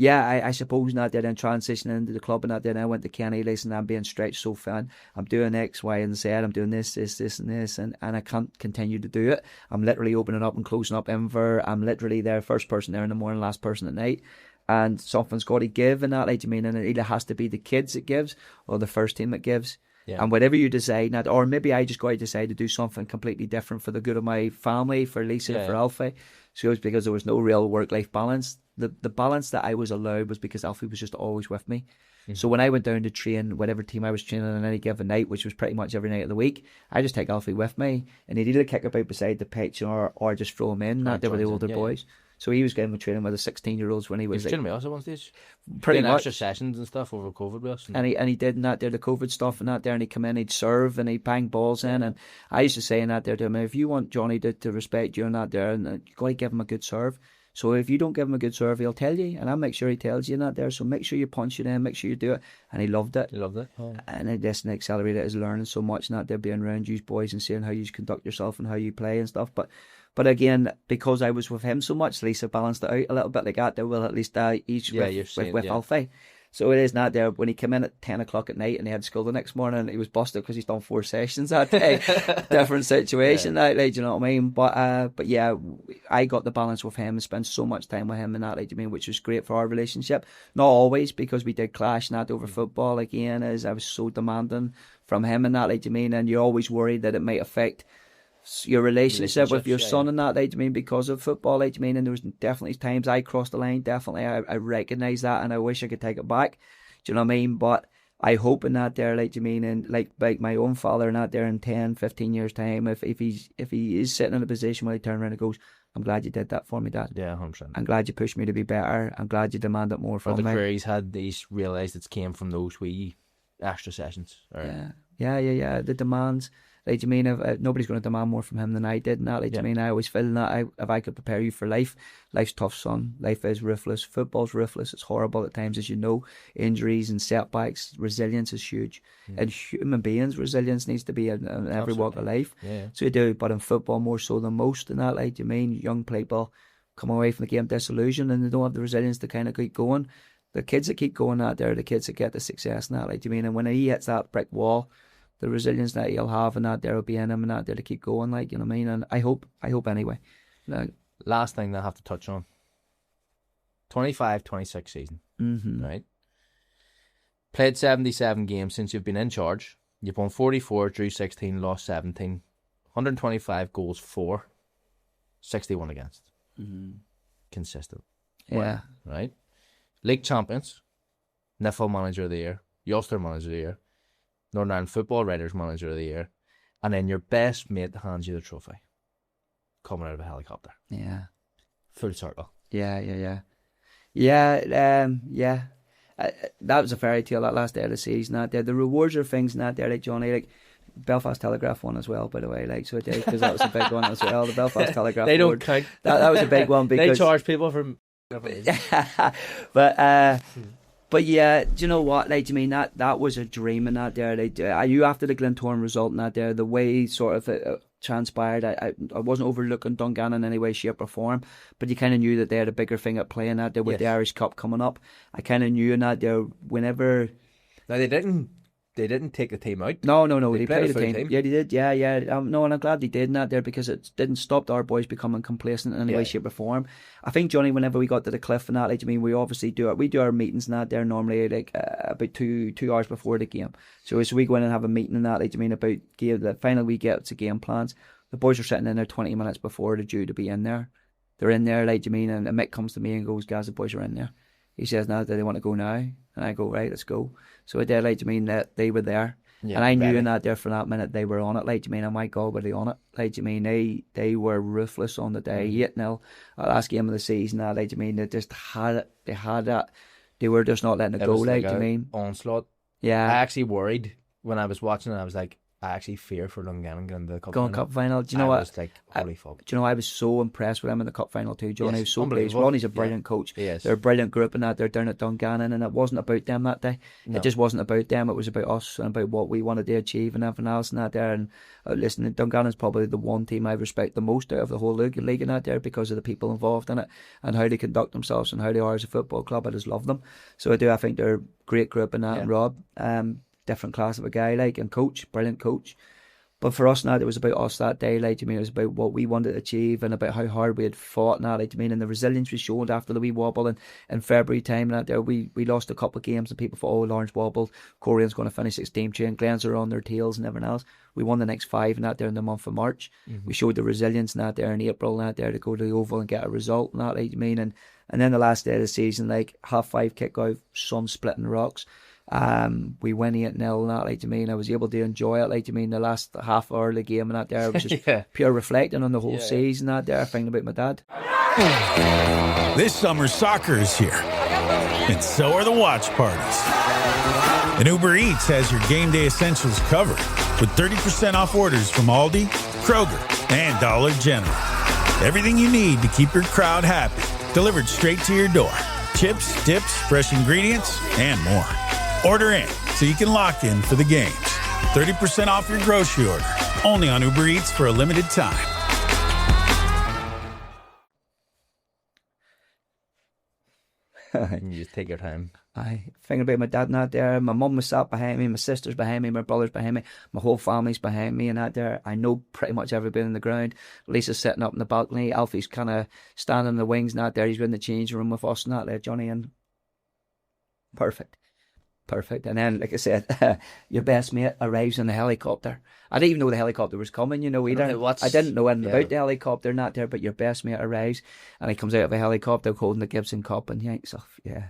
I suppose not that then transitioning into the club and that then I went to Kenny, listen, I'm being stretched so thin. I'm doing X, Y, and Z. I'm doing this, and this, and I can't continue to do it. I'm literally opening up and closing up Inver. I'm literally there, first person there in the morning, last person at night. And something's got to give in that, like, you mean, and it either has to be the kids that gives or the first team that gives. Yeah. And whatever you decide, not, or maybe I just got to decide to do something completely different for the good of my family, for Lisa, for Alfie. So it was because there was no real work-life balance. The balance that I was allowed was because Alfie was just always with me. So when I went down to train whatever team I was training on any given night, which was pretty much every night of the week, I just take Alfie with me, and he'd either kick about beside the pitch or just throw him in. That they were the older boys. So he was getting training with the 16-year-olds when he was. He was training with us at one stage. Pretty much. Extra sessions and stuff over COVID with us. And he did in that there, the COVID stuff and that there, and he'd come in, he'd serve, and he'd bang balls in. And I used to say in that there to him, if you want Johnny to respect you in that there, and you got to give him a good serve. So if you don't give him a good serve, he'll tell you, and I'll make sure he tells you in that there. So make sure you punch it in, make sure you do it. And he loved it. Oh. And it just accelerated his learning so much, and that there, being around you boys and seeing how you conduct yourself and how you play and stuff. But again, because I was with him so much, Lisa balanced it out a little bit like that. There will at least each with Alfie. So it is not there. When he came in at 10 o'clock at night and he had school the next morning, he was busted because he's done 4 sessions that day. Different situation, like, you know what I mean? But yeah, I got the balance with him and spent so much time with him and that, like, you mean, which was great for our relationship. Not always, because we did clash and that over football again, as I was so demanding from him and that, like, you mean, and you're always worried that it might affect your relationship with your son and that, like, you mean, because of football, like, you mean, and there was definitely times I crossed the line, definitely, I recognise that, and I wish I could take it back, do you know what I mean? But I hope in that there, like, you mean, and like my own father in that there in 10, 15 years time, if he is sitting in a position where he turns around and goes, I'm glad you did that for me, Dad. Yeah, 100%. I'm glad you pushed me to be better. I'm glad you demanded more from me. The queries had, these realised it came from those wee extra sessions. Yeah. The demands. Like, you mean, if nobody's going to demand more from him than I did, and that, like, you mean, I always feel that if I could prepare you for life, life's tough, son. Life is ruthless. Football's ruthless. It's horrible at times, as you know. Injuries and setbacks. Resilience is huge. And human beings, resilience needs to be in every walk of life. So you do, but in football more so than most, and that, like, you mean, young people come away from the game disillusioned and they don't have the resilience to kind of keep going. The kids that keep going out there, the kids that get the success, and that, like, you mean, and when he hits that brick wall, the resilience that he'll have and that there will be in him and that there to keep going, like, you know what I mean? And I hope anyway. Like, last thing that I have to touch on. 25-26 season, right? Played 77 games since you've been in charge. You've won 44, drew 16, lost 17. 125 goals for, 61 against. Consistent. yeah. Right? League champions, NIFL Manager of the Year, Ulster Manager of the Year, Northern Ireland Football Writers Manager of the Year, and then your best mate hands you the trophy. Coming out of a helicopter. Yeah. Full circle. Yeah. That was a fairy tale, that last day of the season. That there, the rewards are things not there, like Johnny, like Belfast Telegraph one as well, by the way, like, so it did, because that was a big one as well. The Belfast Telegraph. They don't award. count. That was a big one because they charge people for. But yeah, do you know what? Like, do you mean that was a dream in that there? Like, you after the Glentoran result in that there, the way sort of it transpired, I wasn't overlooking Dungannon in any way, shape or form, but you kind of knew that they had a bigger thing at play in that there with the Irish Cup coming up. I kind of knew in that there whenever. Now they didn't take the team out. No. They played played the team. Yeah, they did. Yeah. No, and I'm glad they did that there because it didn't stop our boys becoming complacent in any way, shape or form. I think, Johnny, whenever we got to the cliff and that, like, I mean, we obviously do our meetings and that there normally like about two hours before the game. So as we go in and have a meeting and that, like, I mean, about game, the final we get to game plans, the boys are sitting in there 20 minutes before they're due to be in there. They're in there, like, I mean, and Mick comes to me and goes, guys, the boys are in there. He says, now, do they want to go now? And I go, right, let's go. So I did, like, I mean, that they were there. Yeah, and I knew in that there for that minute they were on it. Like, I mean, oh my God, were they on it? Like, I mean, they were ruthless on the day. 8-0, last game of the season. Like, I mean, they just had it. They had that. They were just not letting it go. Like, I mean, onslaught. Yeah, I actually worried when I was watching it. I was like, I actually fear for Dungannon going to the cup final. Do you know what? I was like, holy fuck. Do you know, I was so impressed with him in the cup final too, Johnny. I was so pleased. Ronnie's a brilliant coach. Yes. They're a brilliant group and that. They're down at Dungannon, and it wasn't about them that day. No. It just wasn't about them. It was about us and about what we wanted to achieve and everything else and that there. And listen, Dungannon's probably the one team I respect the most out of the whole league in that there because of the people involved in it and how they conduct themselves and how they are as a football club. I just love them. So I do. I think they're a great group in that. Yeah. And Rob, different class of a guy, like, and coach, brilliant coach. But for us now, it was about us that day, like, I mean, it was about what we wanted to achieve and about how hard we had fought now, like, I mean, and the resilience we showed after the wee wobble in February time and that there, we lost a couple of games and people thought, oh, Lawrence wobbled, Korean's going to finish 16th chain, Glens are on their tails and everything else. We won the next 5 and that there in the month of March. We showed the resilience and that there in April and that there to go to the Oval and get a result and that, like, I mean, and then the last day of the season, like, 5:30 kick-off, sun splitting rocks. We win 8-0 and that, like, I mean, I was able to enjoy it, like, I mean, the last half hour of the game and that there, I was just pure reflecting on the whole season and that there, thinking about my dad. This summer, soccer is here, and so are the watch parties. And Uber Eats has your game day essentials covered with 30% off orders from Aldi, Kroger, and Dollar General. Everything you need to keep your crowd happy, delivered straight to your door. Chips, dips, fresh ingredients, and more. Order in so you can lock in for the games. 30% off your grocery order. Only on Uber Eats for a limited time. You just take your time. I thinking about my dad not there. My mum was sat behind me, my sister's behind me, my brother's behind me, my whole family's behind me and that there. I know pretty much everybody in the ground. Lisa's sitting up in the balcony. Alfie's kind of standing in the wings and that there. He's in the changing room with us and that there, Johnny, and perfect. And then, like I said, your best mate arrives in the helicopter. I didn't even know the helicopter was coming, you know, either. I didn't know anything about the helicopter, not there, but your best mate arrives and he comes out of a helicopter holding the Gibson Cup and yanks off. Yeah.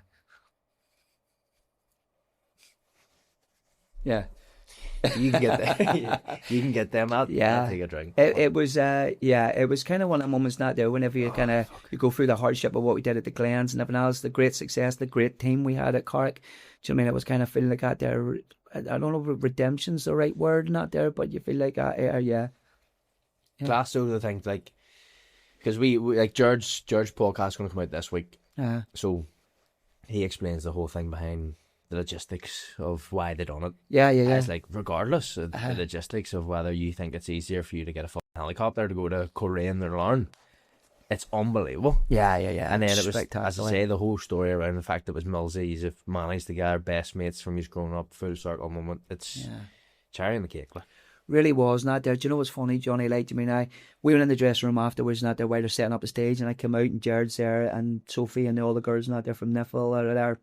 You can get them. You can get them out. Yeah, take a drink. It was kind of one of the moments not there. Whenever you kind of you go through the hardship of what we did at the Glens and everything else, the great success, the great team we had at Carrick. Do you know what I mean? It was kind of feeling like that there. I don't know if redemption's the right word, not there, but you feel like yeah. Class those are the things like because we like George podcast going to come out this week. So he explains the whole thing behind the logistics of why they done it. Yeah. It's like regardless of the logistics of whether you think it's easier for you to get a fucking helicopter to go to Korean or Larne, it's unbelievable. Yeah. And then it was, as I say, the whole story around the fact that it was Millsy. He's managed to get our best mates from his growing up full circle moment. It's cherry on the cake. Like. Really was not there. Do you know what's funny, Johnny? Like, I mean, we were in the dressing room afterwards, not there while they're setting up the stage, and I come out and Jared's there, and Sophie and all the girls not there from Niffle are there,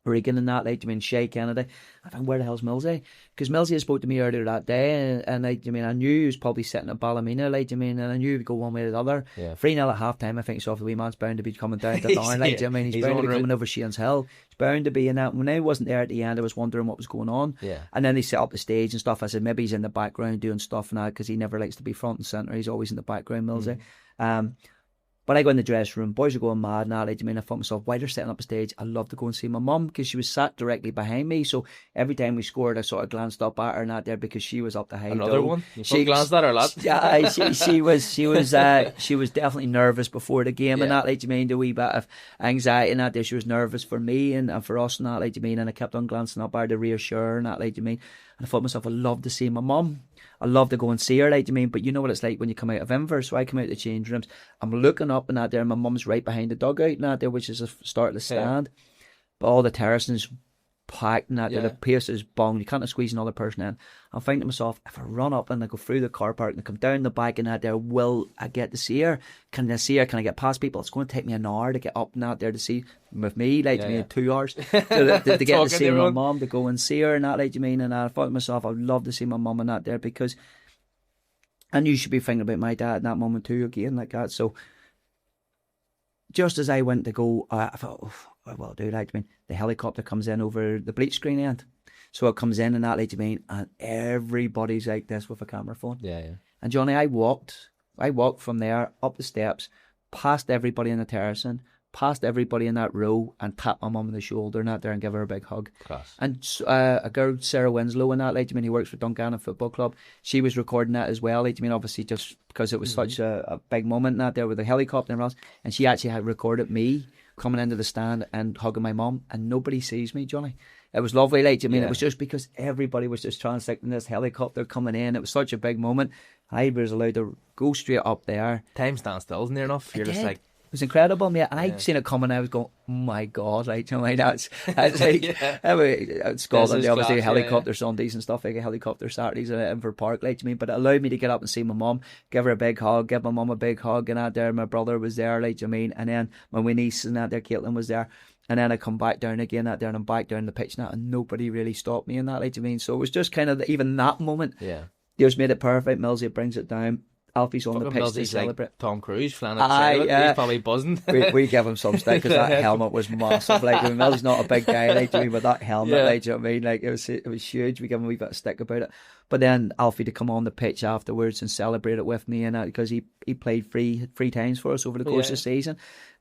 Regan and that, like, I mean, Shay Kennedy. I think, where the hell's Millsy? Because Millsy spoke to me earlier that day, and like, I mean, I knew he was probably sitting at Ballymena, like, I mean, and I knew he would go one way or the other. 3-0 at half time, I think, so the wee man's bound to be coming down to Larne, like, I mean, he's bound to be coming over Shane's Hill. He's bound to be in that. When I wasn't there at the end, I was wondering what was going on. And then they set up the stage and stuff. I said, maybe he's in the background doing stuff now, because he never likes to be front and centre. He's always in the background, Millsy. But I go in the dressing room, boys are going mad now. Like, I mean, I thought myself, while they're setting up a stage, I love to go and see my mum, because she was sat directly behind me. So every time we scored, I sort of glanced up at her, not there, because she was up the high. Another one? She glanced at her, lad. Yeah, she was definitely nervous before the game, and that, like, I mean, the wee bit of anxiety and that there. She was nervous for me and for us, and that, like, I mean, and I kept on glancing up at her to reassure her, and that, like, I mean, and I thought to myself, I love to see my mum. I love to go and see her, like, I mean, but you know what it's like when you come out of Inver. So I come out of the change rooms, I'm looking up and that there, my mum's right behind the dugout and that there, which is the start of the stand. But all the terracing's packed and that there, the pace is bong, you can't squeeze another person in. I'm thinking to myself, if I run up and I go through the car park and I come down the back and that there, will I get to see her? Can I see her? Can I get past people? It's going to take me an hour to get up and out there to see with me, like, I mean, 2 hours to get to see my mum, to go and see her and that, like, you mean, and I thought to myself, I'd love to see my mum and that there, because I knew she'd be thinking about my dad in that moment too, again, like that. So just as I went to go, I thought, oh, well, dude, like, I mean, the helicopter comes in over the bleach screen end. So it comes in and that, like, I mean, and everybody's like this with a camera phone. And Johnny, I walked from there up the steps, past everybody in the terracing, past everybody in that row, and tapped my mum on the shoulder and that there and give her a big hug. Class. And a girl, Sarah Winslow, and that, like, I mean, he works for Dungannon Football Club. She was recording that as well, like, I mean, obviously just because it was such a big moment and that there with the helicopter and everything else. And she actually had recorded me coming into the stand and hugging my mum, and nobody sees me, Johnny. It was lovely, like, I mean, it was just because everybody was just transecting this helicopter coming in. It was such a big moment. I was allowed to go straight up there. Time stands still, isn't there enough? You're just like, it was incredible, mate. And I'd seen it coming, and I was going, oh my God, like, you know, like, that's like, Scotland, obviously, helicopter Sundays and stuff, like helicopter Saturdays in Inver Park, like, I mean, but it allowed me to get up and see my mum, give her a big hug, give my mum a big hug, and out there, my brother was there, like, I mean, and then my wee niece and out there, Caitlin was there. And then I come back down again out there, and I'm back down the pitch now, and nobody really stopped me in that, like, I mean, so it was just kind of even that moment. Just made it perfect. Millsy brings it down. Alfie's on the pitch to celebrate. Like Tom Cruise flying at he's probably buzzing. we give him some stick, because that helmet was massive. Like, I mean, Millsy's not a big guy, like, but that helmet, like, do you know what I mean? Like, it was huge. We give him a wee bit of stick about it. But then Alfie to come on the pitch afterwards and celebrate it with me, and that, because he played three times for us over the course of the season.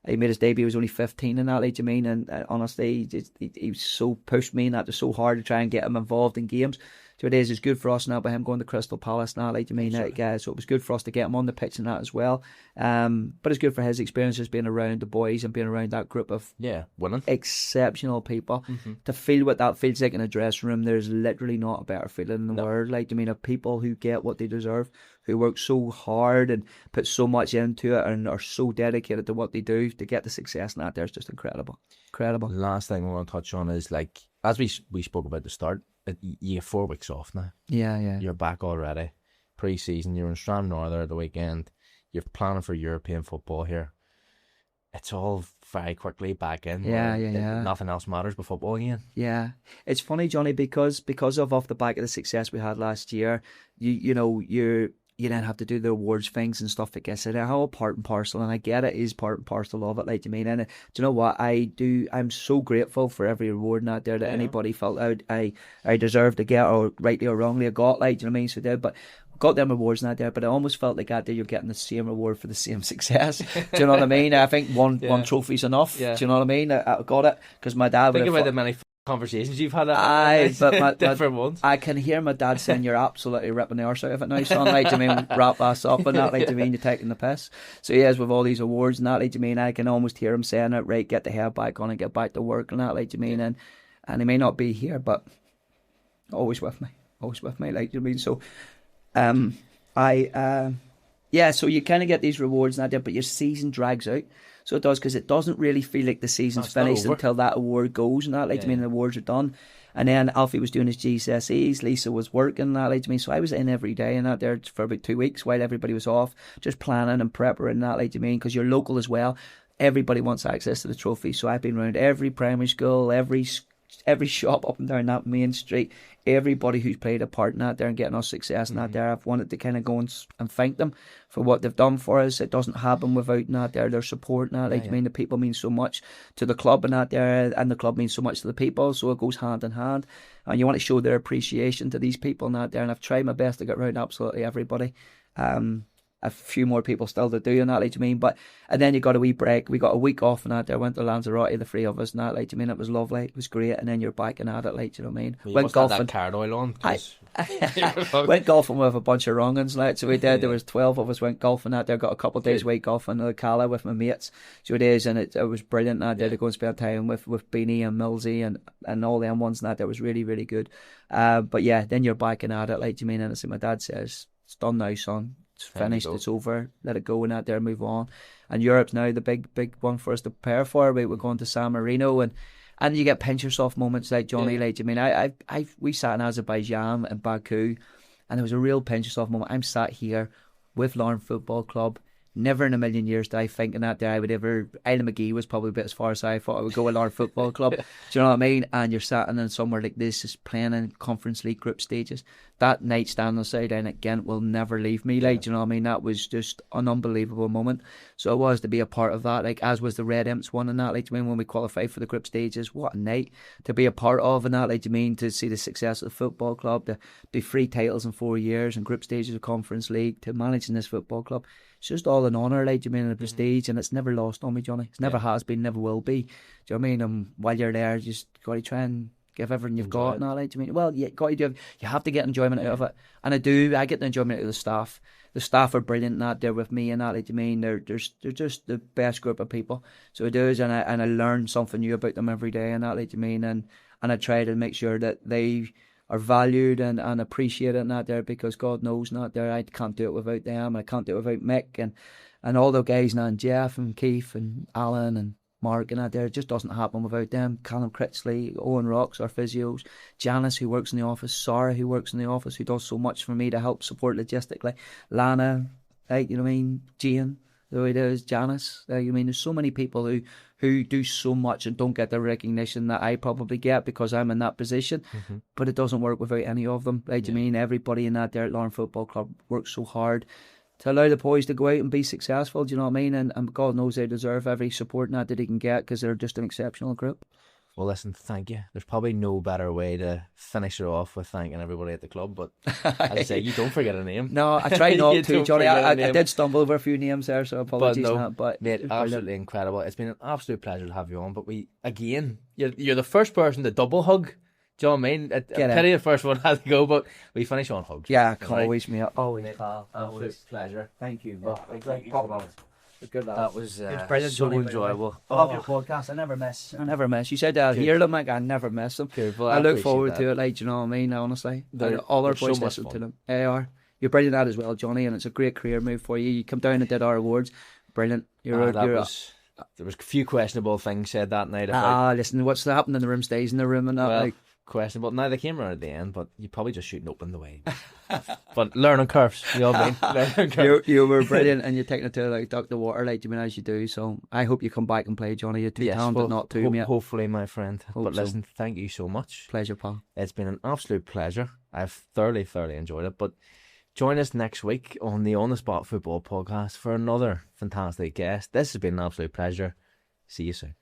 He made his debut. He was only 15 in that, like, I mean, and honestly, he so pushed me, and that was so hard to try and get him involved in games. So it is good for us now by him going to Crystal Palace now, like, I mean, so it was good for us to get him on the pitch and that as well. But it's good for his experiences being around the boys and being around that group of winning exceptional people. To feel what that feels like in a dressing room, there's literally not a better feeling in the world. Like, I mean, of people who get what they deserve, who work so hard and put so much into it and are so dedicated to what they do to get the success, and that there's just incredible. Incredible. Last thing we want to touch on is, like, as we spoke about at the start, you have 4 weeks off now. Yeah. You're back already. Pre-season, you're in Stranraer the weekend. You're planning for European football here. It's all very quickly back in. Yeah. Nothing else matters but football again. Yeah. It's funny, Johnny, because of off the back of the success we had last year, you then have to do the awards things and stuff like this. They're all part and parcel, and I get it is part and parcel of it, like, you mean. And do you know what I'm so grateful for every award out there that anybody felt out I deserved to get, or rightly or wrongly I got, like, do you know what I mean? So did, but got them awards out there, but I almost felt like out there you're getting the same reward for the same success. Do you know what I mean? I think one trophy's enough. Do you know what I mean? I got it because my dad. Think about the many conversations you've had. But different ones. I can hear my dad saying, "You're absolutely ripping the arse out of it now, son." Like, I mean, wrap ass up and that, like, I mean, you're taking the piss. So he is with all these awards and that, like, I mean, I can almost hear him saying it. Right, get the hair back on and get back to work and that, like, I mean, and he may not be here, but always with me, like, I mean. So, so you kind of get these rewards and that, but your season drags out. So it does, because it doesn't really feel like the season's finished until that award goes and that, like, I mean, the awards are done. And then Alfie was doing his GCSEs, Lisa was working and that, like, to me, so I was in every day and that there for about 2 weeks while everybody was off, just planning and prepping and that, like, to me, because you're local as well. Everybody wants access to the trophy, so I've been around every primary school, every shop up and down that main street, everybody who's played a part in that there and getting us success in that there. I've wanted to kind of go and thank them for what they've done for us. It doesn't happen without that there, their support and that. Like, I mean, the people mean so much to the club and that there, and the club means so much to the people, so it goes hand in hand. And you want to show their appreciation to these people and that there, and I've tried my best to get around absolutely everybody. A few more people still to do and that, like, you mean, but and then you got a wee break. We got a week off and that there, went to Lanzarote, the three of us and that, like, you mean, it was lovely, it was great, and then you're back and at it, like, you know what I mean. Well, went golfing. That card oil on. Went golfing with a bunch of wrong'uns, like, so we did. There was 12 of us went golfing out there, got a couple of days week off in the Cala with my mates, so it is, and it was brilliant. And I did to go and spend time with Beanie and Millsy and all them ones and that. That was really, really good. But yeah, then you're back and at it, like, you mean, and it's like my dad says, it's done now, son. It's finished, it's over, let it go and out there, move on. And Europe's now the big one for us to prepare for. We're going to San Marino, and you get pinch yourself moments like Johnny, like, I mean, we sat in Azerbaijan and Baku, and there was a real pinch yourself moment. I'm sat here with Larne Football Club. Never in a million years did I think in that day I would ever. Isla McGee was probably a bit as far as I thought I would go with Larne Football Club. Do you know what I mean? And you're sat in somewhere like this, is playing in Conference League group stages. That night standing on the sideline at Ghent will never leave me. Like, do you know what I mean? That was just an unbelievable moment. So it was to be a part of that, like, as was the Red Imps one and that. Like, do you mean, when we qualified for the group stages, what a night to be a part of and that. Like, do you mean, to see the success of the football club, to do 3 titles in 4 years and group stages of Conference League, to managing this football club. It's just all an honour, like, do you mean, and a prestige, and it's never lost on me, Johnny. It never has been, never will be. Do you know what I mean? And while you're there, you just got to try and give everything you've got and all, like, do you mean? Well, you have to get enjoyment out of it, and I do. I get the enjoyment out of the staff. The staff are brilliant, not there with me and that, like, do you mean? They're just the best group of people. So it is, and I learn something new about them every day and that, like, do you mean? And I try to make sure that they are valued and appreciated not there, because God knows not there, I can't do it without them. I can't do it without Mick and all the guys now, and Jeff and Keith and Alan and Mark and that there. It just doesn't happen without them. Callum Critchley, Owen Rocks, our physios, Janice, who works in the office, Sarah, who works in the office, who does so much for me to help support logistically, Lana, like, you know what I mean, Jane, the way it is, Janice, I mean, there's so many people who do so much and don't get the recognition that I probably get because I'm in that position. But it doesn't work without any of them. Like, you mean, everybody in that there at Larne Football Club works so hard to allow the boys to go out and be successful. Do you know what I mean? And God knows they deserve every support and that they can get, because they're just an exceptional group. Well, listen, thank you. There's probably no better way to finish it off with thanking everybody at the club, but as I say, you don't forget a name. No, I try not to, Johnny. I did stumble over a few names there, so apologies for that. But mate, absolutely incredible. It's been an absolute pleasure to have you on, but you're the first person to double hug. Do you know what I mean? Pity the first one had to go, but we finish on hugs. Yeah, always, mate. Always, pal. Always pleasure. Thank you. Thank you. Good lad. That was so enjoyable. I love your podcast. I never miss. You said I'll hear them, like, I never miss them. Well, I look forward to it, like, you know what I mean, honestly. All our boys listen to them. They are. You're brilliant at it as well, Johnny, and it's a great career move for you. You come down and did our awards. Brilliant. There was a few questionable things said that night. Listen, what's happening in the room stays in the room and that. Well, questionable. Now they came around at the end, but you probably just shouldn't open the way. But learning curves, you know what I mean? You were brilliant, and you're taking it to, like, duck the water, like, you mean, as you do. So I hope you come back and play, Johnny. You're too talented not to, mate. Hopefully, my friend. Listen, thank you so much. Pleasure, pal. It's been an absolute pleasure. I've thoroughly enjoyed it. But join us next week on the On the Spot Football Podcast for another fantastic guest. This has been an absolute pleasure. See you soon.